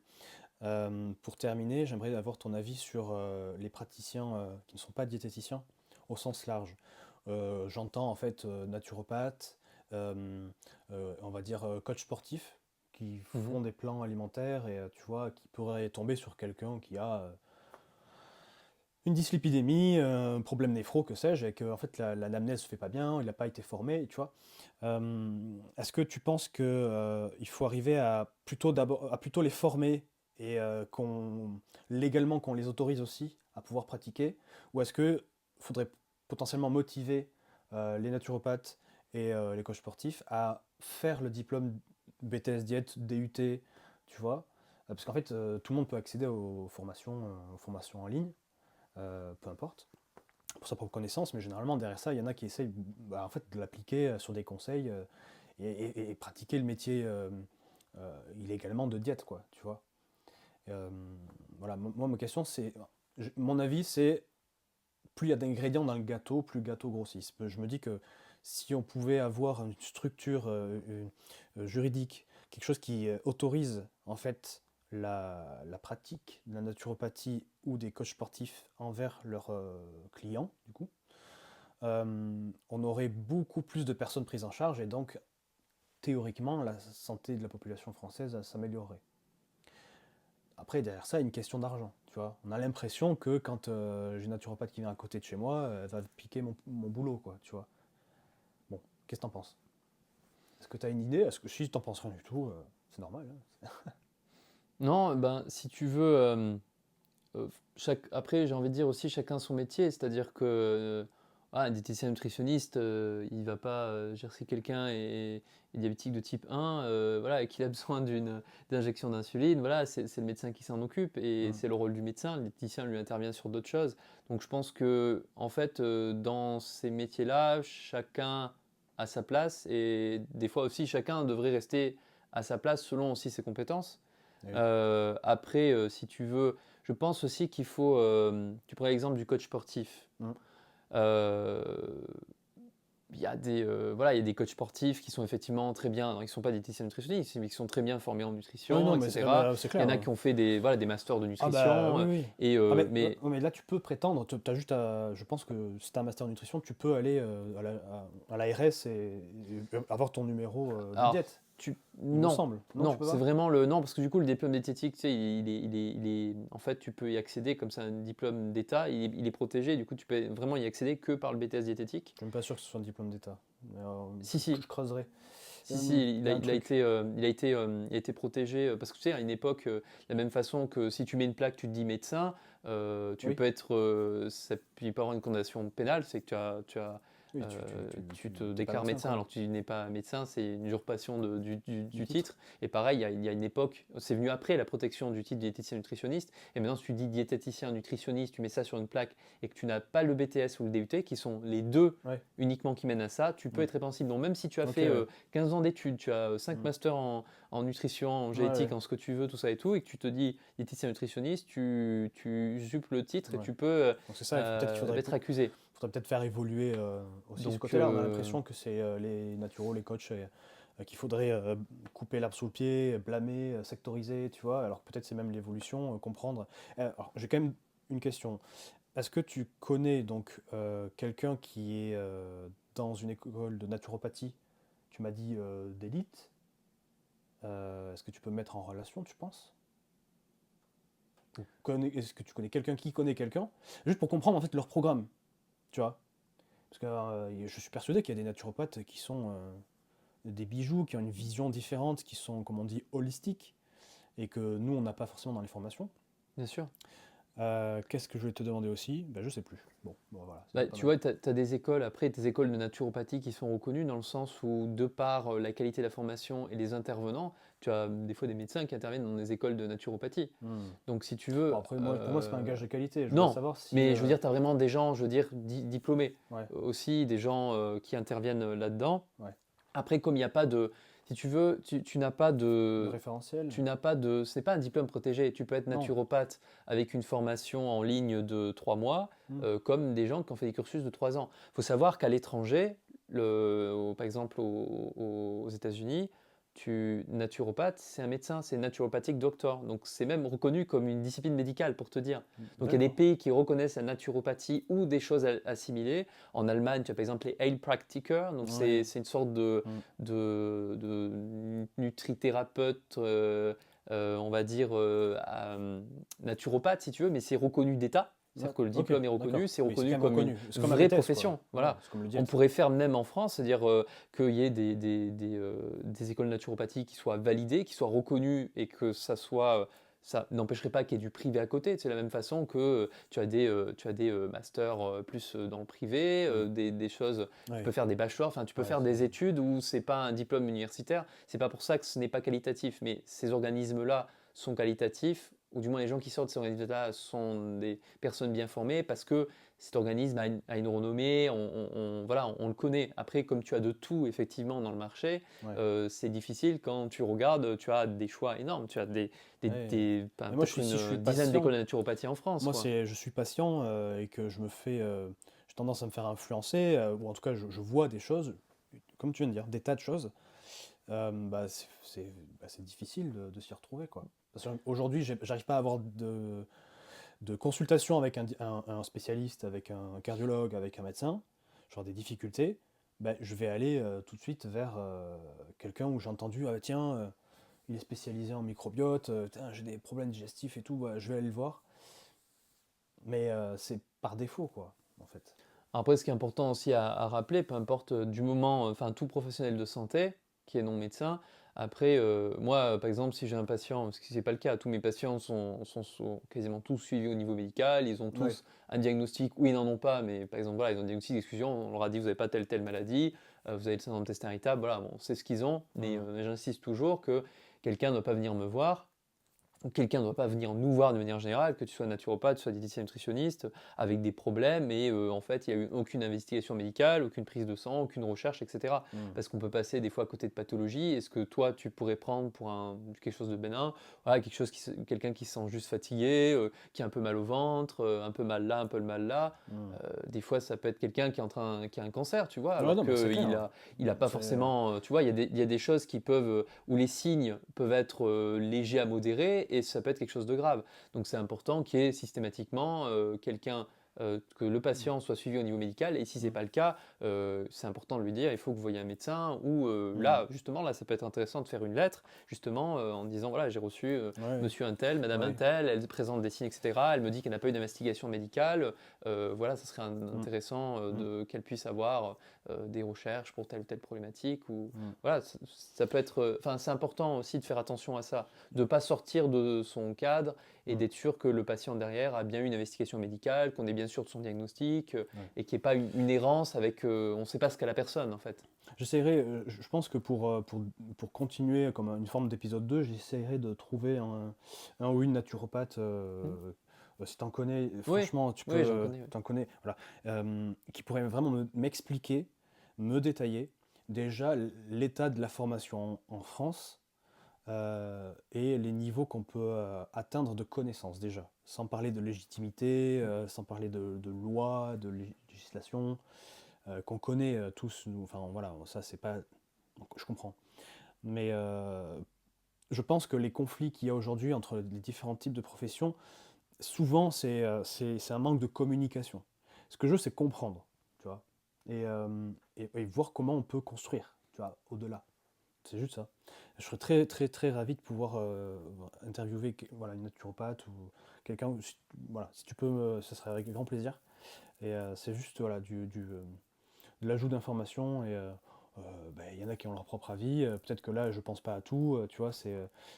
A: Pour terminer, j'aimerais avoir ton avis sur les praticiens qui ne sont pas diététiciens au sens large. J'entends en fait naturopathes, on va dire coach sportif, qui
B: Mhm.
A: font des plans alimentaires et tu vois, qui pourraient tomber sur quelqu'un qui a une dyslipidémie, un problème néphro, que sais-je, et que en fait l'anamnèse ne se fait pas bien, il n'a pas été formé, tu vois. Est-ce que tu penses que il faut arriver à plutôt les former et légalement qu'on les autorise aussi à pouvoir pratiquer, ou est-ce que faudrait potentiellement motiver les naturopathes et les coachs sportifs à faire le diplôme BTS Diète, DUT, tu vois? Parce qu'en fait, tout le monde peut accéder aux formations en ligne, peu importe, pour sa propre connaissance, mais généralement derrière ça, il y en a qui essayent en fait, de l'appliquer sur des conseils et pratiquer le métier illégalement de diète, quoi, tu vois. Euh, voilà, moi, ma question, c'est. Mon avis, c'est plus il y a d'ingrédients dans le gâteau, plus le gâteau grossit. Je me dis que si on pouvait avoir une structure juridique, quelque chose qui autorise en fait la pratique de la naturopathie ou des coachs sportifs envers leurs clients, du coup, on aurait beaucoup plus de personnes prises en charge et donc théoriquement la santé de la population française s'améliorerait. Après, derrière ça, il y a une question d'argent. Tu vois, on a l'impression que quand j'ai une naturopathe qui vient à côté de chez moi, elle va piquer mon boulot, quoi, tu vois. Bon, qu'est-ce que t'en penses? Est-ce que t'as une idée? Est-ce que si t'en penses rien du tout, c'est normal, hein.
B: Non, ben, si tu veux, après, j'ai envie de dire aussi chacun son métier, c'est-à-dire que un diététicien nutritionniste, il va pas dire si quelqu'un est diabétique de type 1, voilà, et qu'il a besoin d'une d'injection d'insuline, voilà, c'est le médecin qui s'en occupe et
A: Mm.
B: c'est le rôle du médecin. Le diététicien lui intervient sur d'autres choses. Donc je pense que en fait, dans ces métiers-là, chacun a sa place et des fois aussi chacun devrait rester à sa place selon aussi ses compétences.
A: Eh oui.
B: Après, si tu veux, je pense aussi qu'il faut, tu prends l'exemple du coach sportif.
A: Mm.
B: Euh, voilà, il y a des coachs sportifs qui sont effectivement très bien, alors, ils ne sont pas diététiciens nutritionnistes, mais qui sont très bien formés en
A: Oui,
B: nutrition,
A: non,
B: etc.
A: c'est
B: Il y
A: clair,
B: en a
A: hein.
B: qui ont fait des masters de
A: Ah bah
B: nutrition,
A: oui, oui.
B: et,
A: Ah
B: mais
A: ouais, mais là tu peux prétendre, t'as juste je pense que si t'as un master en nutrition, tu peux aller à l'ARS et avoir ton numéro de
B: alors,
A: diète, il me
B: non,
A: semble. Non, tu
B: non,
A: peux
B: c'est
A: pas?
B: vraiment non, parce que du coup, le diplôme diététique, tu sais, en fait, tu peux y accéder comme c'est un diplôme d'État, il est protégé, du coup, tu peux vraiment y accéder que par le BTS diététique.
A: Je suis même pas sûr que ce soit un diplôme d'État. Mais,
B: Si, si,
A: je creuserai.
B: Si, si,
A: Il y a un truc.
B: il a été protégé parce que tu sais, à une époque, de la même façon que si tu mets une plaque, tu te dis médecin, tu
A: Oui,
B: peux être, ça peut avoir une condamnation pénale, c'est que
A: oui,
B: tu te
A: t'es pas
B: déclares
A: médecin,
B: médecin
A: quoi.
B: alors que tu n'es pas médecin, c'est une usurpation
A: Du
B: du
A: titre.
B: titre. Et pareil, il y a une époque, c'est venu après la protection du titre diététicien nutritionniste, et maintenant si tu dis diététicien nutritionniste, tu mets ça sur une plaque et que tu n'as pas le BTS ou le DUT, qui sont les deux
A: Ouais.
B: uniquement qui mènent à ça, tu peux
A: Mm.
B: être répréhensible. Donc même si tu as
A: Ok,
B: fait
A: ouais.
B: 15 ans d'études, tu as 5
A: Mm.
B: masters en nutrition, en
A: Ouais,
B: génétique,
A: ouais.
B: en ce que tu veux, tout ça et tout, et que tu te dis diététicien nutritionniste, tu usurpes le titre et
A: Ouais.
B: tu peux
A: Donc c'est ça, peut-être qu'il
B: être accusé.
A: faudrait peut-être faire évoluer aussi ce
B: Donc,
A: côté-là. On a l'impression que c'est les naturaux, les coachs, qu'il faudrait couper l'arbre sous le pied, blâmer, sectoriser, tu vois. Alors peut-être c'est même l'évolution, comprendre. Alors j'ai quand même une question. Est-ce que tu connais donc quelqu'un qui est dans une école de naturopathie, tu m'as dit d'élite, est-ce que tu peux me mettre en relation, tu penses? Est-ce que tu connais quelqu'un qui connaît quelqu'un? Juste pour comprendre en fait leur programme, tu vois. Parce que je suis persuadé qu'il y a des naturopathes qui sont des bijoux, qui ont une vision différente, qui sont, comme on dit, holistiques, et que nous, on n'a pas forcément dans les formations.
B: Bien sûr.
A: Qu'est-ce que je vais te demander aussi? Ben, je sais plus. Bon voilà,
B: Bah,
A: c'était pas
B: tu
A: mal.
B: vois, tu as des écoles, après, des écoles de naturopathie qui sont reconnues dans le sens où, de par la qualité de la formation et les intervenants, tu as des fois des médecins qui interviennent dans des écoles de naturopathie.
A: Hmm.
B: Donc, si tu
A: Bon,
B: veux,
A: après, pour moi, c'est pas un gage de qualité. Je voudrais
B: non,
A: savoir si...
B: mais je veux dire, tu as vraiment des gens, je veux dire, diplômés
A: Ouais,
B: aussi, des gens qui interviennent là-dedans.
A: ouais.
B: Après, comme il n'y a pas de, si tu veux, tu n'as pas
A: De
B: de,
A: référentiel?
B: tu n'as pas de, c'est pas un diplôme protégé. Tu peux être
A: Non.
B: naturopathe avec une formation en ligne de 3 mois,
A: Hmm.
B: comme des gens qui ont fait des cursus de 3 ans. Il faut savoir qu'à l'étranger, par exemple aux États-Unis, naturopathe, c'est un médecin, c'est naturopathic doctor. Donc c'est même reconnu comme une discipline médicale, pour te dire. Donc il y a des
A: D'accord.
B: pays qui reconnaissent la naturopathie ou des choses assimilées. En Allemagne, tu as par exemple les Heilpraktiker, donc
A: Ouais.
B: c'est une sorte de,
A: Hmm.
B: nutrithérapeute, on va dire naturopathe si tu veux, mais c'est reconnu d'État. C'est-à-dire que le
A: Ok,
B: diplôme est reconnu,
A: d'accord.
B: c'est
A: Oui, c'est quand
B: reconnu
A: même
B: comme une
A: reconnu. C'est comme un
B: vraie
A: BTS, quoi.
B: profession.
A: Ouais,
B: Voilà.
A: c'est comme le
B: On
A: diète.
B: pourrait faire même en France, c'est-à-dire qu'il y ait des écoles de naturopathie qui soient validées, qui soient reconnues et que ça soit. Ça n'empêcherait pas qu'il y ait du privé à côté. C'est de la même façon que tu as des masters plus dans le privé,
A: Hmm.
B: des choses. Tu peux
A: Ouais,
B: faire des bachelors, enfin tu peux
A: ouais,
B: faire des études où c'est pas un diplôme universitaire. C'est pas pour ça que ce n'est pas qualitatif. Mais ces organismes-là sont qualitatifs, ou du moins les gens qui sortent de ces organismes-là sont des personnes bien formées parce que cet organisme a une renommée, voilà, on le connaît. Après, comme tu as de tout effectivement dans le marché,
A: ouais.
B: c'est difficile quand tu regardes, tu as des choix énormes, tu as
A: Ouais. Mais moi,
B: peut-être
A: si je suis
B: une dizaine d'écoles
A: patient,
B: de naturopathie en France, quoi.
A: je suis patient et que j'ai tendance à me faire influencer, ou en tout cas, je vois des choses, comme tu viens de dire, des tas de choses. Bah, c'est difficile de s'y retrouver, quoi. Parce qu'aujourd'hui, j'arrive pas à avoir de consultation avec un spécialiste, avec un cardiologue, avec un médecin, genre des difficultés. Ben, je vais aller tout de suite vers quelqu'un où j'ai entendu, ah, tiens, il est spécialisé en microbiote, tiens, j'ai des problèmes digestifs et tout, bah, je vais aller le voir. Mais c'est par défaut, quoi, en fait.
B: Après, ce qui est important aussi à rappeler, peu importe du moment, enfin tout professionnel de santé qui est non médecin, après, moi, par exemple, si j'ai un patient, parce que ce n'est pas le cas, tous mes patients sont quasiment tous suivis au niveau médical, ils ont
A: Ouais.
B: tous un diagnostic, ou ils n'en ont pas, mais par exemple, voilà, ils ont un diagnostic d'exclusion, on leur a dit, vous n'avez pas telle maladie, vous avez le syndrome intestin irritable, voilà, bon, c'est ce qu'ils ont, mais
A: Mhm.
B: j'insiste toujours que quelqu'un ne doit pas venir me voir quelqu'un ne doit pas venir nous voir de manière générale, que tu sois naturopathe, que tu sois diététicien nutritionniste, avec des problèmes et en fait il n'y a eu aucune investigation médicale, aucune prise de sang, aucune recherche, etc.
A: Mhm.
B: Parce qu'on peut passer des fois à côté de pathologies. Est-ce que toi tu pourrais prendre pour quelque chose de bénin, voilà, quelqu'un qui se sent juste fatigué, qui a un peu mal au ventre, un peu mal là, un peu mal là.
A: Mhm.
B: Des fois ça peut être quelqu'un qui a un cancer, tu vois,
A: Ouais,
B: alors
A: non, bah, c'est
B: qu'il
A: clair.
B: a, il a pas forcément, tu vois, il y a des choses qui peuvent, où les signes peuvent être légers à modérés et ça peut être quelque chose de grave. Donc c'est important qu'il y ait systématiquement que le patient soit suivi au niveau médical et si ce n'est
A: Mhm.
B: pas le cas, c'est important de lui dire il faut que vous voyez un médecin ou
A: Mhm.
B: là, justement, là ça peut être intéressant de faire une lettre justement en disant voilà j'ai reçu
A: Ouais,
B: monsieur un tel, madame un
A: ouais.
B: tel, elle présente des signes etc. Elle me dit qu'elle n'a pas eu d'investigation médicale. Voilà, ça serait
A: Mhm.
B: intéressant
A: Mhm.
B: qu'elle puisse avoir des recherches pour telle ou telle problématique ou
A: Mhm.
B: voilà, ça peut être. Enfin, c'est important aussi de faire attention à ça, de ne pas sortir de son cadre et
A: Mhm.
B: d'être sûr que le patient derrière a bien eu une investigation médicale, qu'on est bien sûr de son diagnostic
A: Ouais.
B: et qu'il n'y ait pas une errance avec. On ne sait pas ce qu'a la personne en fait.
A: J'essaierai, je pense que pour continuer comme une forme d'épisode 2, j'essaierai de trouver un ou une naturopathe,
B: Hmm.
A: si tu en connais,
B: Oui,
A: franchement,
B: oui, j'en connais. Oui.
A: t'en connais, voilà, qui pourrait vraiment m'expliquer, me détailler déjà l'état de la formation en France et les niveaux qu'on peut atteindre de connaissances déjà, sans parler de légitimité, sans parler de loi, de législation qu'on connaît tous, nous, enfin voilà, ça c'est pas. Donc, je comprends. Mais je pense que les conflits qu'il y a aujourd'hui entre les différents types de professions, souvent c'est un manque de communication. Ce que je veux, c'est comprendre, tu vois, et voir comment on peut construire, tu vois, au-delà. C'est juste ça. Je serais très très très ravi de pouvoir interviewer voilà, une naturopathe ou quelqu'un, voilà, si tu peux, ce serait avec grand plaisir. Et c'est juste voilà, de l'ajout d'informations et ben, il y en a qui ont leur propre avis. Peut-être que là, je pense pas à tout, tu vois.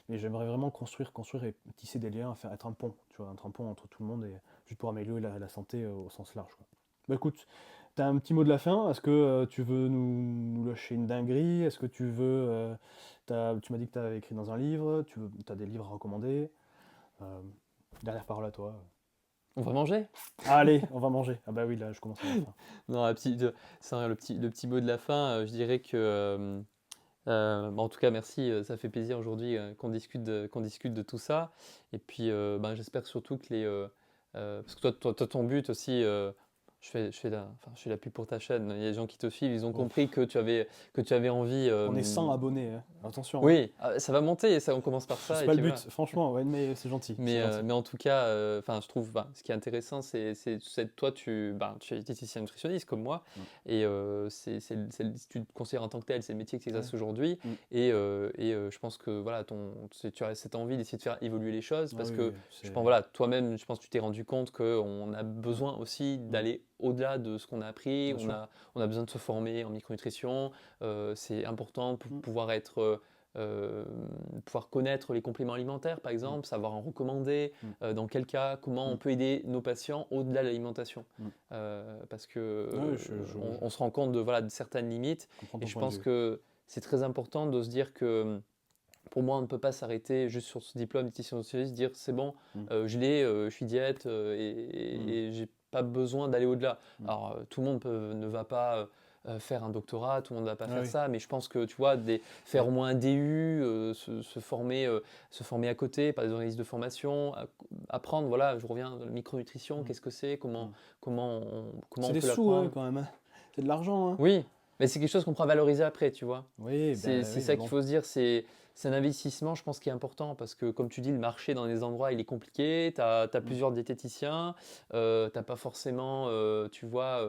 A: Mais j'aimerais vraiment construire et tisser des liens, être un pont, tu vois, être un pont entre tout le monde et juste pour améliorer la santé au sens large, quoi. Bah écoute, t'as un petit mot de la fin? Est-ce que tu veux nous lâcher une dinguerie? Est-ce que tu veux... tu m'as dit que tu avais écrit dans un livre, t'as des livres à recommander? Euh, Dernière parole à toi.
B: On va manger?
A: Allez, on va manger. Ah bah oui, là, je commence à avoir faim.
B: Non, c'est vrai, le petit mot de la fin, je dirais que, en tout cas, merci, ça fait plaisir aujourd'hui qu'on discute de tout ça. Et puis, ben, j'espère surtout que parce que toi, ton but aussi, je fais la pub pour ta chaîne, il y a des gens qui te suivent, ils ont
A: Bon,
B: compris que tu avais envie.
A: on est 100 abonnés, hein. Attention, hein.
B: Oui, ça va monter, ça, on commence par ça,
A: C'est
B: et
A: pas le
B: puis
A: but,
B: voilà.
A: franchement, ouais, mais c'est gentil, c'est gentil.
B: Mais en tout cas, enfin, je trouve, bah, ce qui est intéressant, toi, tu es diététicien nutritionniste comme moi,
A: Mm.
B: et tu te considères en tant que tel, c'est le métier que tu
A: Ouais.
B: exerces aujourd'hui,
A: Mm.
B: et je pense que voilà, tu as cette envie d'essayer de faire évoluer les choses,
A: Ah
B: parce
A: oui,
B: que
A: oui,
B: je pense, voilà, toi-même, je pense que tu t'es rendu compte qu'on a besoin aussi
A: Mm.
B: d'aller au-delà de ce qu'on a appris,
A: Bien sûr.
B: on a besoin de se former en micronutrition, c'est important pour
A: Mm.
B: euh, pouvoir connaître les compléments alimentaires, par
A: Mm.
B: exemple, savoir en recommander,
A: Mm.
B: dans quel cas, comment on
A: Mm.
B: peut aider nos patients au-delà de l'alimentation.
A: Mm.
B: Parce que
A: Ah oui,
B: on se rend compte voilà, de certaines limites,
A: je comprends
B: et
A: ton
B: je
A: point de
B: pense
A: vue.
B: que c'est très important de se dire que pour moi, on ne peut pas s'arrêter juste sur ce diplôme diététicien nutritionniste, dire c'est bon,
A: Mm.
B: je l'ai, je suis diète,
A: Mm.
B: et j'ai pas besoin d'aller au-delà.
A: Mm.
B: Alors, tout le monde ne va pas faire un doctorat, tout le monde ne va pas
A: Ah
B: faire
A: oui.
B: ça, mais je pense que tu vois, faire
A: Mais
B: au moins un DU, se former à côté par des organismes de formation, apprendre, voilà, je reviens de la micronutrition,
A: mm.
B: qu'est-ce que c'est,
A: Mm.
B: comment
A: C'est
B: on
A: des
B: peut
A: sous, hein,
B: l'apprendre.
A: quand même, hein. C'est de l'argent, hein.
B: Oui, mais c'est quelque chose qu'on pourra valoriser après, tu vois.
A: Oui, ben
B: C'est
A: oui,
B: ça
A: mais
B: qu'il
A: bon.
B: faut se dire, c'est un investissement, je pense, qui est important parce que, comme tu dis, le marché dans les endroits, il est compliqué. Tu as
A: Mm.
B: plusieurs diététiciens, tu n'as pas forcément, tu vois,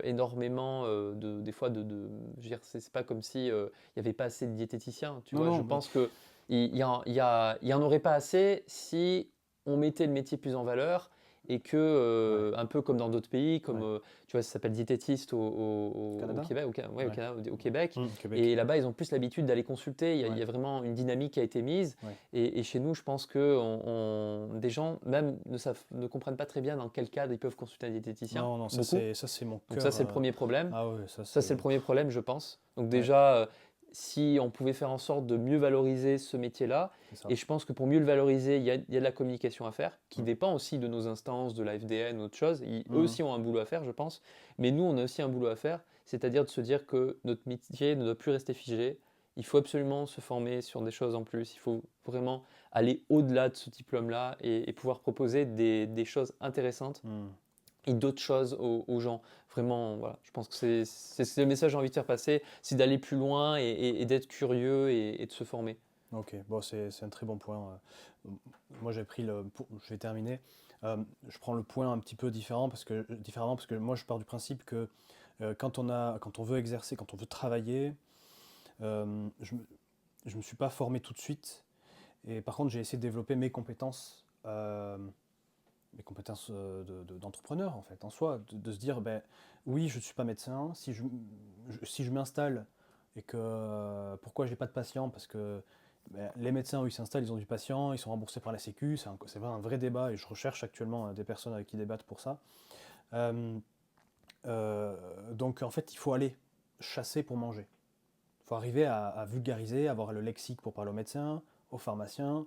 B: énormément des fois, je veux dire, c'est pas comme si il n'y avait pas assez de diététiciens, tu
A: Non,
B: vois. Je
A: non, mais
B: pense qu'il y en aurait pas assez si on mettait le métier plus en valeur et que,
A: ouais,
B: un peu comme dans d'autres pays, comme
A: ouais.
B: tu vois, ça s'appelle diététiste au
A: Canada?
B: Québec, ouais, au
A: Ouais.
B: Canada, au Québec.
A: Québec.
B: Et là-bas, ils ont plus l'habitude d'aller consulter. Il
A: Ouais,
B: y a vraiment une dynamique qui a été mise.
A: ouais.
B: Et chez nous, je pense que des gens même ne comprennent pas très bien dans quel cadre ils peuvent consulter un diététicien.
A: Non, non,
B: Beaucoup.
A: ça c'est mon
B: Donc ça,
A: cœur.
B: c'est le premier problème.
A: Ah ouais, ça
B: Ça,
A: c'est.
B: c'est le premier problème, je pense. Donc
A: Ouais,
B: déjà, si on pouvait faire en sorte de mieux valoriser ce métier-là,
A: c'est ça.
B: et je pense que pour mieux le valoriser, il y a de la communication à faire, qui
A: Mm.
B: dépend aussi de nos instances, de la FDN, autre chose. Eux
A: Mm.
B: aussi ont un boulot à faire, je pense. Mais nous, on a aussi un boulot à faire, c'est-à-dire de se dire que notre métier ne doit plus rester figé. Il faut absolument se former sur des choses en plus. Il faut vraiment aller au-delà de ce diplôme-là et pouvoir proposer des choses intéressantes
A: Mm.
B: et d'autres choses aux gens. Vraiment, voilà, je pense que c'est le message que j'ai envie de faire passer, c'est d'aller plus loin et d'être curieux et de se former.
A: Ok, bon, c'est un très bon point. Moi, je vais terminer. Je prends le point un petit peu différemment parce que moi, je pars du principe que quand on veut exercer, quand on veut travailler, je me suis pas formé tout de suite. Et par contre, j'ai essayé de développer mes compétences d'entrepreneur, en fait, en soi, de se dire, ben, oui, je ne suis pas médecin, si je m'installe et que pourquoi j'ai pas de patient, parce que ben, les médecins, où ils s'installent, ils ont du patient, ils sont remboursés par la Sécu, c'est vraiment un vrai débat et je recherche actuellement des personnes avec qui débattre pour ça. Euh, donc en fait, il faut aller chasser pour manger. Il faut arriver à vulgariser, avoir le lexique pour parler aux médecins, aux pharmaciens,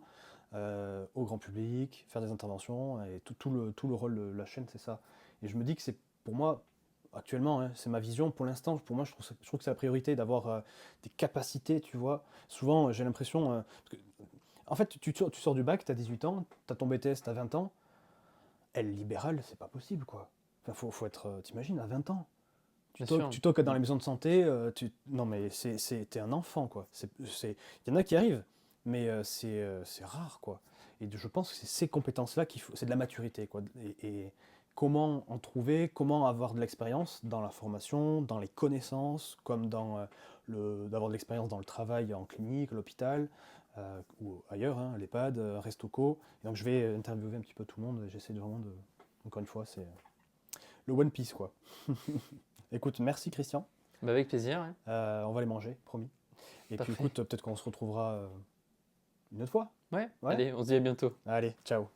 A: au grand public, faire des interventions, et tout le rôle de la chaîne, c'est ça. Et je me dis que c'est, pour moi, actuellement, hein, c'est ma vision, pour l'instant, pour moi, je trouve que c'est la priorité d'avoir des capacités, tu vois. Souvent, j'ai l'impression, en fait, tu sors du bac, tu as 18 ans, tu as ton BTS, tu as 20 ans, elle libérale, c'est pas possible, quoi. Enfin, faut être, t'imagines, à 20 ans.
B: Bien sûr.
A: Tu toques dans les maisons de santé, non mais t'es un enfant, quoi. Il y en a qui arrivent, mais c'est rare, quoi. Et je pense que c'est ces compétences-là c'est de la maturité, quoi. Et comment en trouver, comment avoir de l'expérience dans la formation, dans les connaissances, comme d'avoir de l'expérience dans le travail en clinique, à l'hôpital, ou ailleurs, hein, à l'EHPAD, Restauco. Et donc je vais interviewer un petit peu tout le monde, j'essaie de vraiment de, encore une fois, c'est le One Piece, quoi. Écoute, merci Christian.
B: Bah, avec plaisir. Ouais.
A: On va les manger, promis. Et puis
B: Parfait.
A: écoute, peut-être qu'on se retrouvera une autre fois.
B: Ouais,
A: Ouais.
B: allez, on se dit à bientôt.
A: Allez, ciao.